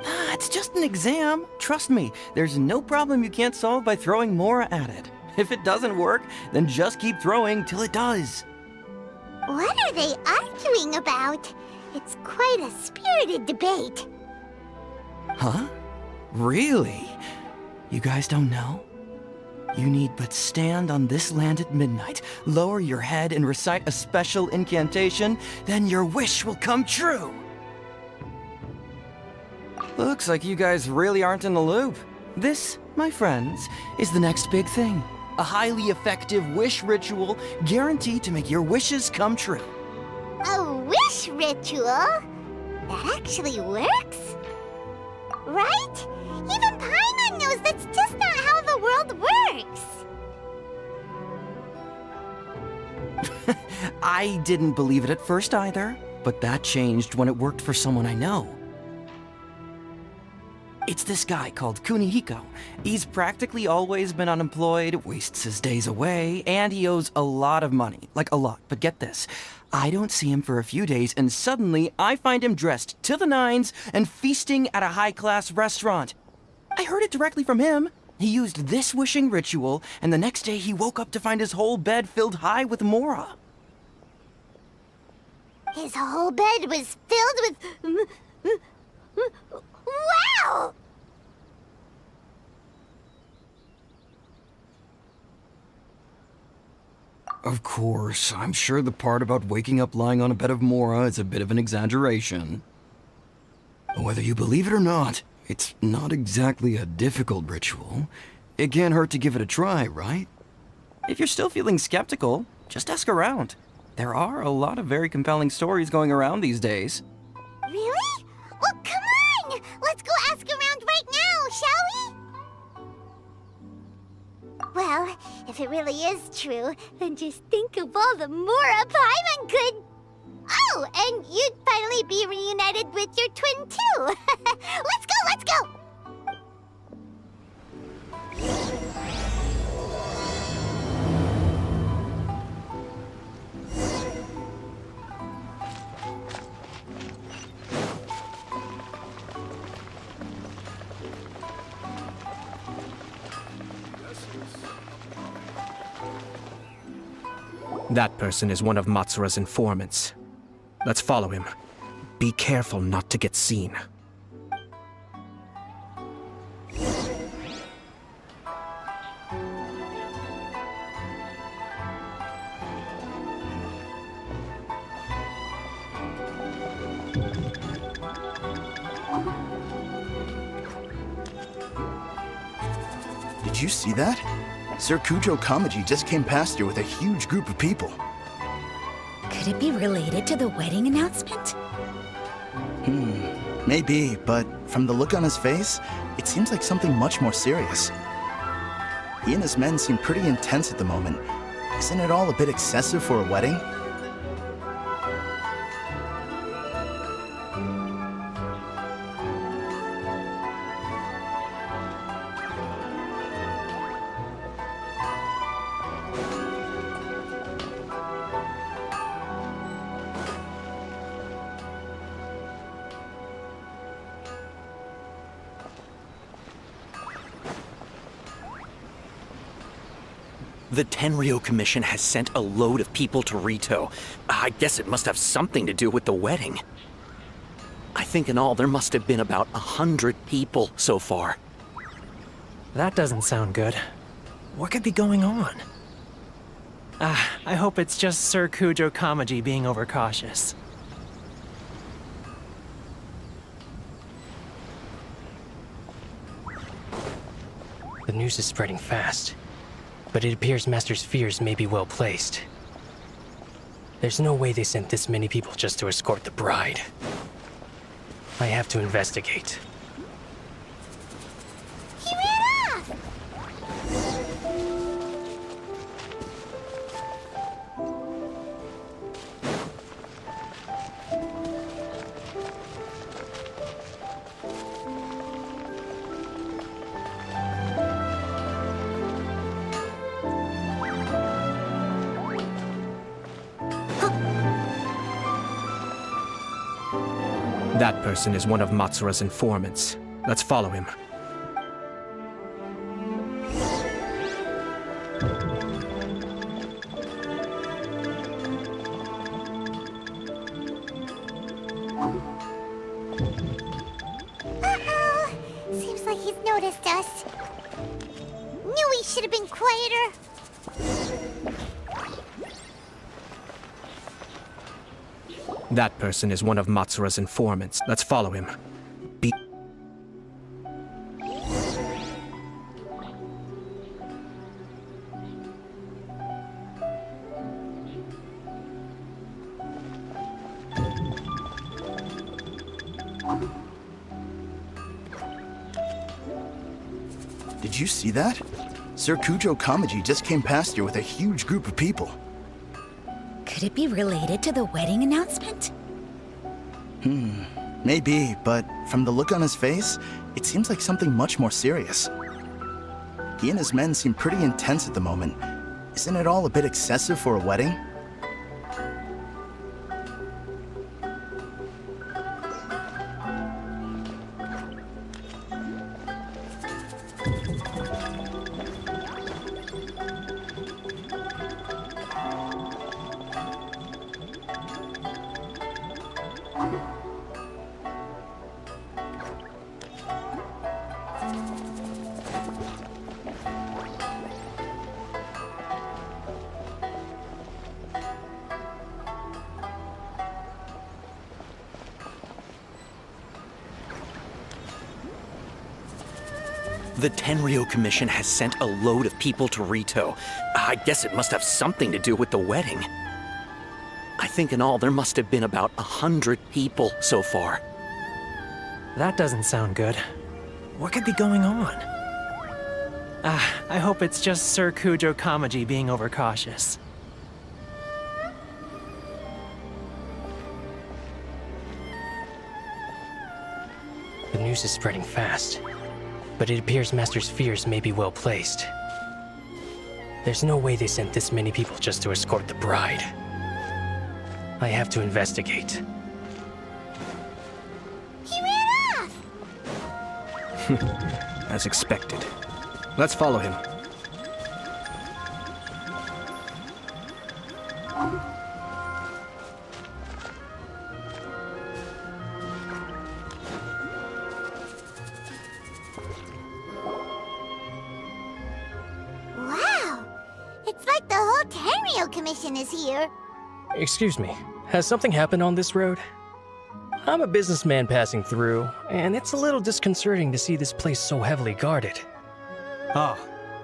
It's just an exam. Trust me, there's no problem you can't solve by throwing Mora at it. If it doesn't work, then just keep throwing till it does. What are they arguing about? It's quite a spirited debate. Huh? Really? You guys don't know? You need but stand on this land at midnight, lower your head and recite a special incantation, then your wish will come true. Looks like you guys really aren't in the loop. This, my friends, is the next big thing. A highly effective wish ritual guaranteed to make your wishes come true. A wish ritual? That actually works? Right? Even Paimon knows that's just not how the world works. I didn't believe it at first either, but that changed when it worked for someone I know. It's this guy called Kunihiko. He's practically always been unemployed, wastes his days away, and he owes a lot of money. Like a lot, but get this. I don't see him for a few days, and suddenly I find him dressed to the nines and feasting at a high-class restaurant. I heard it directly from him. He used this wishing ritual, and the next day he woke up to find his whole bed filled high with Mora. His whole bed was filled with... Wow! Of course, I'm sure the part about waking up lying on a bed of Mora is a bit of an exaggeration. Whether you believe it or not, it's not exactly a difficult ritual. It can't hurt to give it a try, right? If you're still feeling skeptical, just ask around. There are a lot of very compelling stories going around these days. Really? Well, come on! Let's go ask around right now, shall we? Well, if it really is true, then just think of all the Mora Paimon could... Oh, and you'd finally be reunited with your twin, too! Let's go, let's go! That person is one of Matsura's informants. Let's follow him. Be careful not to get seen. Did you see that? Sir Kujo Kamaji just came past here with a huge group of people. Could it be related to the wedding announcement? Maybe, but from the look on his face, it seems like something much more serious. He and his men seem pretty intense at the moment. Isn't it all a bit excessive for a wedding? The Tenryo Commission has sent a load of people to Rito. I guess it must have something to do with the wedding. I think in all there must have been about 100 people so far. That doesn't sound good. What could be going on? I hope it's just Sir Kujo Kamaji being overcautious. The news is spreading fast, but it appears Master's fears may be well placed. There's no way they sent this many people just to escort the bride. I have to investigate. He ran off! That person is one of Matsura's informants. Let's follow him. Uh-oh! Seems like he's noticed us. Knew we should have been quieter. That person is one of Matsura's informants. Let's follow him. Be Did you see that? Sir Kujo Kamaji just came past here with a huge group of people. Could it be related to the wedding announcement? Maybe, but from the look on his face, it seems like something much more serious. He and his men seem pretty intense at the moment. Isn't it all a bit excessive for a wedding? The Tenryo Commission has sent a load of people to Rito. I guess it must have something to do with the wedding. I think in all there must have been about 100 people so far. That doesn't sound good. What could be going on? I hope it's just Sir Kujo Kamaji being overcautious. The news is spreading fast, but it appears Master's fears may be well placed. There's no way they sent this many people just to escort the bride. I have to investigate. He ran off! As expected. Let's follow him. Wow! It's like the whole Tenryo Commission is here. Excuse me, has something happened on this road? I'm a businessman passing through, and it's a little disconcerting to see this place so heavily guarded. Ah,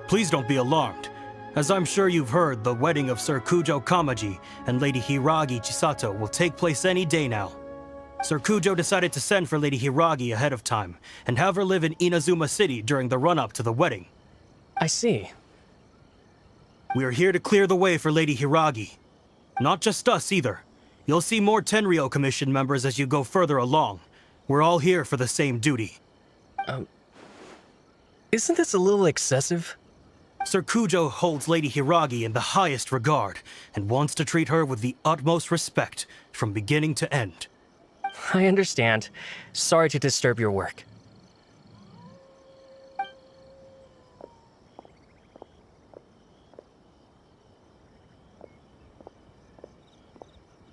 please don't be alarmed. As I'm sure you've heard, the wedding of Sir Kujo Kamaji and Lady Hiragi Chisato will take place any day now. Sir Kujo decided to send for Lady Hiragi ahead of time and have her live in Inazuma City during the run-up to the wedding. I see. We are here to clear the way for Lady Hiragi. Not just us either. You'll see more Tenryo Commission members as you go further along. We're all here for the same duty. Isn't this a little excessive? Sir Kujo holds Lady Hiragi in the highest regard and wants to treat her with the utmost respect from beginning to end. I understand. Sorry to disturb your work.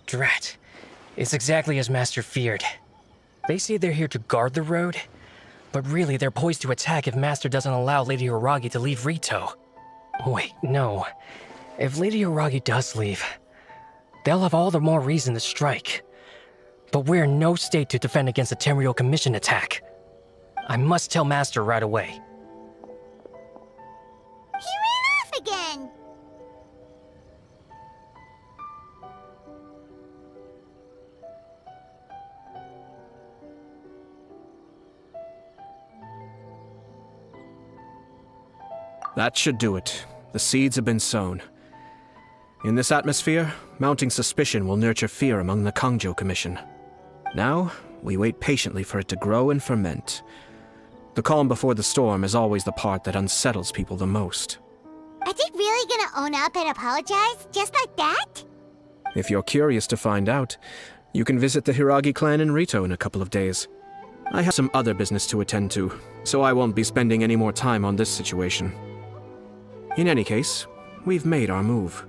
Drat. It's exactly as Master feared. They say they're here to guard the road, but really they're poised to attack if Master doesn't allow Lady Hiragi to leave Rito. Wait, no. If Lady Hiragi does leave, they'll have all the more reason to strike. But we're in no state to defend against a Tenryo Commission attack. I must tell Master right away. He ran off again! That should do it. The seeds have been sown. In this atmosphere, mounting suspicion will nurture fear among the Kangjo Commission. Now, we wait patiently for it to grow and ferment. The calm before the storm is always the part that unsettles people the most. Are they really gonna own up and apologize, just like that? If you're curious to find out, you can visit the Hiragi clan in Rito in a couple of days. I have some other business to attend to, so I won't be spending any more time on this situation. In any case, we've made our move.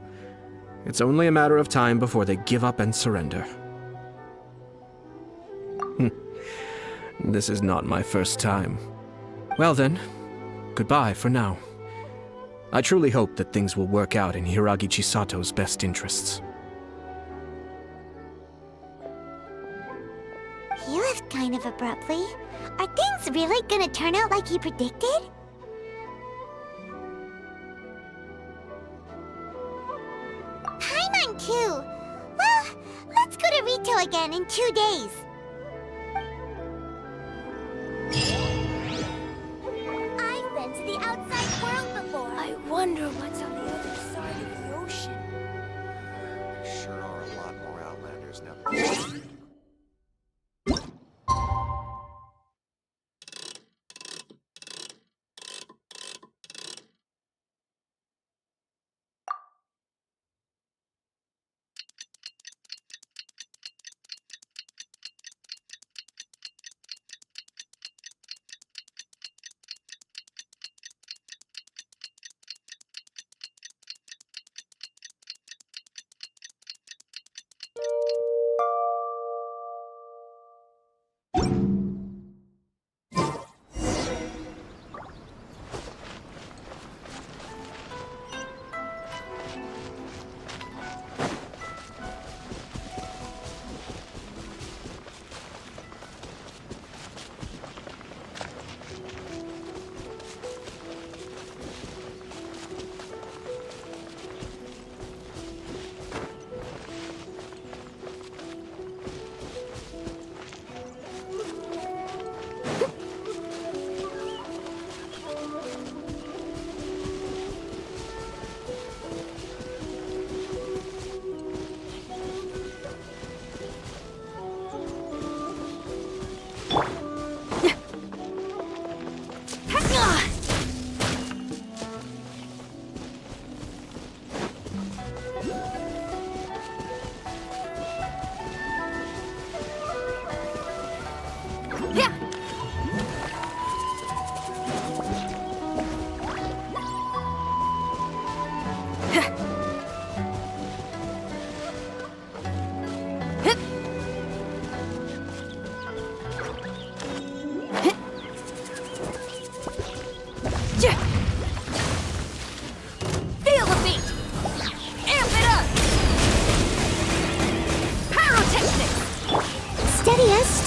It's only a matter of time before they give up and surrender. This is not my first time. Well then, goodbye for now. I truly hope that things will work out in Hiragi Chisato's best interests. He left kind of abruptly. Are things really gonna turn out like he predicted? Paimon too! Well, let's go to Rito again in 2 days. I've been to the outside world before. I wonder what's on the other side of the ocean. There sure are a lot more Outlanders now.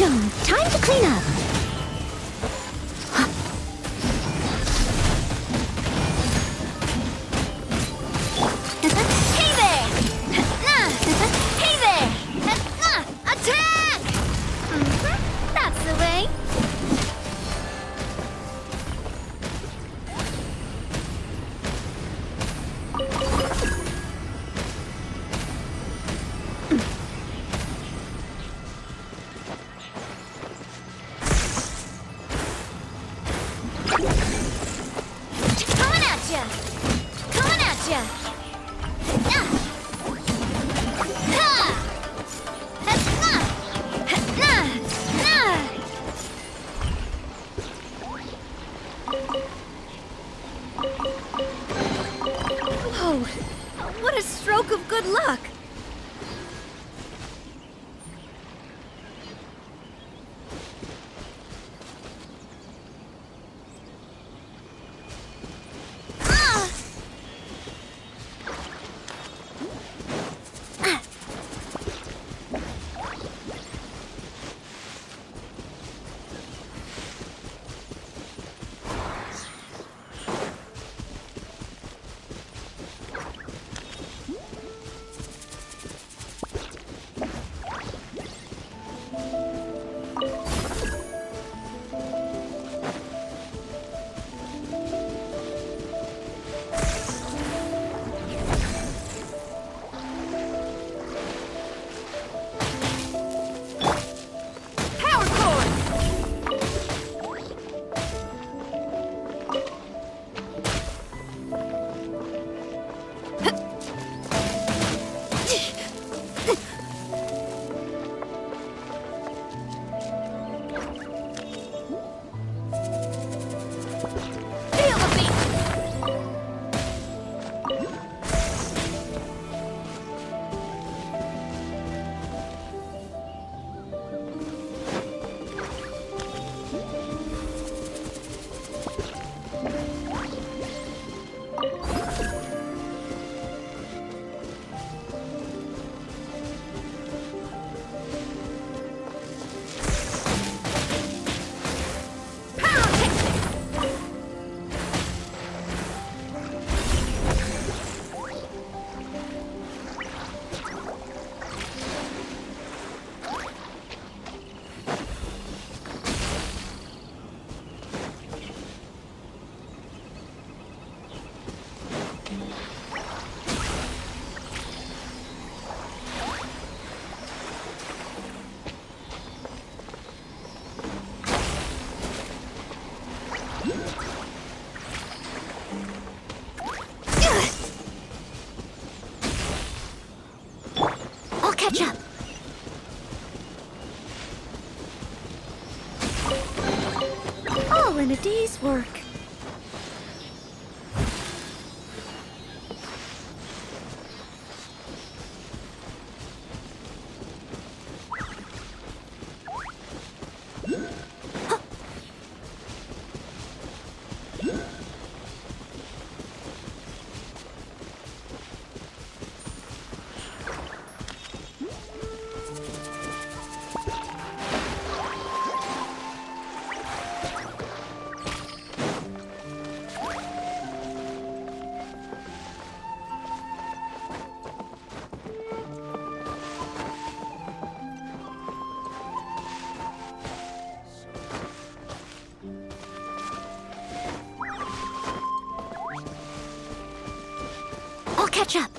Time to clean up. Hey there! Hey there! Attack! That's the way. Coming at ya! Coming at ya! Whoa! What a stroke of good luck! I'll catch up. All in a day's work. I'll catch up.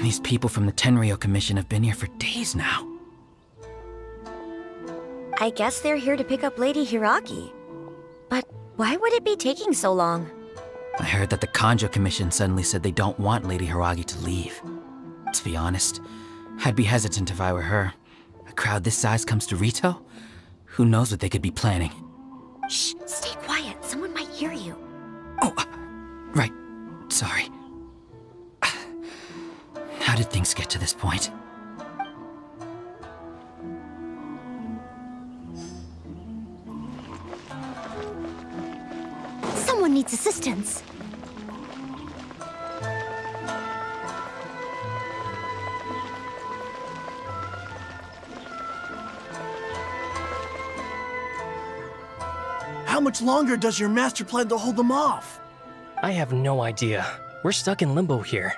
These people from the Tenryou Commission have been here for days now. I guess they're here to pick up Lady Hiragi. But why would it be taking so long? I heard that the Kanjo Commission suddenly said they don't want Lady Hiragi to leave. To be honest, I'd be hesitant if I were her. A crowd this size comes to Rito? Who knows what they could be planning? Shh, stay quiet. Someone might hear you. Right. Sorry. How did things get to this point? Someone needs assistance. How much longer does your master plan to hold them off? I have no idea. We're stuck in limbo here.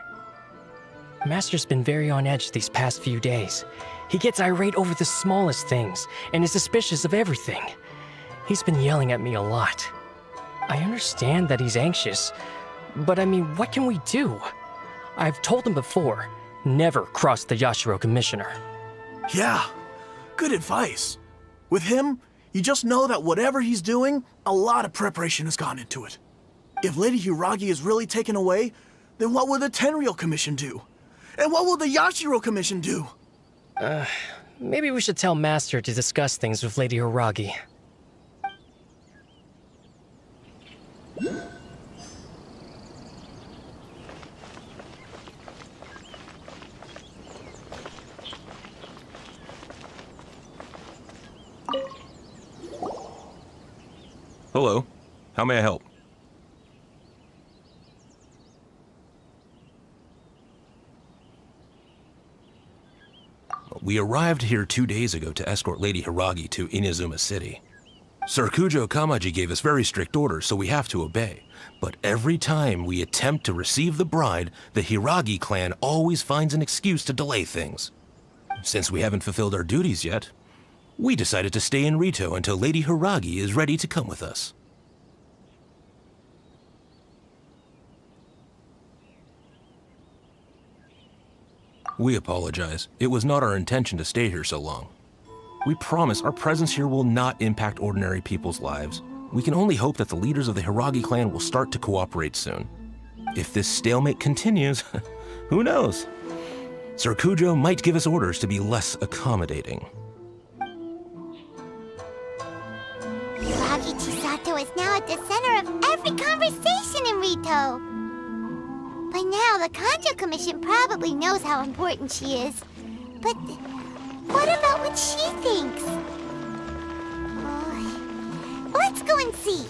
Master's been very on edge these past few days. He gets irate over the smallest things and is suspicious of everything. He's been yelling at me a lot. I understand that he's anxious, but I mean, what can we do? I've told him before, never cross the Yashiro Commissioner. Yeah, good advice. With him, you just know that whatever he's doing, a lot of preparation has gone into it. If Lady Hiragi is really taken away, then what will the Tenryou Commission do? And what will the Yashiro Commission do? Maybe we should tell Master to discuss things with Lady Hiragi. Hello. How may I help? We arrived here 2 days ago to escort Lady Hiragi to Inazuma City. Sir Kujo Kamaji gave us very strict orders, so we have to obey. But every time we attempt to receive the bride, the Hiragi clan always finds an excuse to delay things. Since we haven't fulfilled our duties yet, we decided to stay in Rito until Lady Hiragi is ready to come with us. We apologize. It was not our intention to stay here so long. We promise our presence here will not impact ordinary people's lives. We can only hope that the leaders of the Hiragi clan will start to cooperate soon. If this stalemate continues, who knows? Sir Kujo might give us orders to be less accommodating. Hiragi Chisato is now at the center of every conversation in Rito. By now, the Kanjo Commission probably knows how important she is. But what about what she thinks? Let's go and see.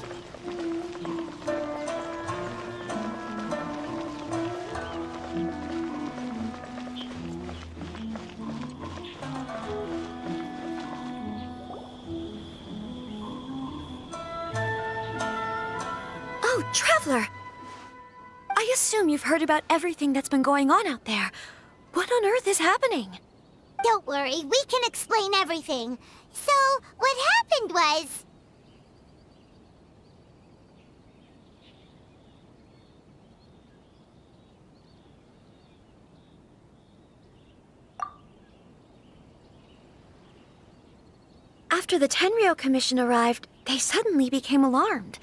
Oh, Traveler! I assume you've heard about everything that's been going on out there. What on earth is happening? Don't worry, we can explain everything. So, what happened was... After the Tenryou Commission arrived, they suddenly became alarmed.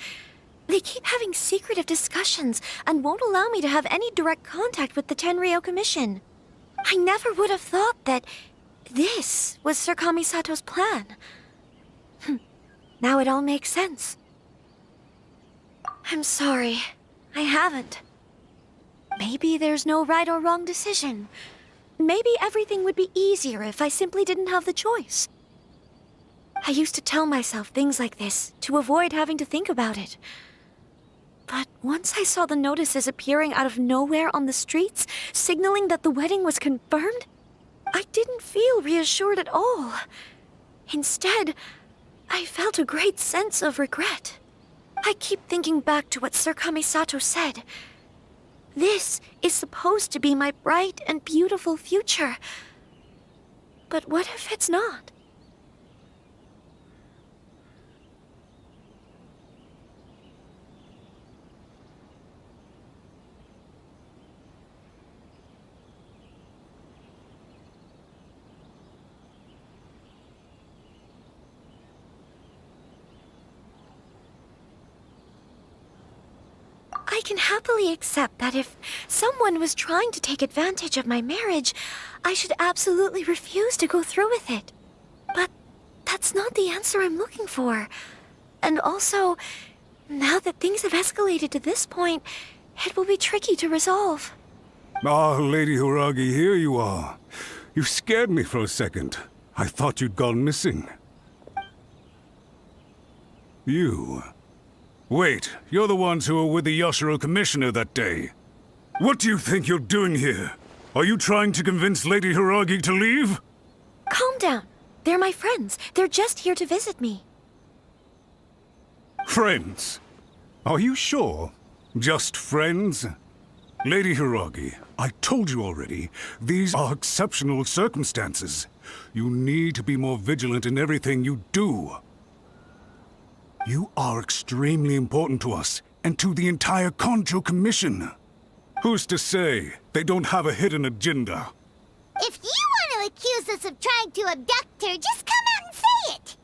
They keep having secretive discussions and won't allow me to have any direct contact with the Tenryou Commission. I never would have thought that this was Sir Kamisato's plan. Now it all makes sense. I'm sorry. I haven't. Maybe there's no right or wrong decision. Maybe everything would be easier if I simply didn't have the choice. I used to tell myself things like this to avoid having to think about it. But once I saw the notices appearing out of nowhere on the streets, signaling that the wedding was confirmed, I didn't feel reassured at all. Instead, I felt a great sense of regret. I keep thinking back to what Sir Kamisato said. This is supposed to be my bright and beautiful future. But what if it's not? can happily accept that if someone was trying to take advantage of my marriage, I should absolutely refuse to go through with it. But that's not the answer I'm looking for. And also, now that things have escalated to this point, it will be tricky to resolve. Ah, Lady Hiragi, here you are. You scared me for a second. I thought you'd gone missing. You... Wait, you're the ones who were with the Yashiro Commissioner that day. What do you think you're doing here? Are you trying to convince Lady Hiragi to leave? Calm down. They're my friends. They're just here to visit me. Friends? Are you sure? Just friends? Lady Hiragi, I told you already, these are exceptional circumstances. You need to be more vigilant in everything you do. You are extremely important to us, and to the entire Kanjo Commission. Who's to say they don't have a hidden agenda? If you want to accuse us of trying to abduct her, just come out and say it!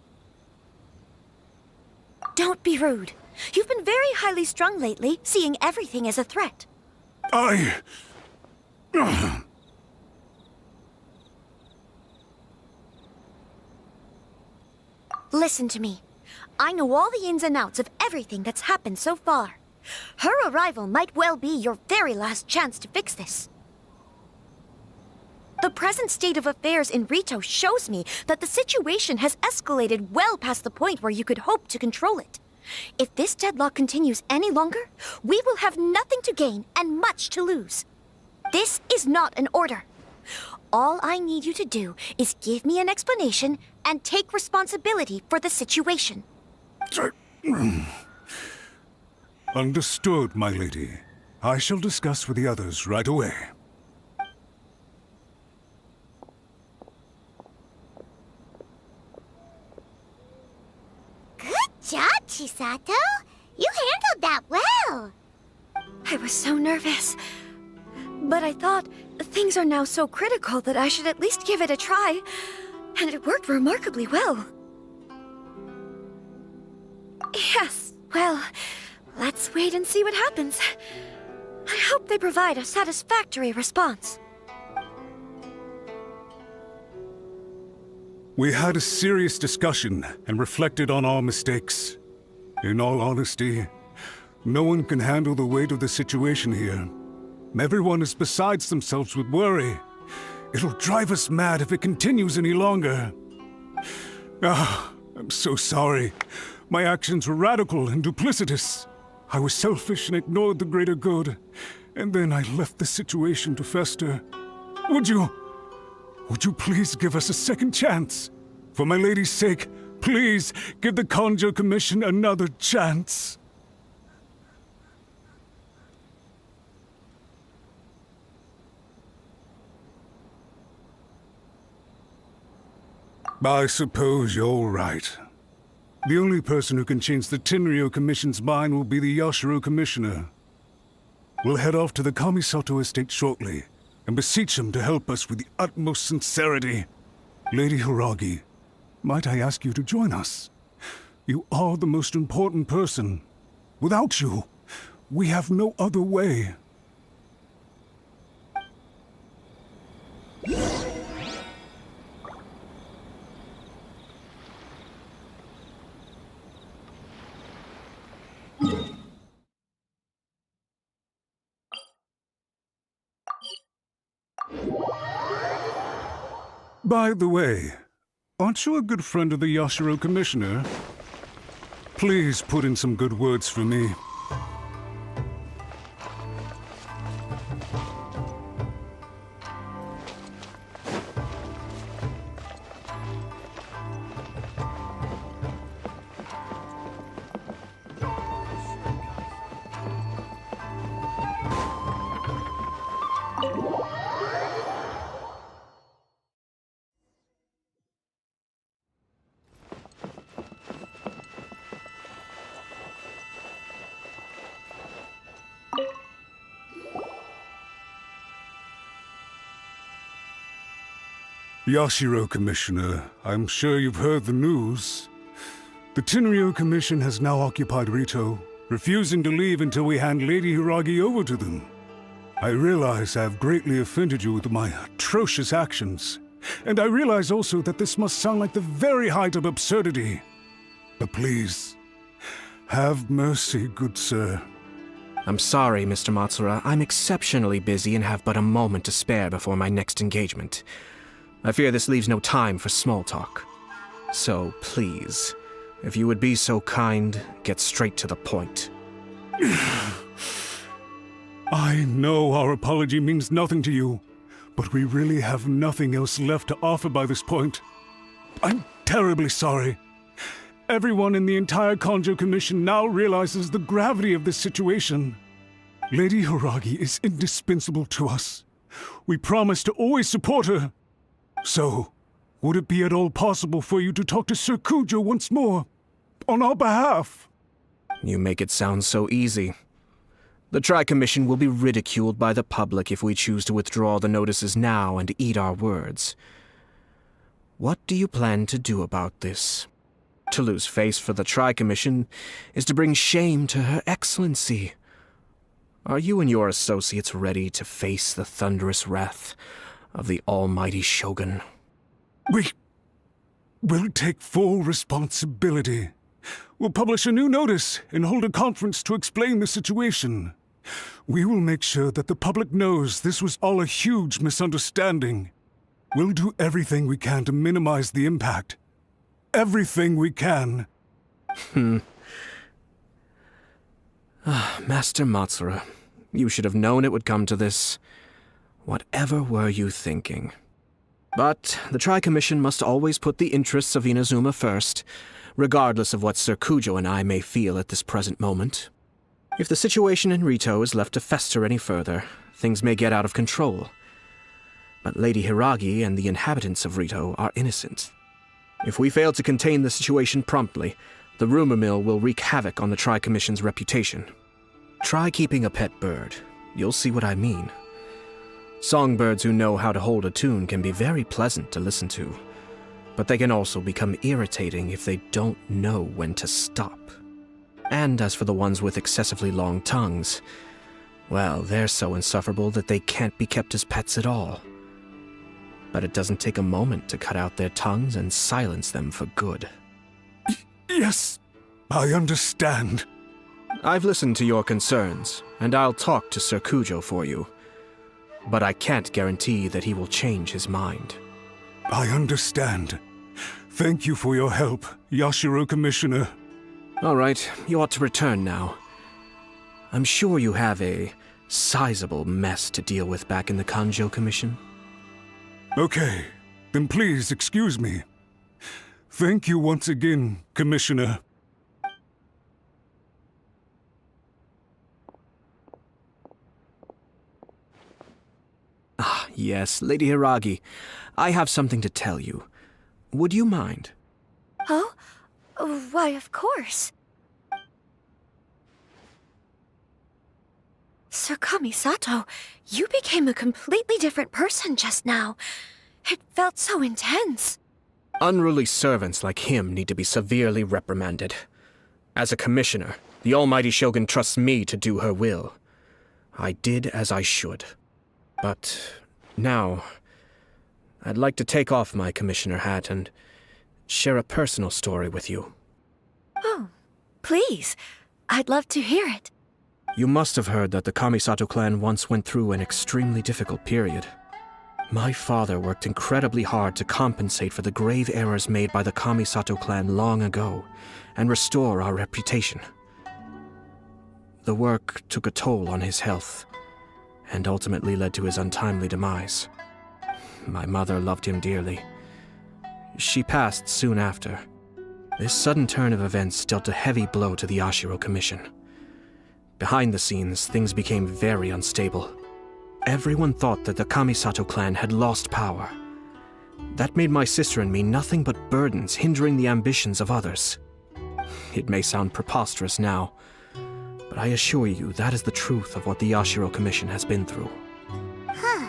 Don't be rude. You've been very highly strung lately, seeing everything as a threat. Listen to me. I know all the ins and outs of everything that's happened so far. Her arrival might well be your very last chance to fix this. The present state of affairs in Rito shows me that the situation has escalated well past the point where you could hope to control it. If this deadlock continues any longer, we will have nothing to gain and much to lose. This is not an order. All I need you to do is give me an explanation and take responsibility for the situation. Understood, my lady. I shall discuss with the others right away. Good job, Chisato. You handled that well. I was so nervous. But I thought things are now so critical that I should at least give it a try. And it worked remarkably well. Yes, well, let's wait and see what happens. I hope they provide a satisfactory response. We had a serious discussion and reflected on our mistakes. In all honesty, no one can handle the weight of the situation here. Everyone is besides themselves with worry. It'll drive us mad if it continues any longer. I'm so sorry. My actions were radical and duplicitous. I was selfish and ignored the greater good. And then I left the situation to fester. Would you please give us a second chance? For my lady's sake, please give the Kanjo Commission another chance. I suppose you're right. The only person who can change the Tenryou Commission's mind will be the Yashiro Commissioner. We'll head off to the Kamisato estate shortly and beseech him to help us with the utmost sincerity. Lady Hiragi, might I ask you to join us? You are the most important person. Without you, we have no other way. By the way, aren't you a good friend of the Yashiro Commissioner? Please put in some good words for me. Yashiro Commissioner, I'm sure you've heard the news. The Tenryou Commission has now occupied Rito, refusing to leave until we hand Lady Hiragi over to them. I realize I have greatly offended you with my atrocious actions, and I realize also that this must sound like the very height of absurdity. But please, have mercy, good sir. I'm sorry, Mr. Matsura. I'm exceptionally busy and have but a moment to spare before my next engagement. I fear this leaves no time for small talk. So please, if you would be so kind, get straight to the point. I know our apology means nothing to you, but we really have nothing else left to offer by this point. I'm terribly sorry. Everyone in the entire Kanjo Commission now realizes the gravity of this situation. Lady Hiragi is indispensable to us. We promise to always support her. So, would it be at all possible for you to talk to Sir Kujo once more, on our behalf? You make it sound so easy. The Tri-Commission will be ridiculed by the public if we choose to withdraw the notices now and eat our words. What do you plan to do about this? To lose face for the Tri-Commission is to bring shame to Her Excellency. Are you and your associates ready to face the thunderous wrath of the almighty Shogun? We'll take full responsibility. We'll publish a new notice and hold a conference to explain the situation. We will make sure that the public knows this was all a huge misunderstanding. We'll do everything we can to minimize the impact. Everything we can. Master Matsura, you should have known it would come to this. Whatever were you thinking? But the Tri-Commission must always put the interests of Inazuma first, regardless of what Sir Kujo and I may feel at this present moment. If the situation in Rito is left to fester any further, things may get out of control. But Lady Hiragi and the inhabitants of Rito are innocent. If we fail to contain the situation promptly, the rumor mill will wreak havoc on the Tri-Commission's reputation. Try keeping a pet bird. You'll see what I mean. Songbirds who know how to hold a tune can be very pleasant to listen to, but they can also become irritating if they don't know when to stop. And as for the ones with excessively long tongues, well, they're so insufferable that they can't be kept as pets at all. But it doesn't take a moment to cut out their tongues and silence them for good. Yes, I understand. I've listened to your concerns, and I'll talk to Sir Kujo for you. But I can't guarantee that he will change his mind. I understand. Thank you for your help, Yashiro Commissioner. All right, you ought to return now. I'm sure you have a sizable mess to deal with back in the Kanjo Commission. Okay, then please excuse me. Thank you once again, Commissioner. Ah, yes, Lady Hiragi. I have something to tell you. Would you mind? Oh? Why, of course. Sir Kamisato, you became a completely different person just now. It felt so intense. Unruly servants like him need to be severely reprimanded. As a commissioner, the almighty Shogun trusts me to do her will. I did as I should. But now, I'd like to take off my commissioner hat and share a personal story with you. Oh, please. I'd love to hear it. You must have heard that the Kamisato clan once went through an extremely difficult period. My father worked incredibly hard to compensate for the grave errors made by the Kamisato clan long ago and restore our reputation. The work took a toll on his health and ultimately led to his untimely demise. My mother loved him dearly. She passed soon after. This sudden turn of events dealt a heavy blow to the Yashiro Commission. Behind the scenes, things became very unstable. Everyone thought that the Kamisato clan had lost power. That made my sister and me nothing but burdens hindering the ambitions of others. It may sound preposterous now, but I assure you that is the truth of what the Yashiro Commission has been through. Huh.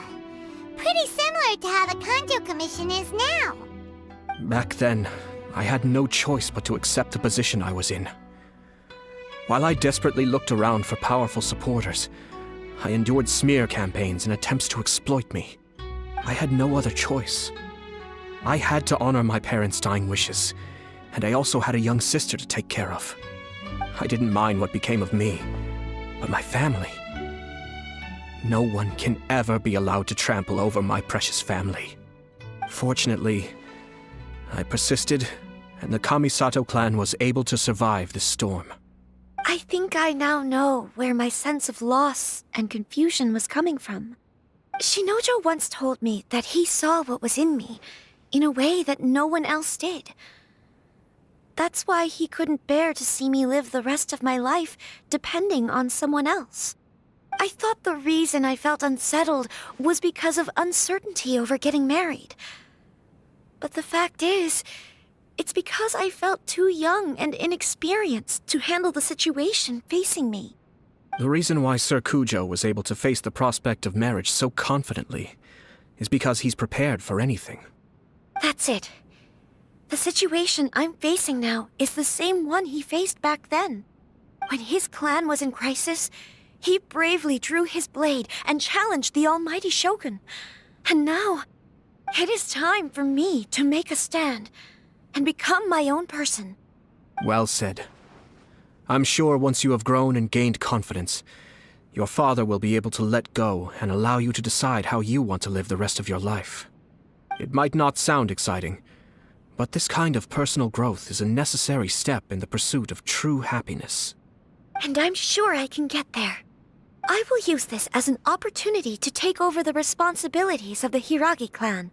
Pretty similar to how the Kanjo Commission is now. Back then, I had no choice but to accept the position I was in. While I desperately looked around for powerful supporters, I endured smear campaigns and attempts to exploit me. I had no other choice. I had to honor my parents' dying wishes, and I also had a young sister to take care of. I didn't mind what became of me, but my family. No one can ever be allowed to trample over my precious family. Fortunately, I persisted, and the Kamisato clan was able to survive this storm. I think I now know where my sense of loss and confusion was coming from. Shinojo once told me that he saw what was in me in a way that no one else did. That's why he couldn't bear to see me live the rest of my life depending on someone else. I thought the reason I felt unsettled was because of uncertainty over getting married. But the fact is, it's because I felt too young and inexperienced to handle the situation facing me. The reason why Sir Kujo was able to face the prospect of marriage so confidently is because he's prepared for anything. That's it. The situation I'm facing now is the same one he faced back then. When his clan was in crisis, he bravely drew his blade and challenged the almighty Shogun. And now, it is time for me to make a stand and become my own person. Well said. I'm sure once you have grown and gained confidence, your father will be able to let go and allow you to decide how you want to live the rest of your life. It might not sound exciting, but this kind of personal growth is a necessary step in the pursuit of true happiness. And I'm sure I can get there. I will use this as an opportunity to take over the responsibilities of the Hiragi clan.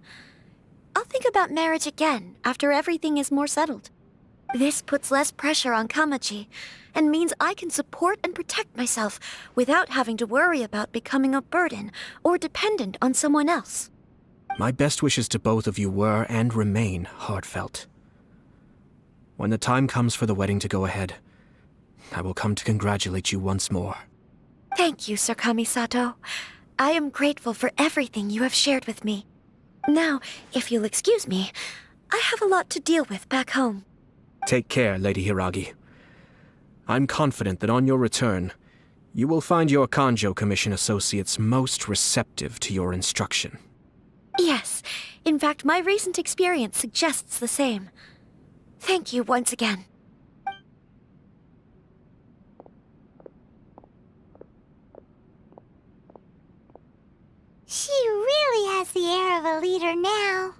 I'll think about marriage again after everything is more settled. This puts less pressure on Kamaji, and means I can support and protect myself without having to worry about becoming a burden or dependent on someone else. My best wishes to both of you were and remain heartfelt. When the time comes for the wedding to go ahead, I will come to congratulate you once more. Thank you, Sir Kamisato. I am grateful for everything you have shared with me. Now, if you'll excuse me, I have a lot to deal with back home. Take care, Lady Hiragi. I'm confident that on your return, you will find your Kanjo Commission associates most receptive to your instruction. Yes, in fact, my recent experience suggests the same. Thank you once again. She really has the air of a leader now.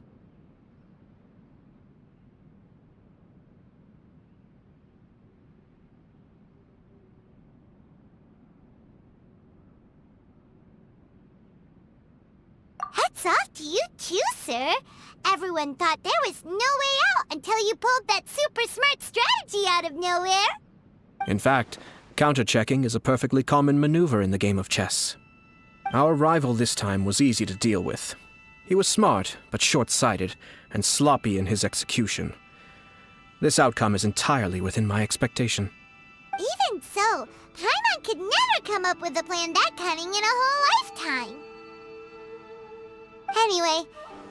Hats off to you too, sir. Everyone thought there was no way out until you pulled that super smart strategy out of nowhere. In fact, counter-checking is a perfectly common maneuver in the game of chess. Our rival this time was easy to deal with. He was smart, but short-sighted, and sloppy in his execution. This outcome is entirely within my expectation. Even so, Paimon could never come up with a plan that cunning in a whole lifetime. Anyway,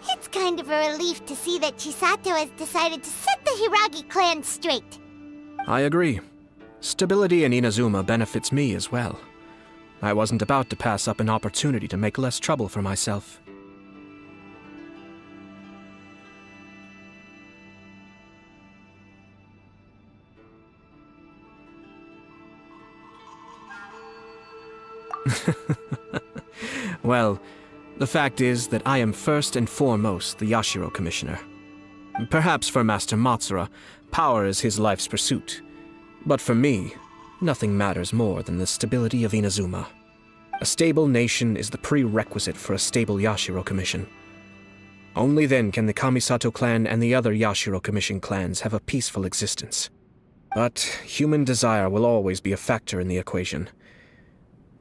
it's kind of a relief to see that Chisato has decided to set the Hiragi clan straight. I agree. Stability in Inazuma benefits me as well. I wasn't about to pass up an opportunity to make less trouble for myself. Well, the fact is that I am first and foremost the Yashiro Commissioner. Perhaps for Master Matsura, power is his life's pursuit. But for me, nothing matters more than the stability of Inazuma. A stable nation is the prerequisite for a stable Yashiro Commission. Only then can the Kamisato clan and the other Yashiro Commission clans have a peaceful existence. But human desire will always be a factor in the equation.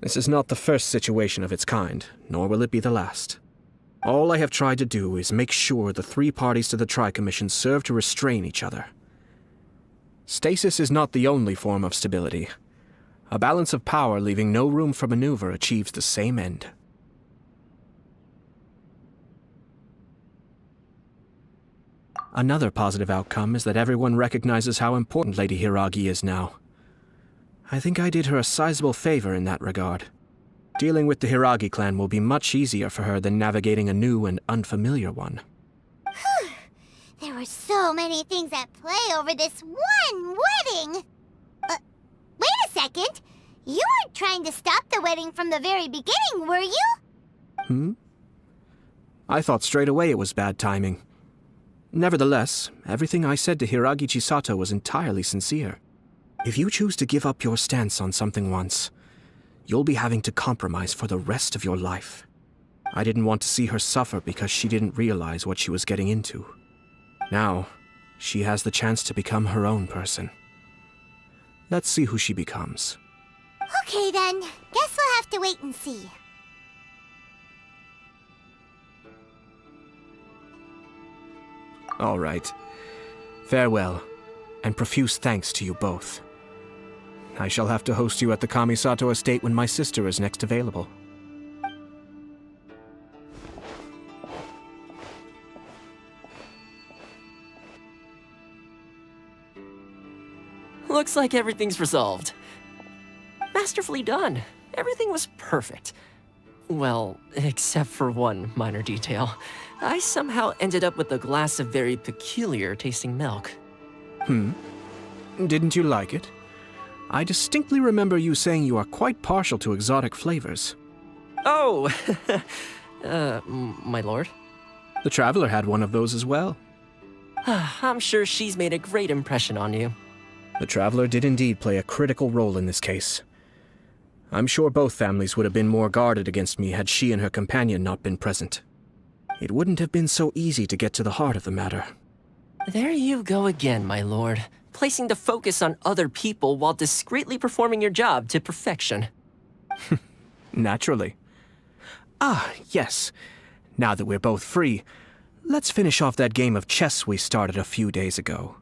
This is not the first situation of its kind, nor will it be the last. All I have tried to do is make sure the three parties to the Tri-Commission serve to restrain each other. Stasis is not the only form of stability. A balance of power leaving no room for maneuver achieves the same end. Another positive outcome is that everyone recognizes how important Lady Hiragi is now. I think I did her a sizable favor in that regard. Dealing with the Hiragi clan will be much easier for her than navigating a new and unfamiliar one. Whew. There were so many things at play over this one wedding! Wait a second! You weren't trying to stop the wedding from the very beginning, were you? I thought straight away it was bad timing. Nevertheless, everything I said to Hiragi Chisato was entirely sincere. If you choose to give up your stance on something once, you'll be having to compromise for the rest of your life. I didn't want to see her suffer because she didn't realize what she was getting into. Now, she has the chance to become her own person. Let's see who she becomes. Okay then, guess we'll have to wait and see. All right. Farewell, and profuse thanks to you both. I shall have to host you at the Kamisato estate when my sister is next available. Looks like everything's resolved. Masterfully done. Everything was perfect. Well, except for one minor detail. I somehow ended up with a glass of very peculiar tasting milk. Didn't you like it? I distinctly remember you saying you are quite partial to exotic flavors. Oh! My lord? The Traveler had one of those as well. I'm sure she's made a great impression on you. The Traveler did indeed play a critical role in this case. I'm sure both families would have been more guarded against me had she and her companion not been present. It wouldn't have been so easy to get to the heart of the matter. There you go again, my lord. Placing the focus on other people while discreetly performing your job to perfection. Naturally. Ah, yes. Now that we're both free, let's finish off that game of chess we started a few days ago.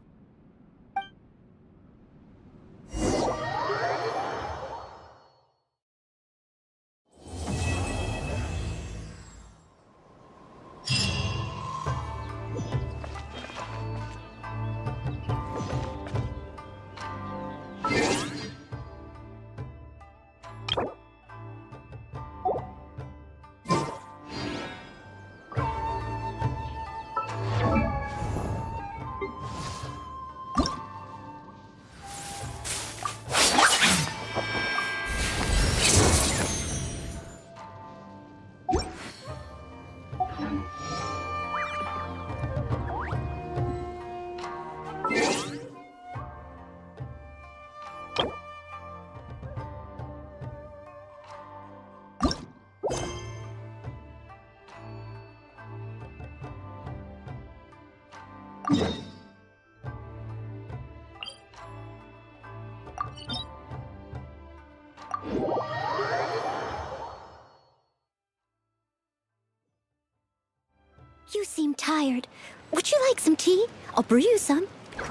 You seem tired. Would you like some tea? I'll brew you some.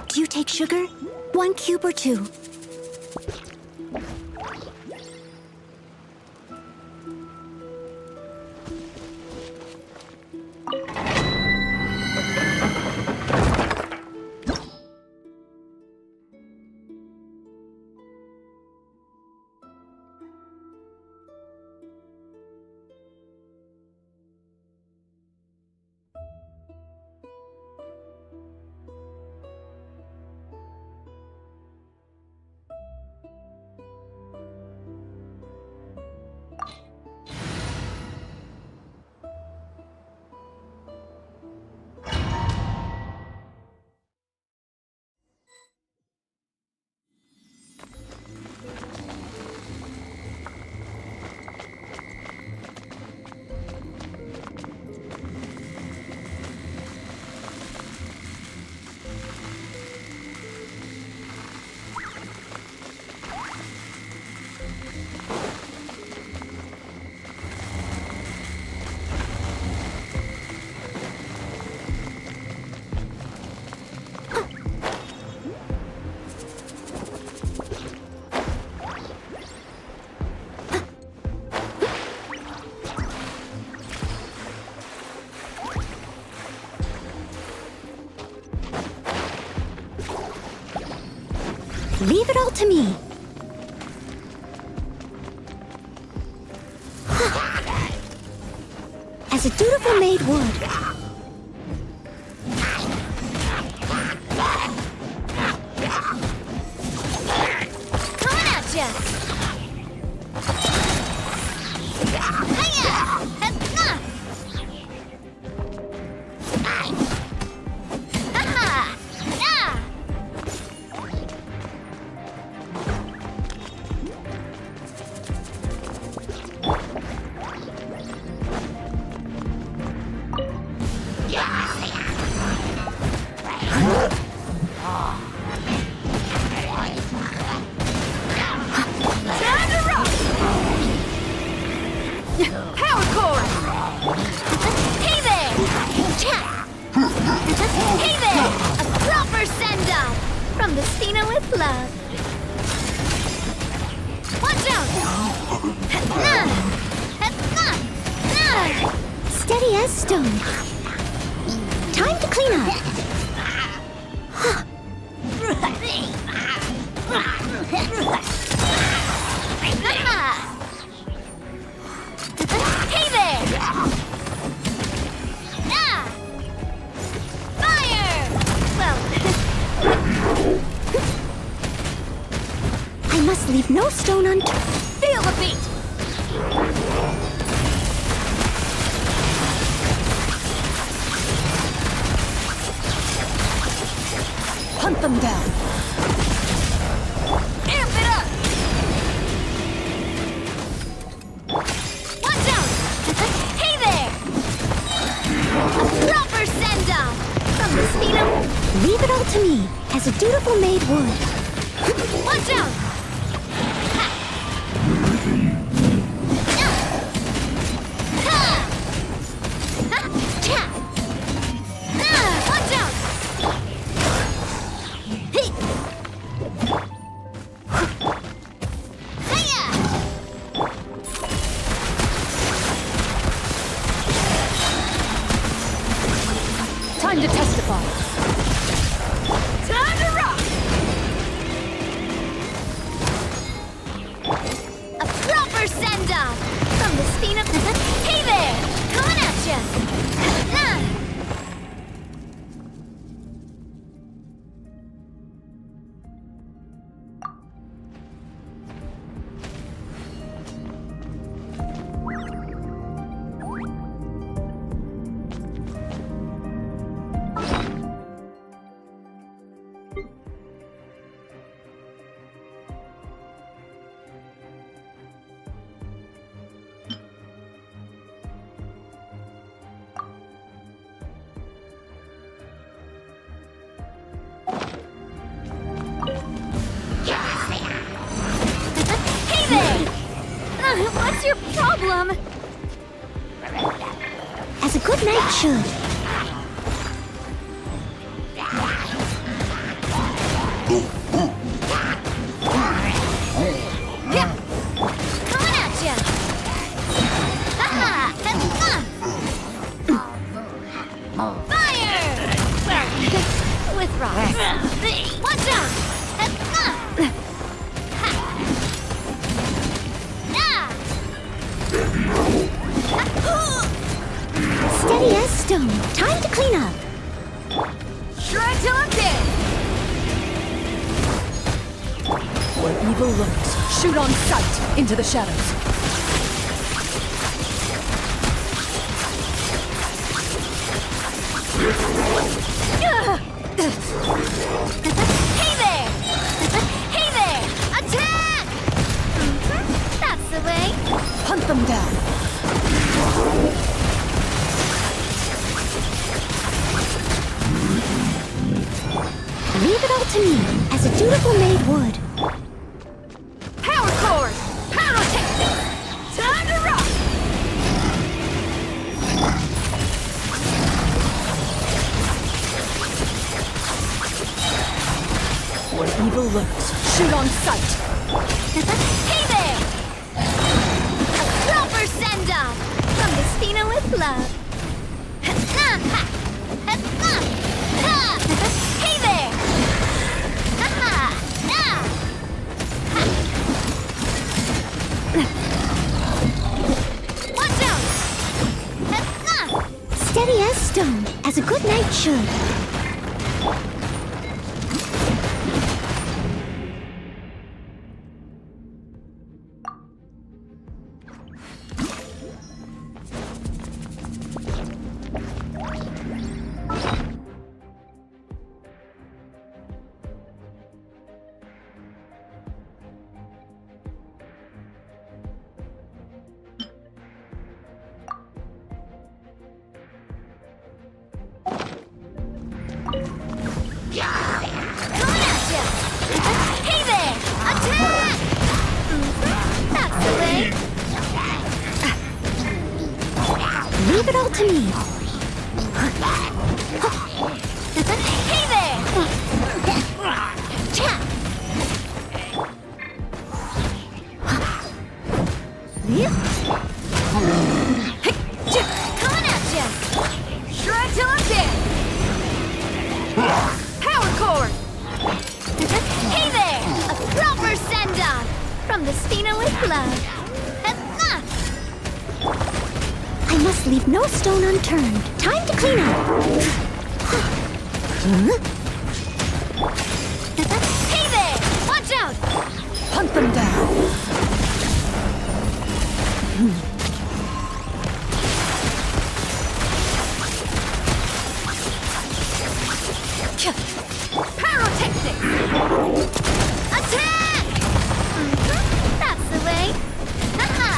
Do you take sugar? 1 cube or 2? Leave it all to me. as a dutiful maid would. Coming at ya! Hiya! Ha-ha! Ha-ha! Yeah! Time to rock! Power core! Hey there! Hey there! A proper send-off! From the Spina with love. Watch out! Steady as stone. Time to clean up. Hey there! Fire! Well, I must leave no stone unturned. Feel the beat! Hunt them down. Amp it up! Watch out! Hey there! A proper send-off! from the Spina. Leave it all to me, as a dutiful maid would. Watch out! Watch out! Time to testify. Time to rock! A proper send-off! From the Spina. Hey there! Coming at ya! Hey there! What's your problem? As a good knight should. Coming at ya! Fire! With rocks. Watch out! Steady as stone. Time to clean up. Shred till I'm dead! Where evil lurks, shoot on sight into the shadows. Hey there! Hey there! Attack! That's the way. Hunt them down. Leave it all to me, as a dutiful maid would. Power cord! Pyrotechnic! Time to rock! Where evil lurks, shoot on sight. Hey there! A proper send-off! From the Spina with love. Hey there! Watch out! stone, as a good knight should. Hey there! Attack! That's the way. Leave it all to me. Hey there! Coming at ya! Shred till I'm dead! Power chord! Hey there! A proper send-off! From the Spina with love. I must leave no stone unturned. Time to clean up. Hey there! Watch out! Hunt them down. Pyrotechnics! Attack! That's the way. Haha!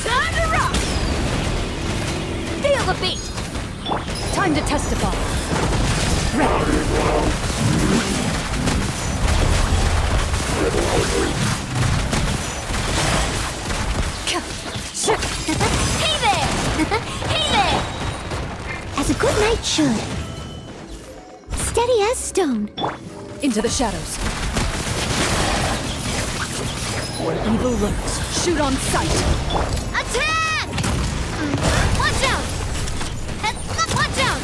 Time to rock! Feel the beat! Time to testify. Hey there! Hey there! As a good knight should. Steady as stone. Into the shadows. Where evil lurks, shoot on sight. Attack! Watch out! Watch out!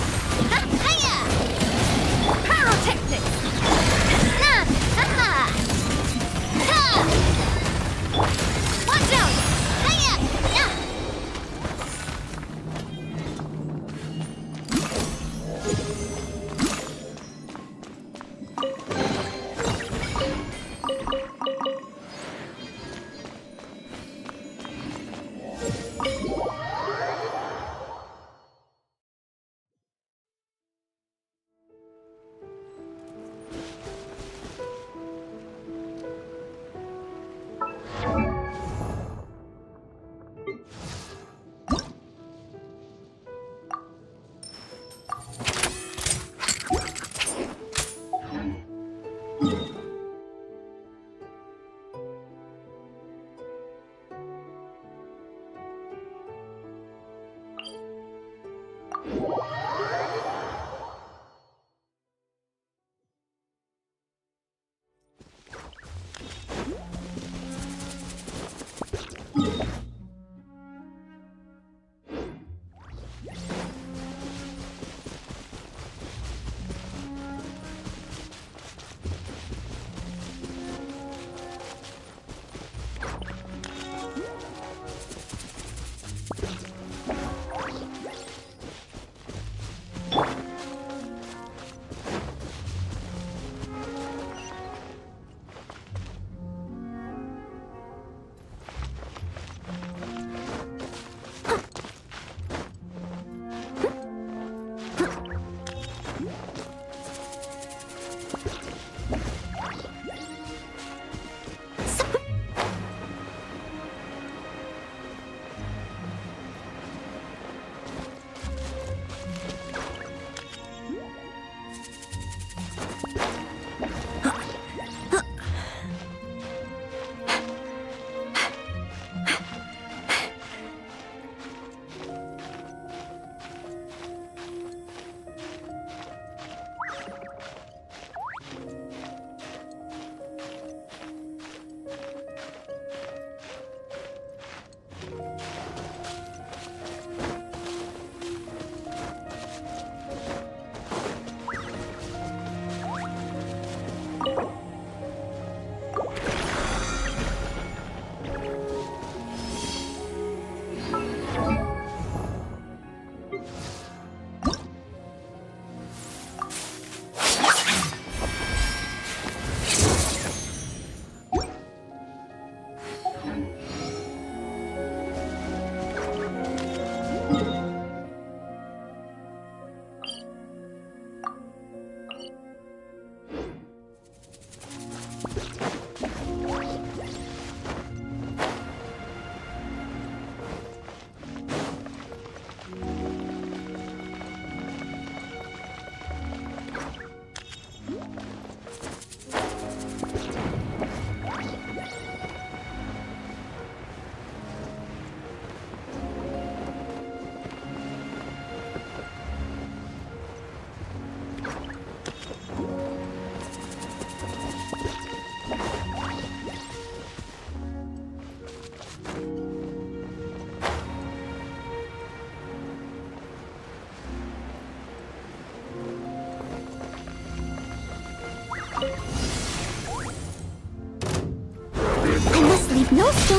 Hiya! Pyrotechnics! Watch out! Hiya!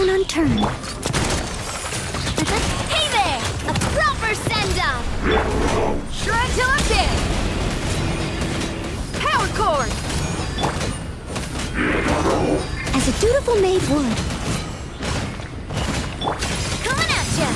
stone unturned. Hey there! A proper send-off! Shred till I'm dead! Power cord! As a dutiful maid would. Coming at ya!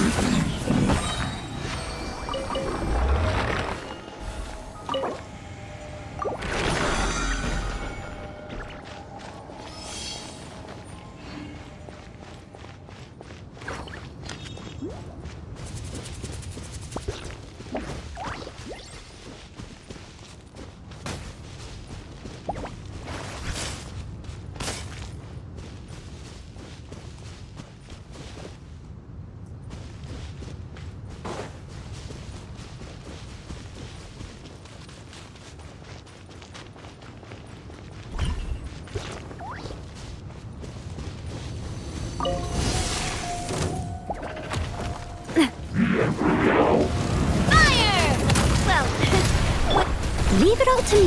Leave it all to me.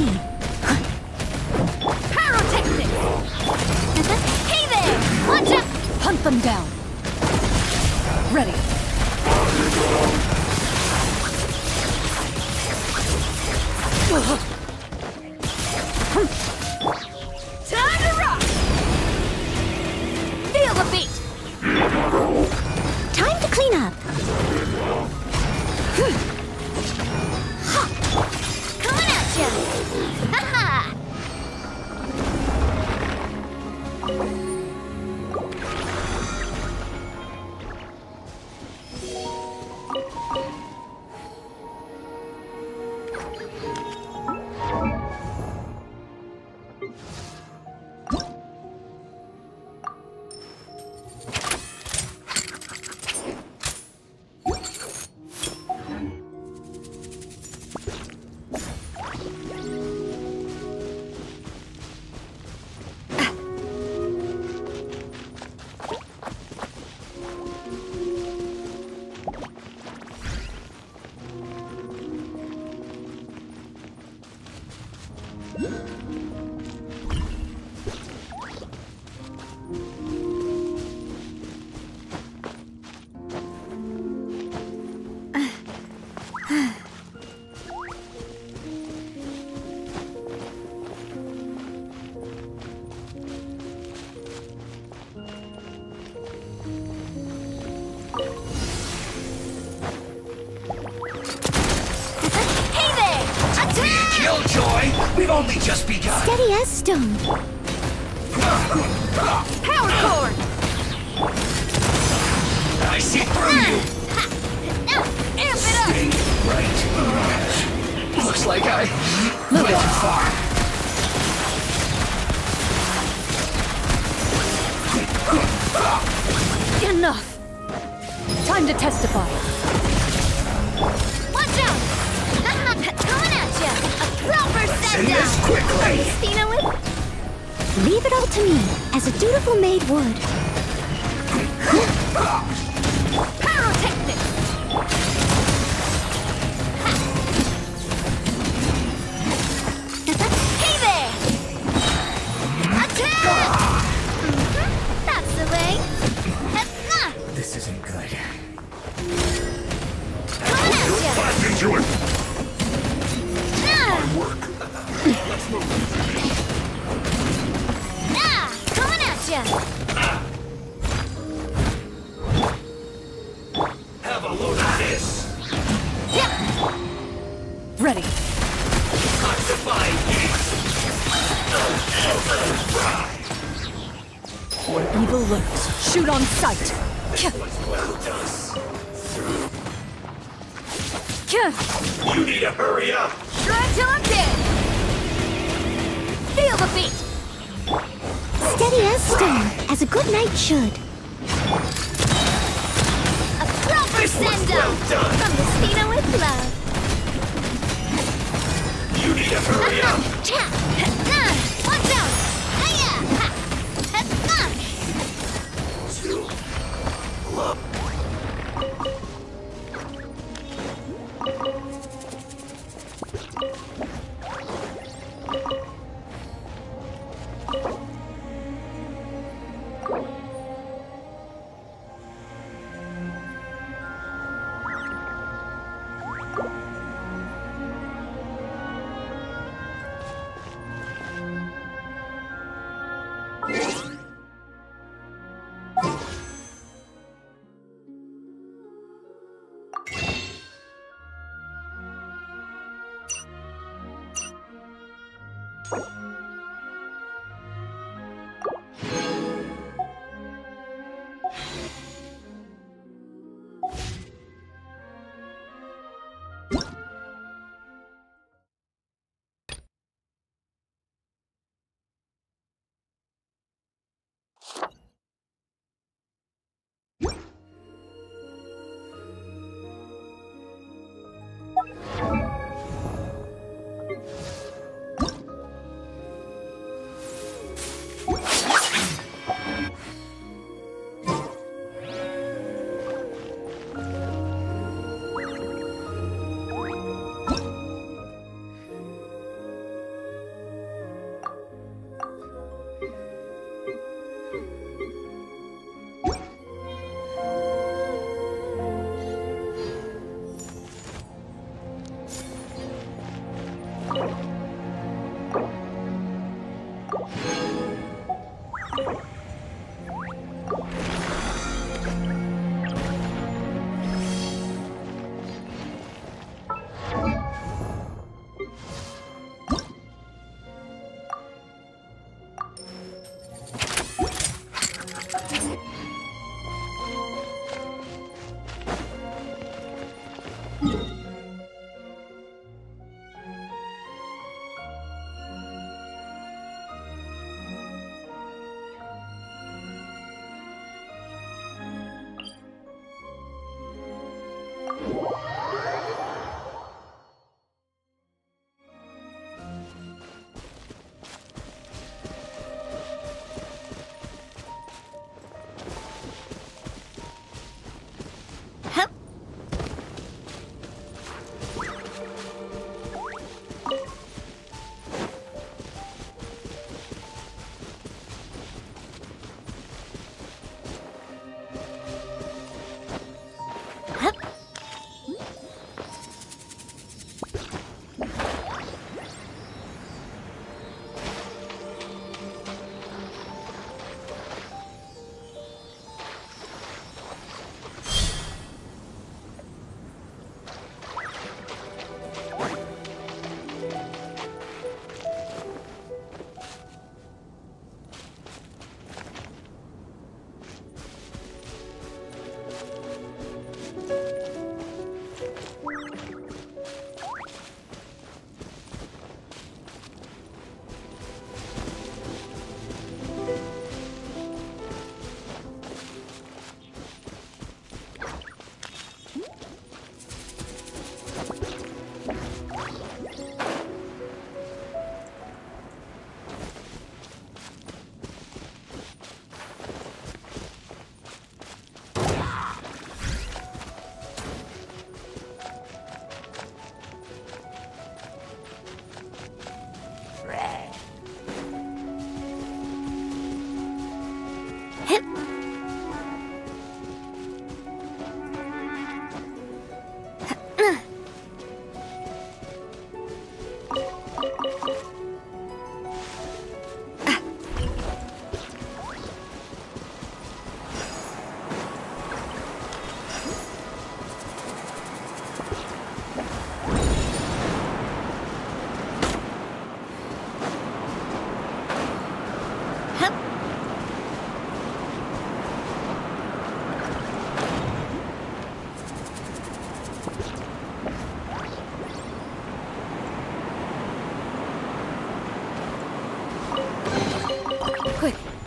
Pyrotechnics! Hey there! Watch out! Hunt them down. Ready. Time to rock! Feel the beat! Time to clean up. Coming at ya! Ha-ha! We've only just begun. Steady as stone. Power cord! I see through you. Amp it up! Stay right. Looks like I went too far. Enough. Time to testify. Watch out! Coming at ya! A proper Send send-off! this quickly. Christina with... Leave it all to me, as a dutiful maid would. Pyrotechnics! Hey there! Attack! That's the way. This isn't good. Coming at ya! Back into it. Coming at ya! Have a load of this. Ready. Where evil lurks, shoot on sight. You need to hurry up. Shred till I'm dead! Feel the beat! Steady as stone, as a good knight should. A proper send-off! From the Spina with love. You need to hurry up. Watch out! Hiya!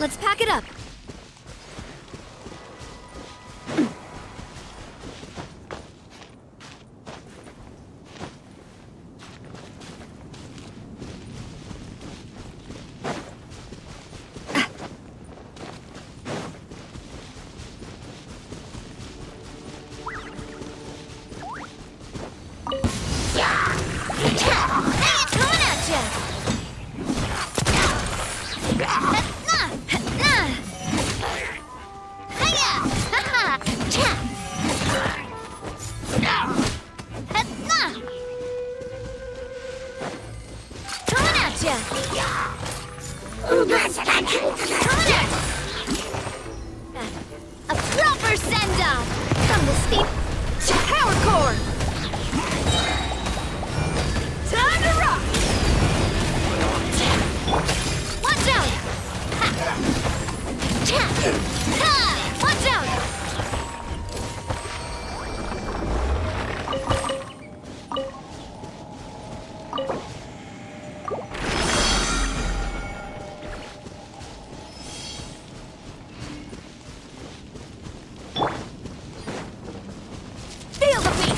Let's pack it up. A proper send-off! From the steep to power core! Time to rock! Watch out! Feel the beat!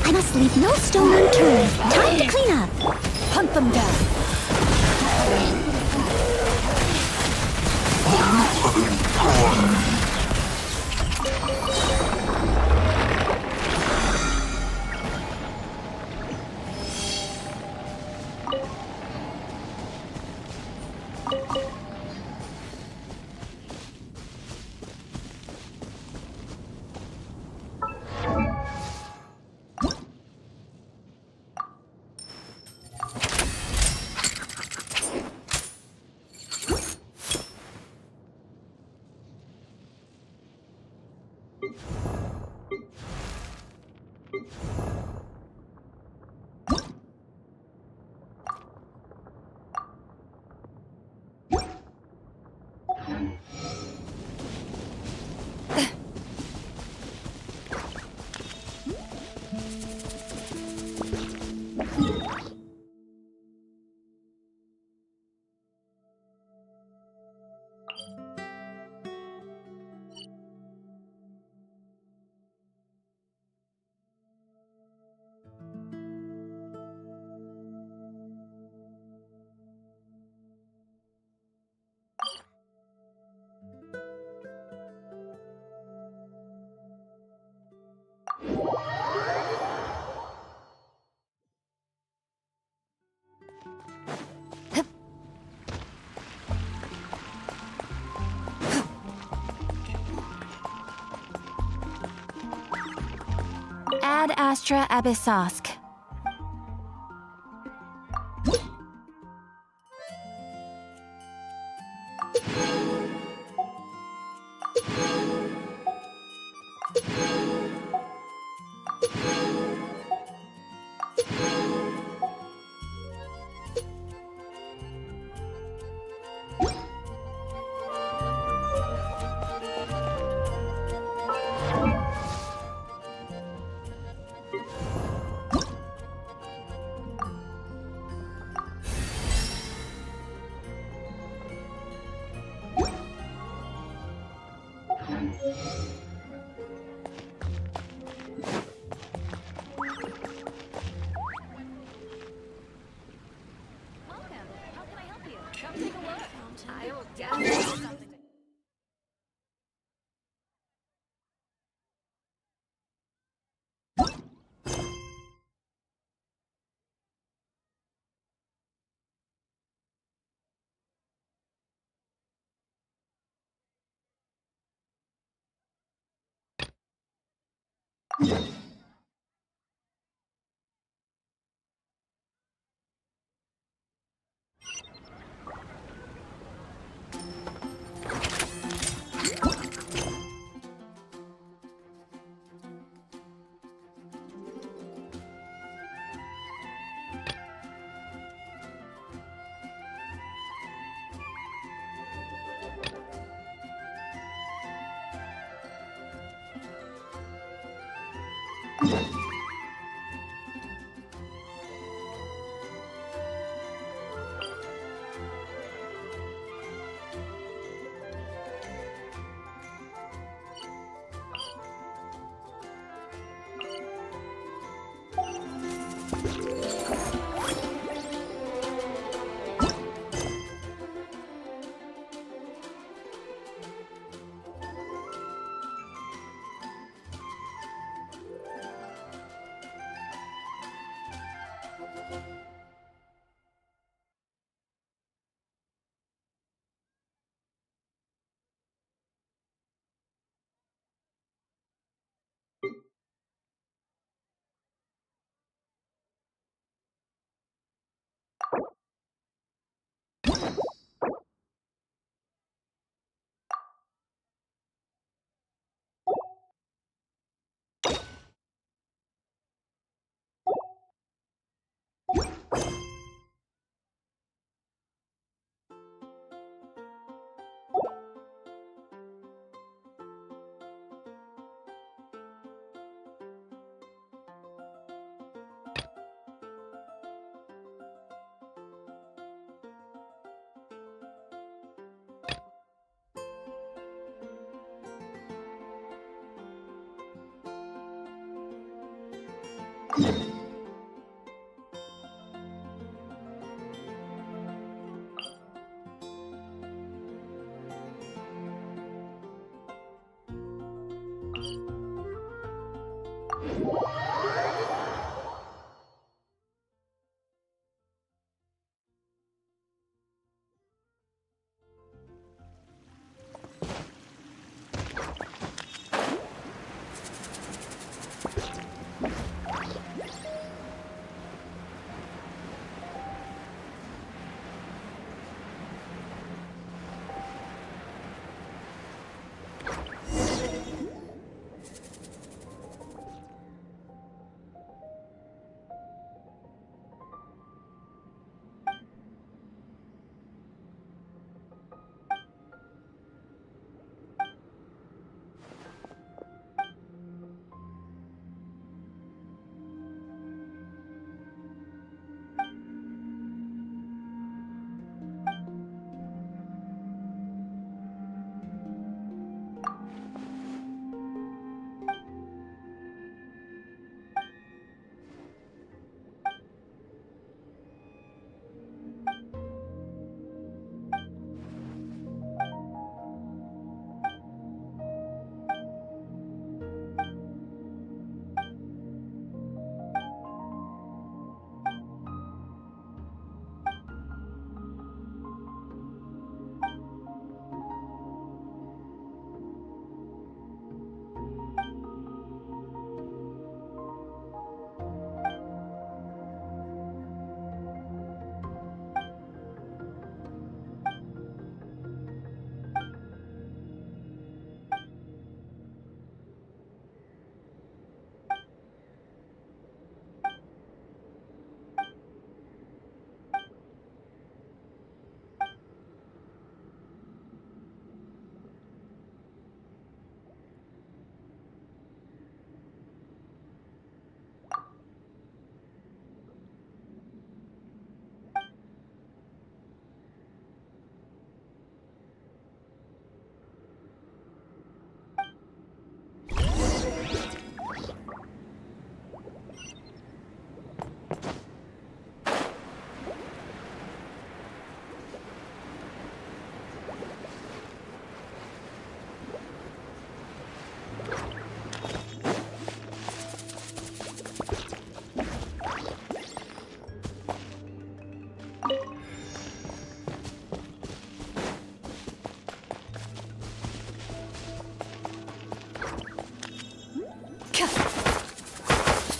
I must leave no stone unturned. Time to clean up. Hunt them down. Ad Astra Abyssosk.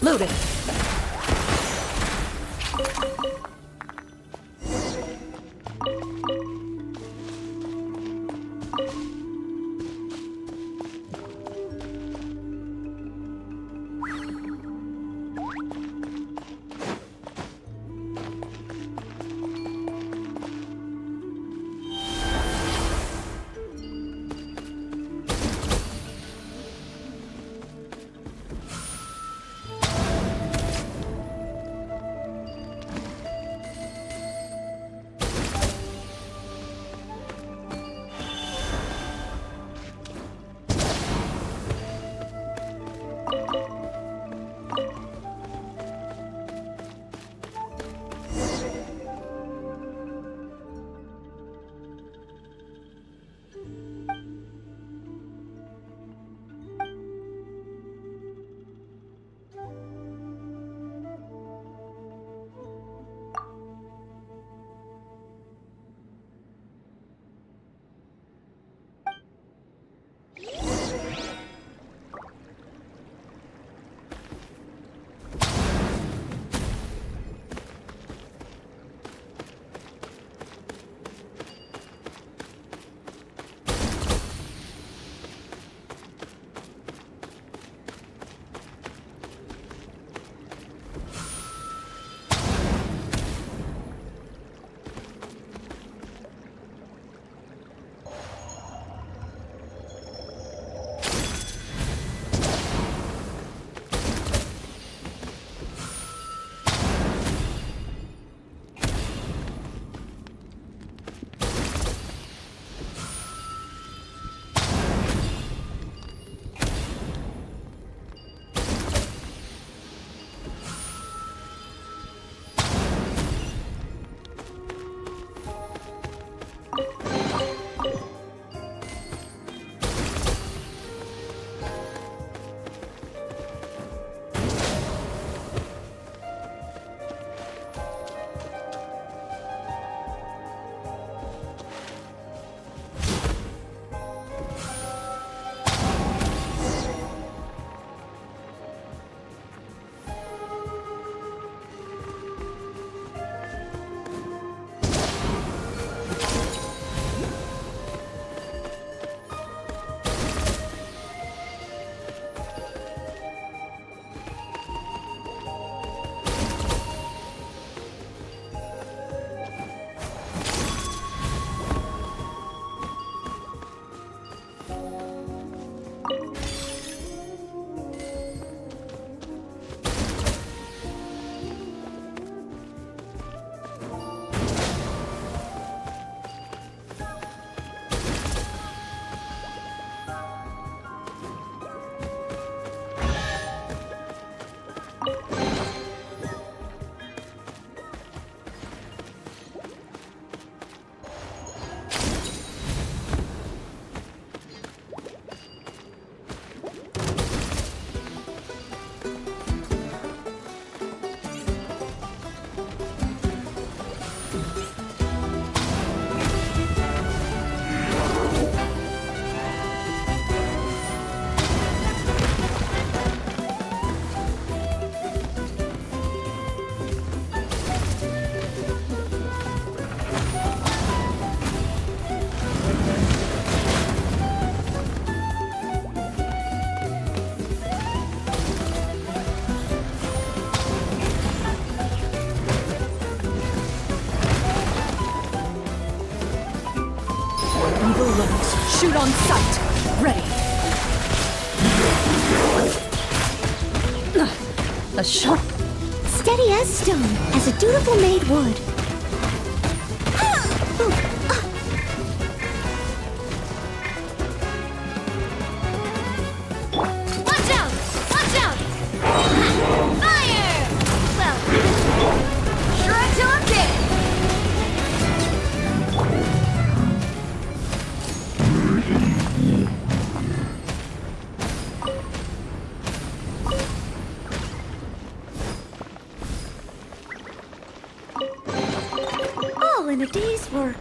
Loaded. Shoot on sight. Ready. A shot. Steady as stone, as a dutiful maid would. Watch out! Watch out! Fire! Well, sure until I'm dead. All in a day's work.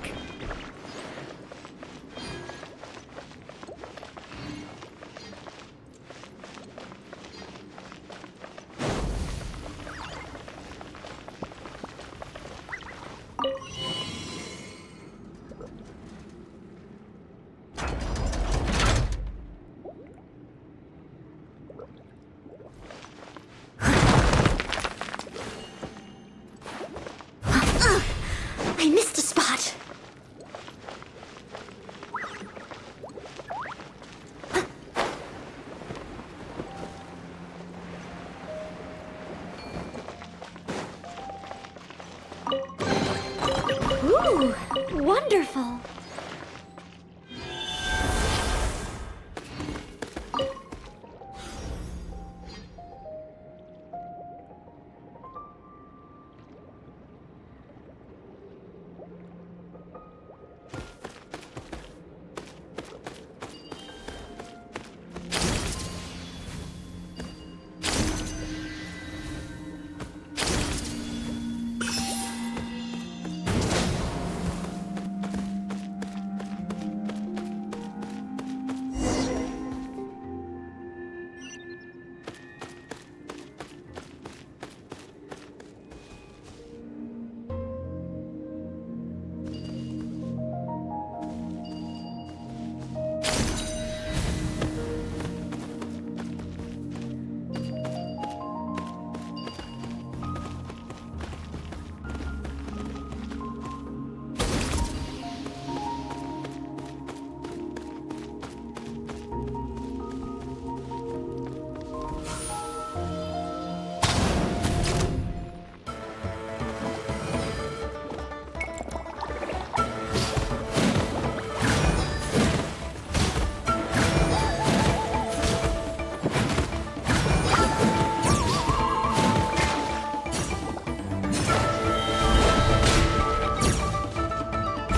I missed a spot. Ooh, wonderful.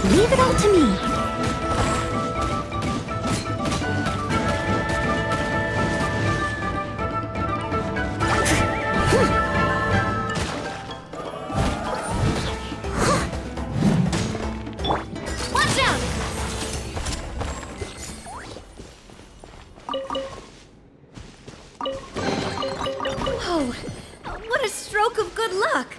Leave it all to me. Watch out! Whoa! What a stroke of good luck!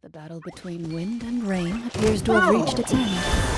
The battle between wind and rain appears to have reached its end.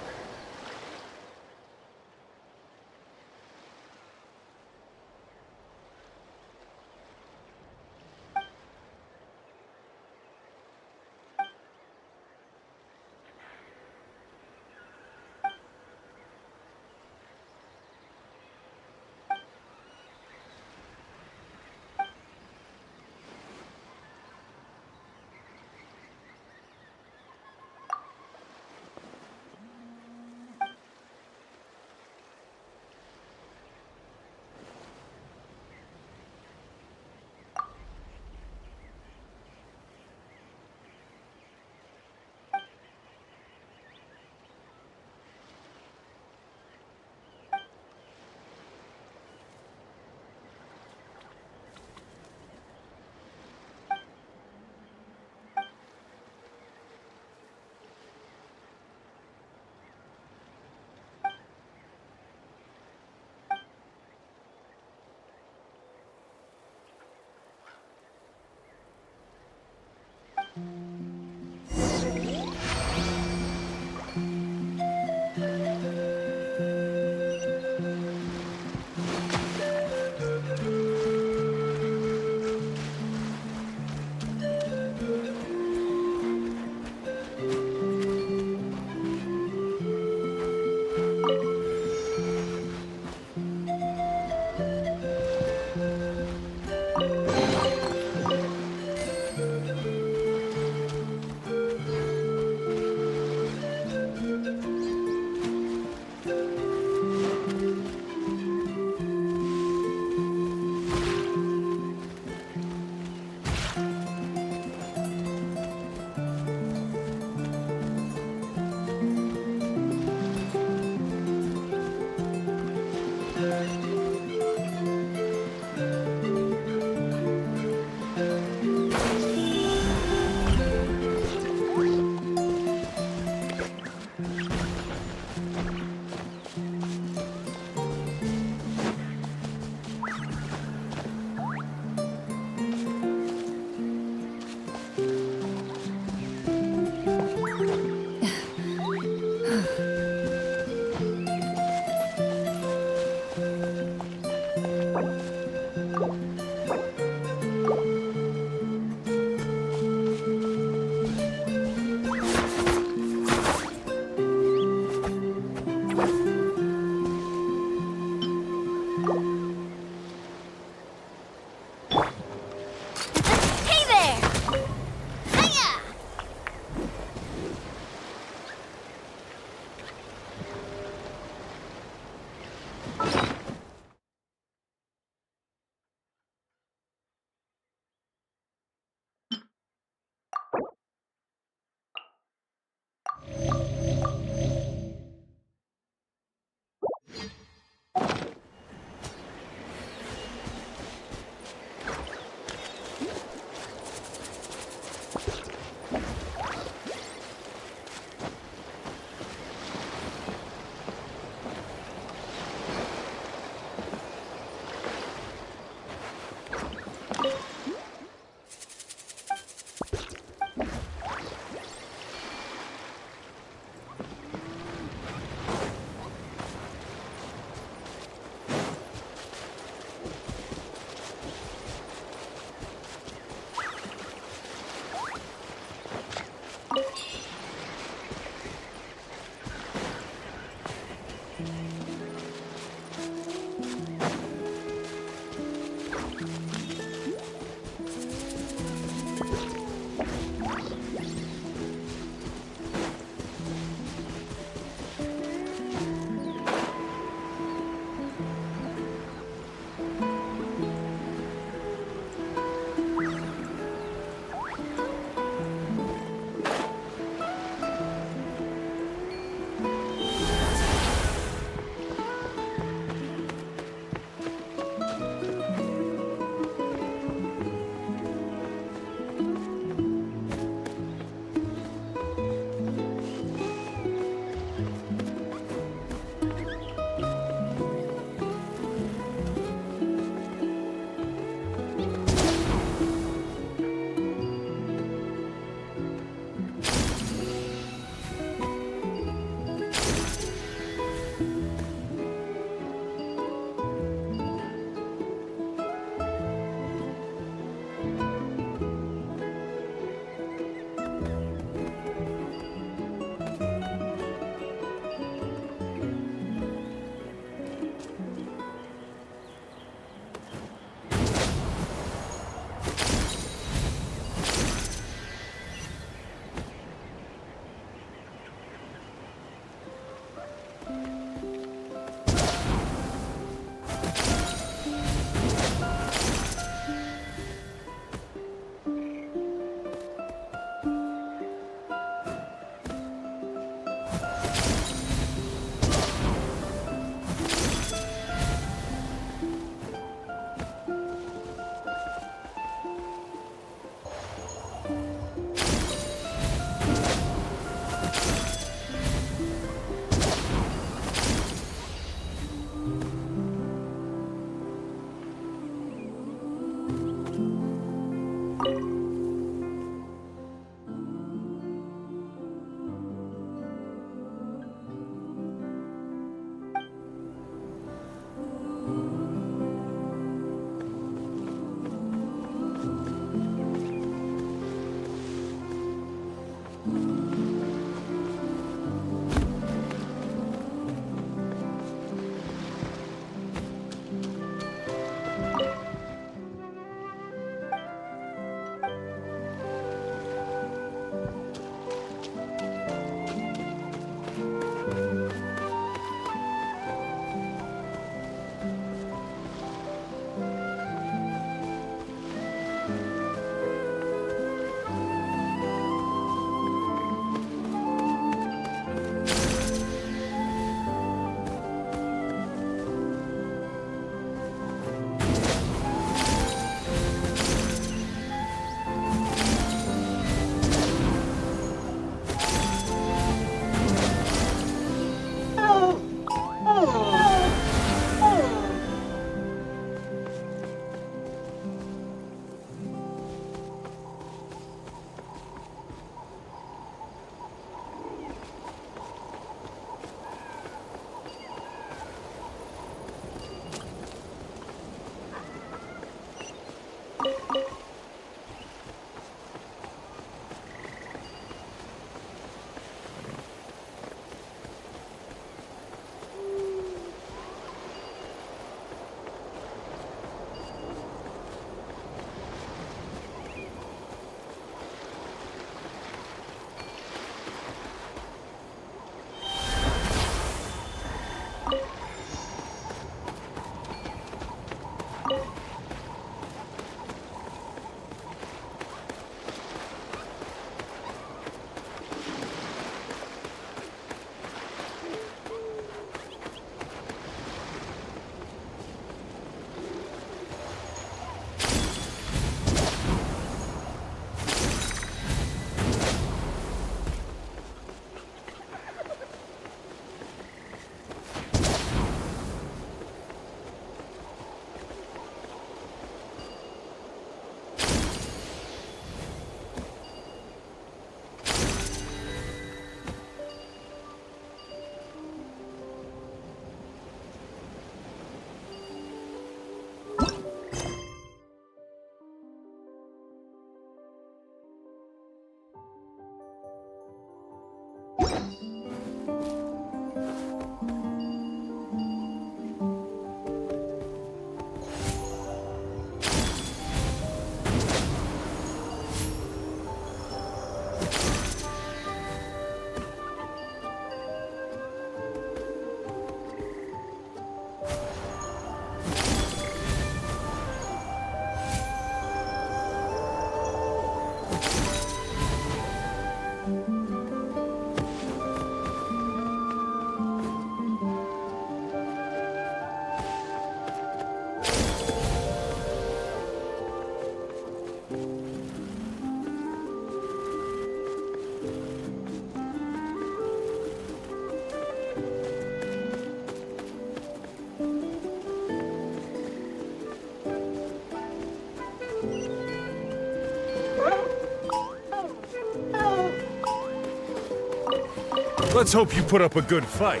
Let's hope you put up a good fight.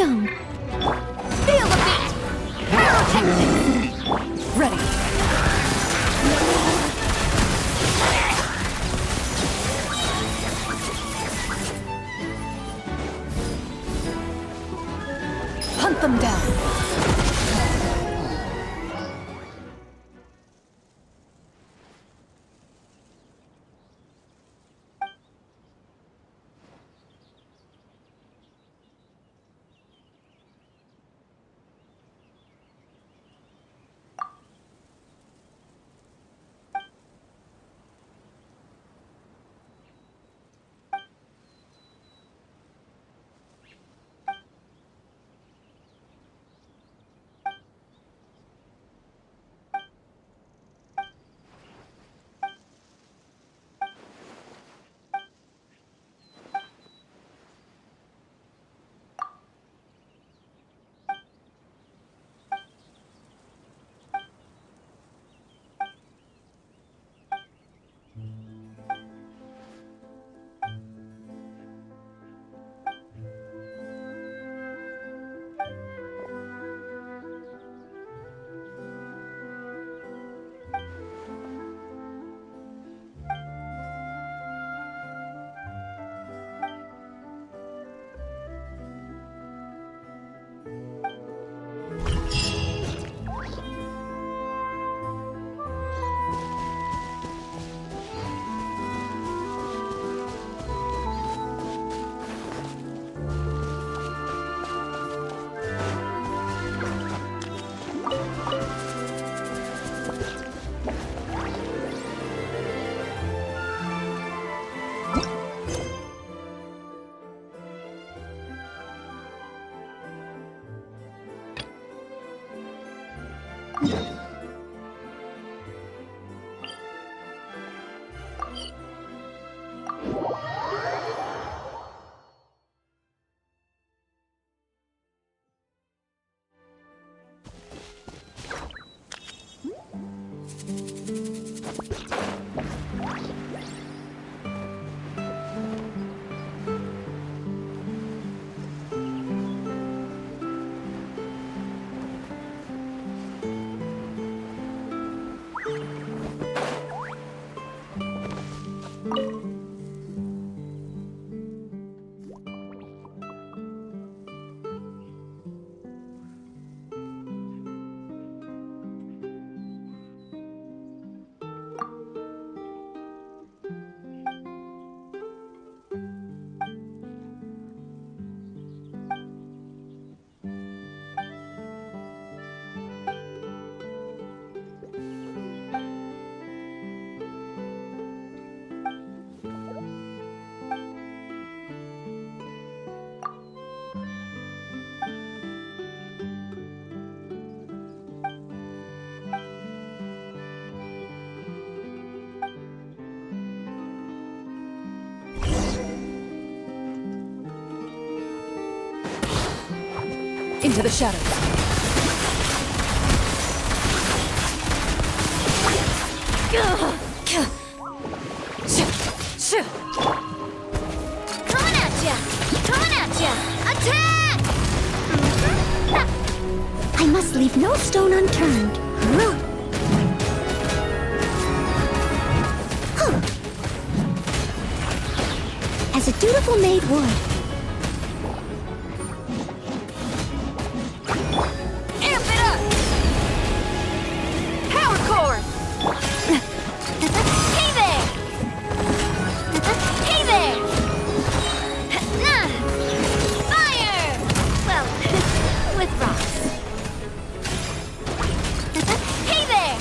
stone. Feel the beat! Pyrotechnics! Ready. Hunt them down. Into the shadows. Coming at ya! Coming at ya! Attack! I must leave no stone unturned. As a dutiful maid would. Amp it up! Power core! Hey there! Hey there! Fire! Well, with rocks. Hey there!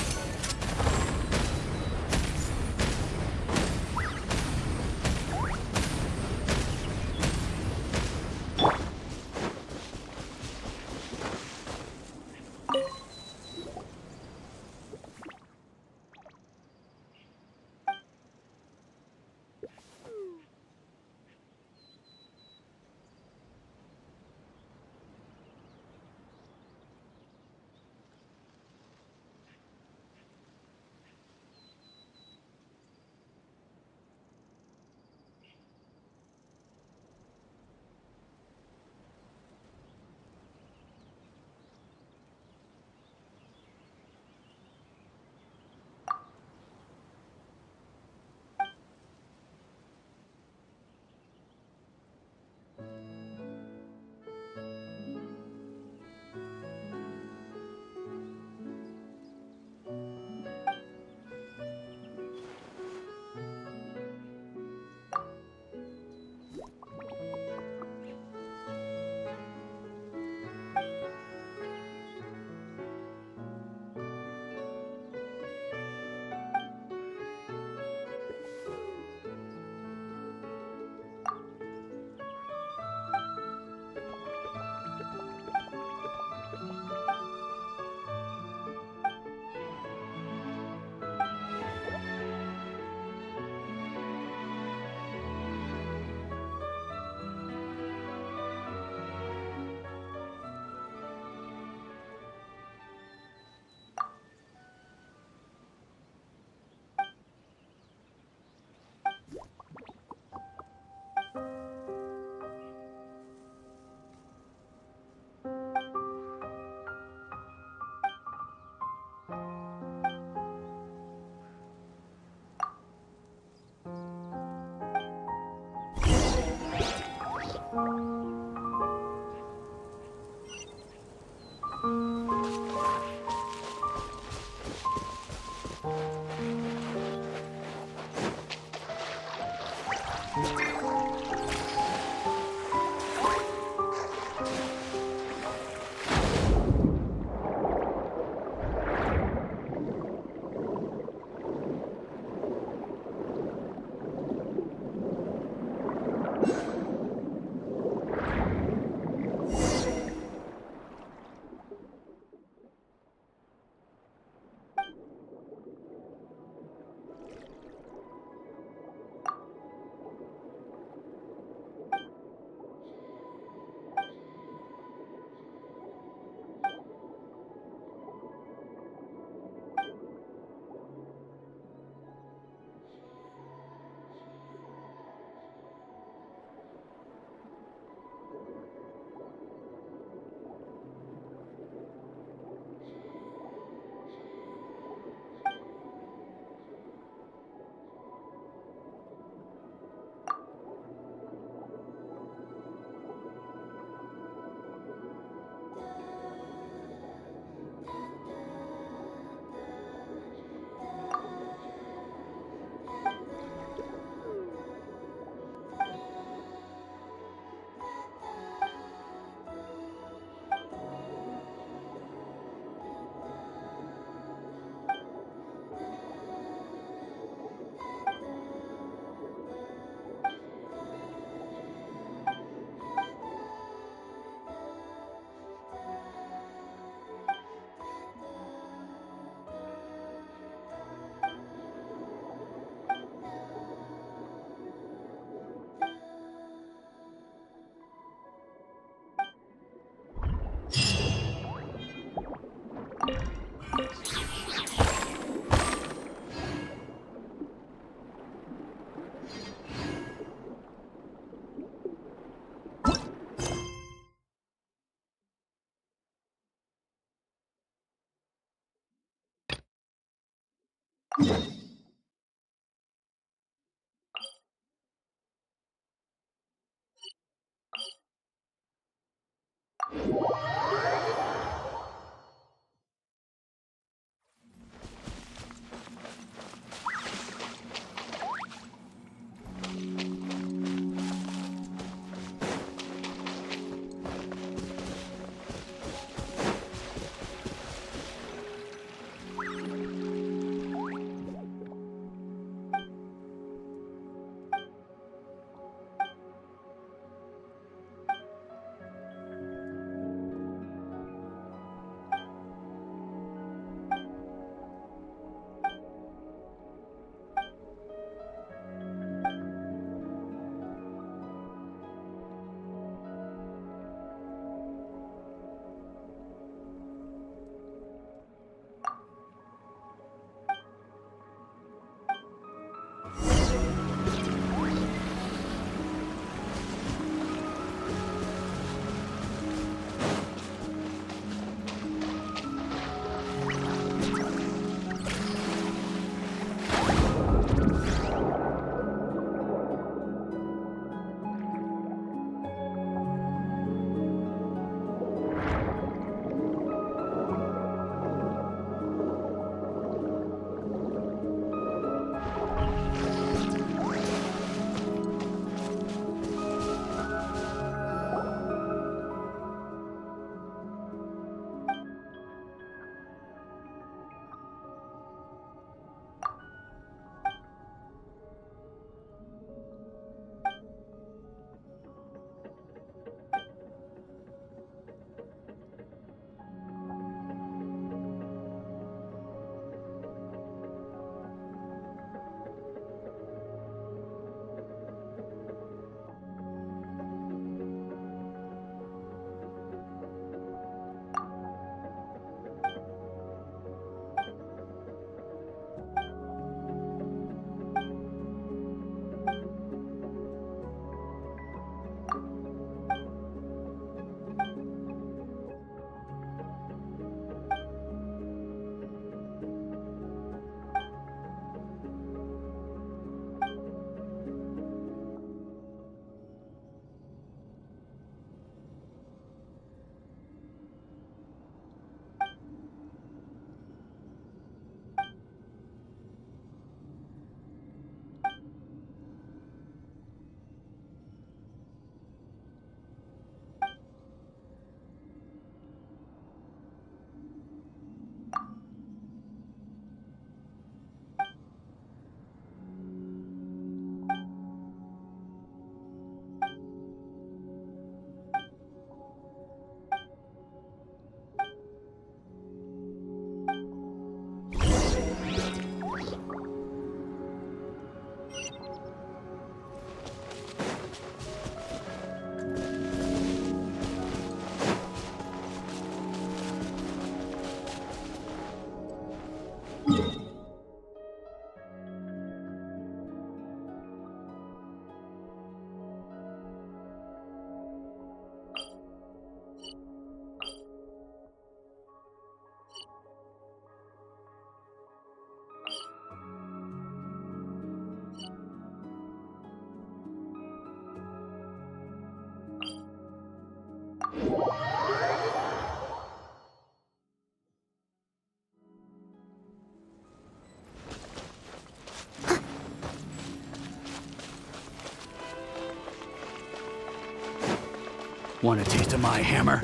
Want a taste of my hammer?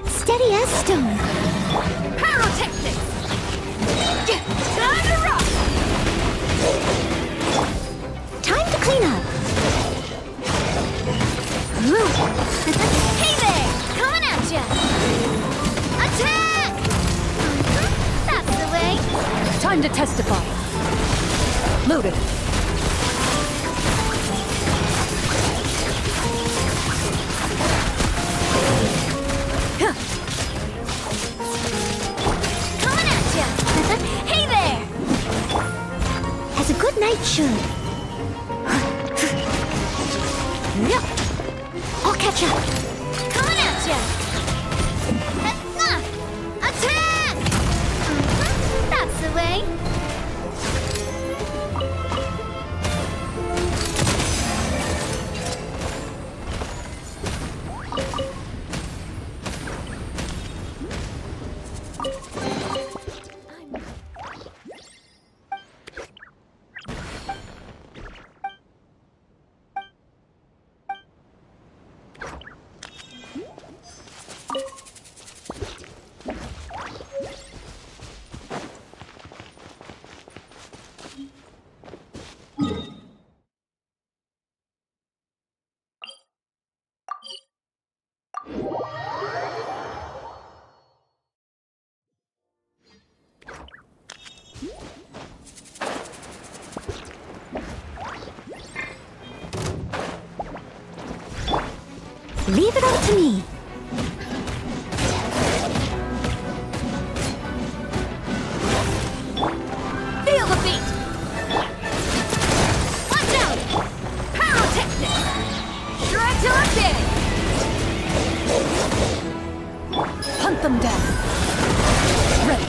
Steady as stone. Pyrotechnics! Time to rock! Time to clean up. Hey there! Coming at ya! Attack! That's the way. Time to testify. Loaded. Coming at ya! Hey there! knight should. I'll catch up. Coming at ya! Attack! That's the way. Leave it all to me. Feel the beat. Watch out! Pyrotechnic! Shred till I'm dead! Hunt them down. Ready.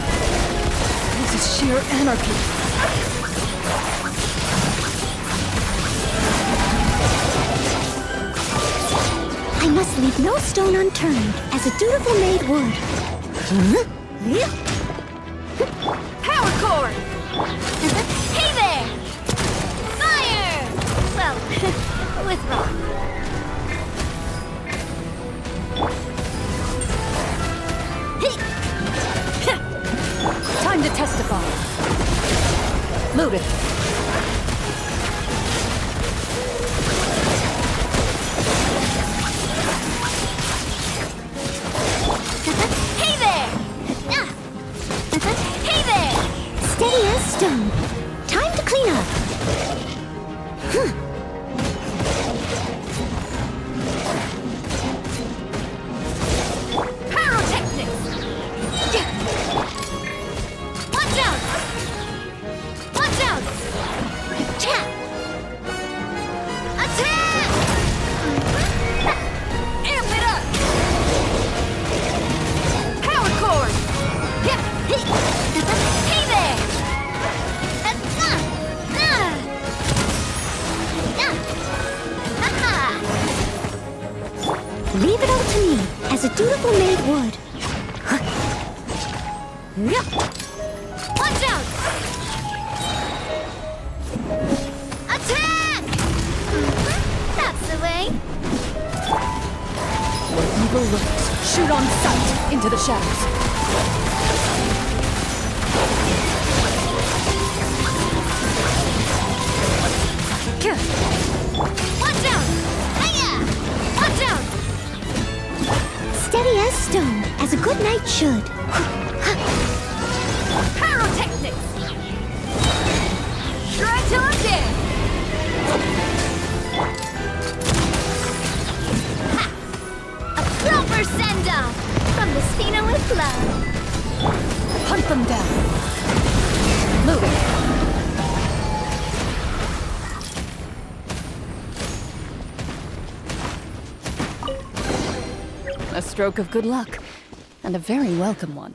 This is sheer anarchy. I must leave no stone unturned, as a dutiful maid would. Power cord! Hey there! Fire! Well, with rock. Time to testify. Loaded. Hey there! Hey there! Steady as stone. Time to clean up. Pyrotechnics! Watch out! Watch out! Attack! Amp it up! Power cord! Hey there! Leave it all to me, as a dutiful maid would. Watch out! Attack! That's the way. Where evil lurks, shoot on sight into the shadows. Watch out! Hiya! Watch out! Steady as stone, as a good knight should. Pyrotechnics! Shred till I'm dead! Ha! A proper send-off from the Spina with love. Hunt them down. Moving. A stroke of good luck, and a very welcome one.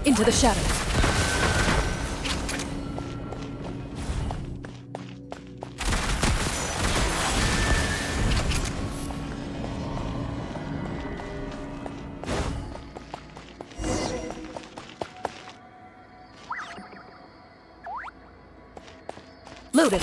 Into the shadows. Loaded.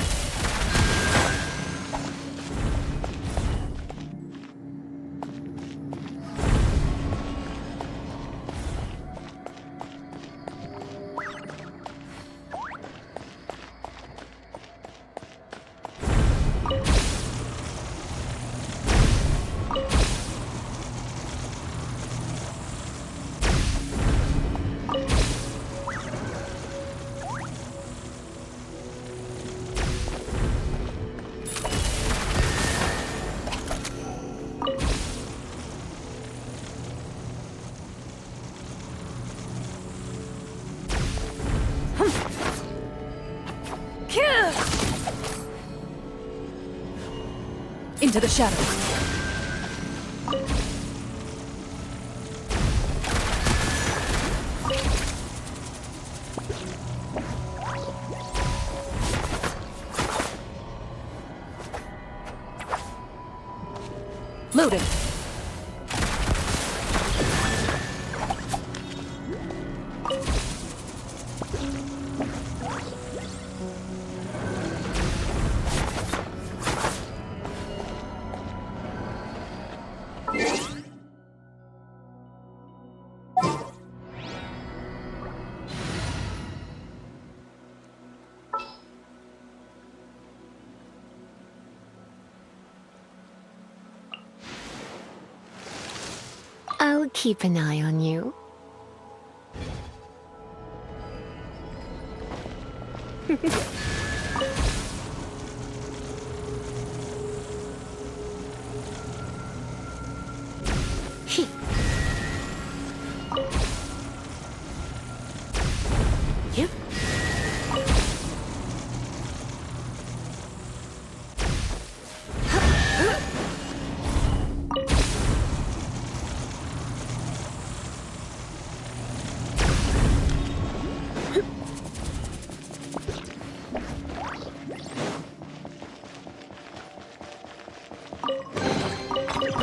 Into the shadows. Loaded. I'll keep an eye on you. Yep.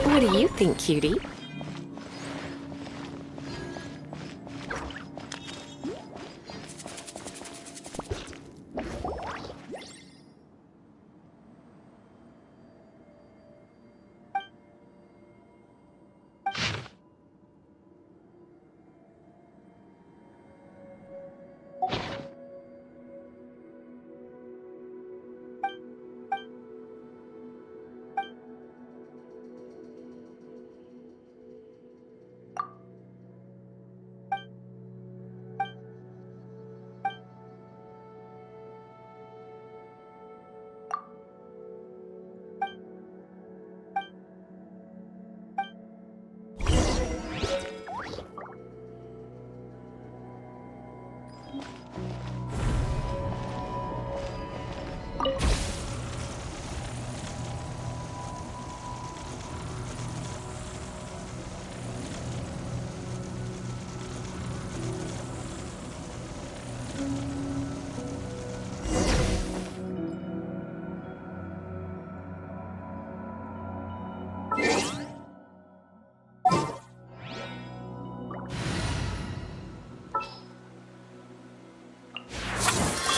What do you think, cutie?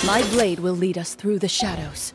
My blade will lead us through the shadows.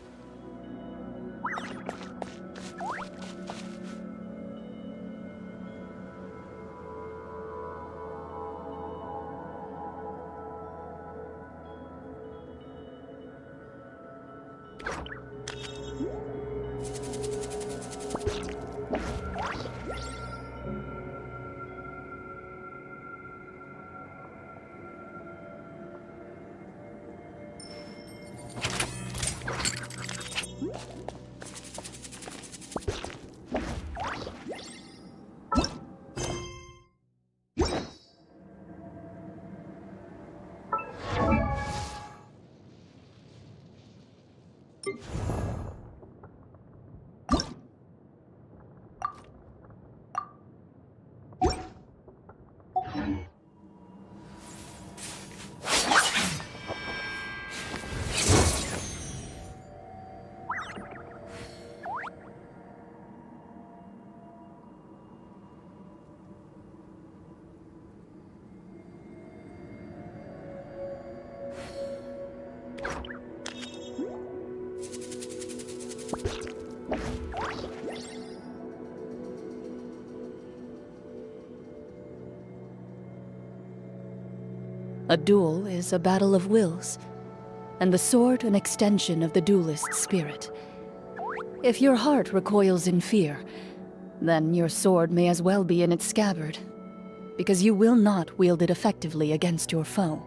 A duel is a battle of wills, and the sword an extension of the duelist's spirit. If your heart recoils in fear, then your sword may as well be in its scabbard, because you will not wield it effectively against your foe.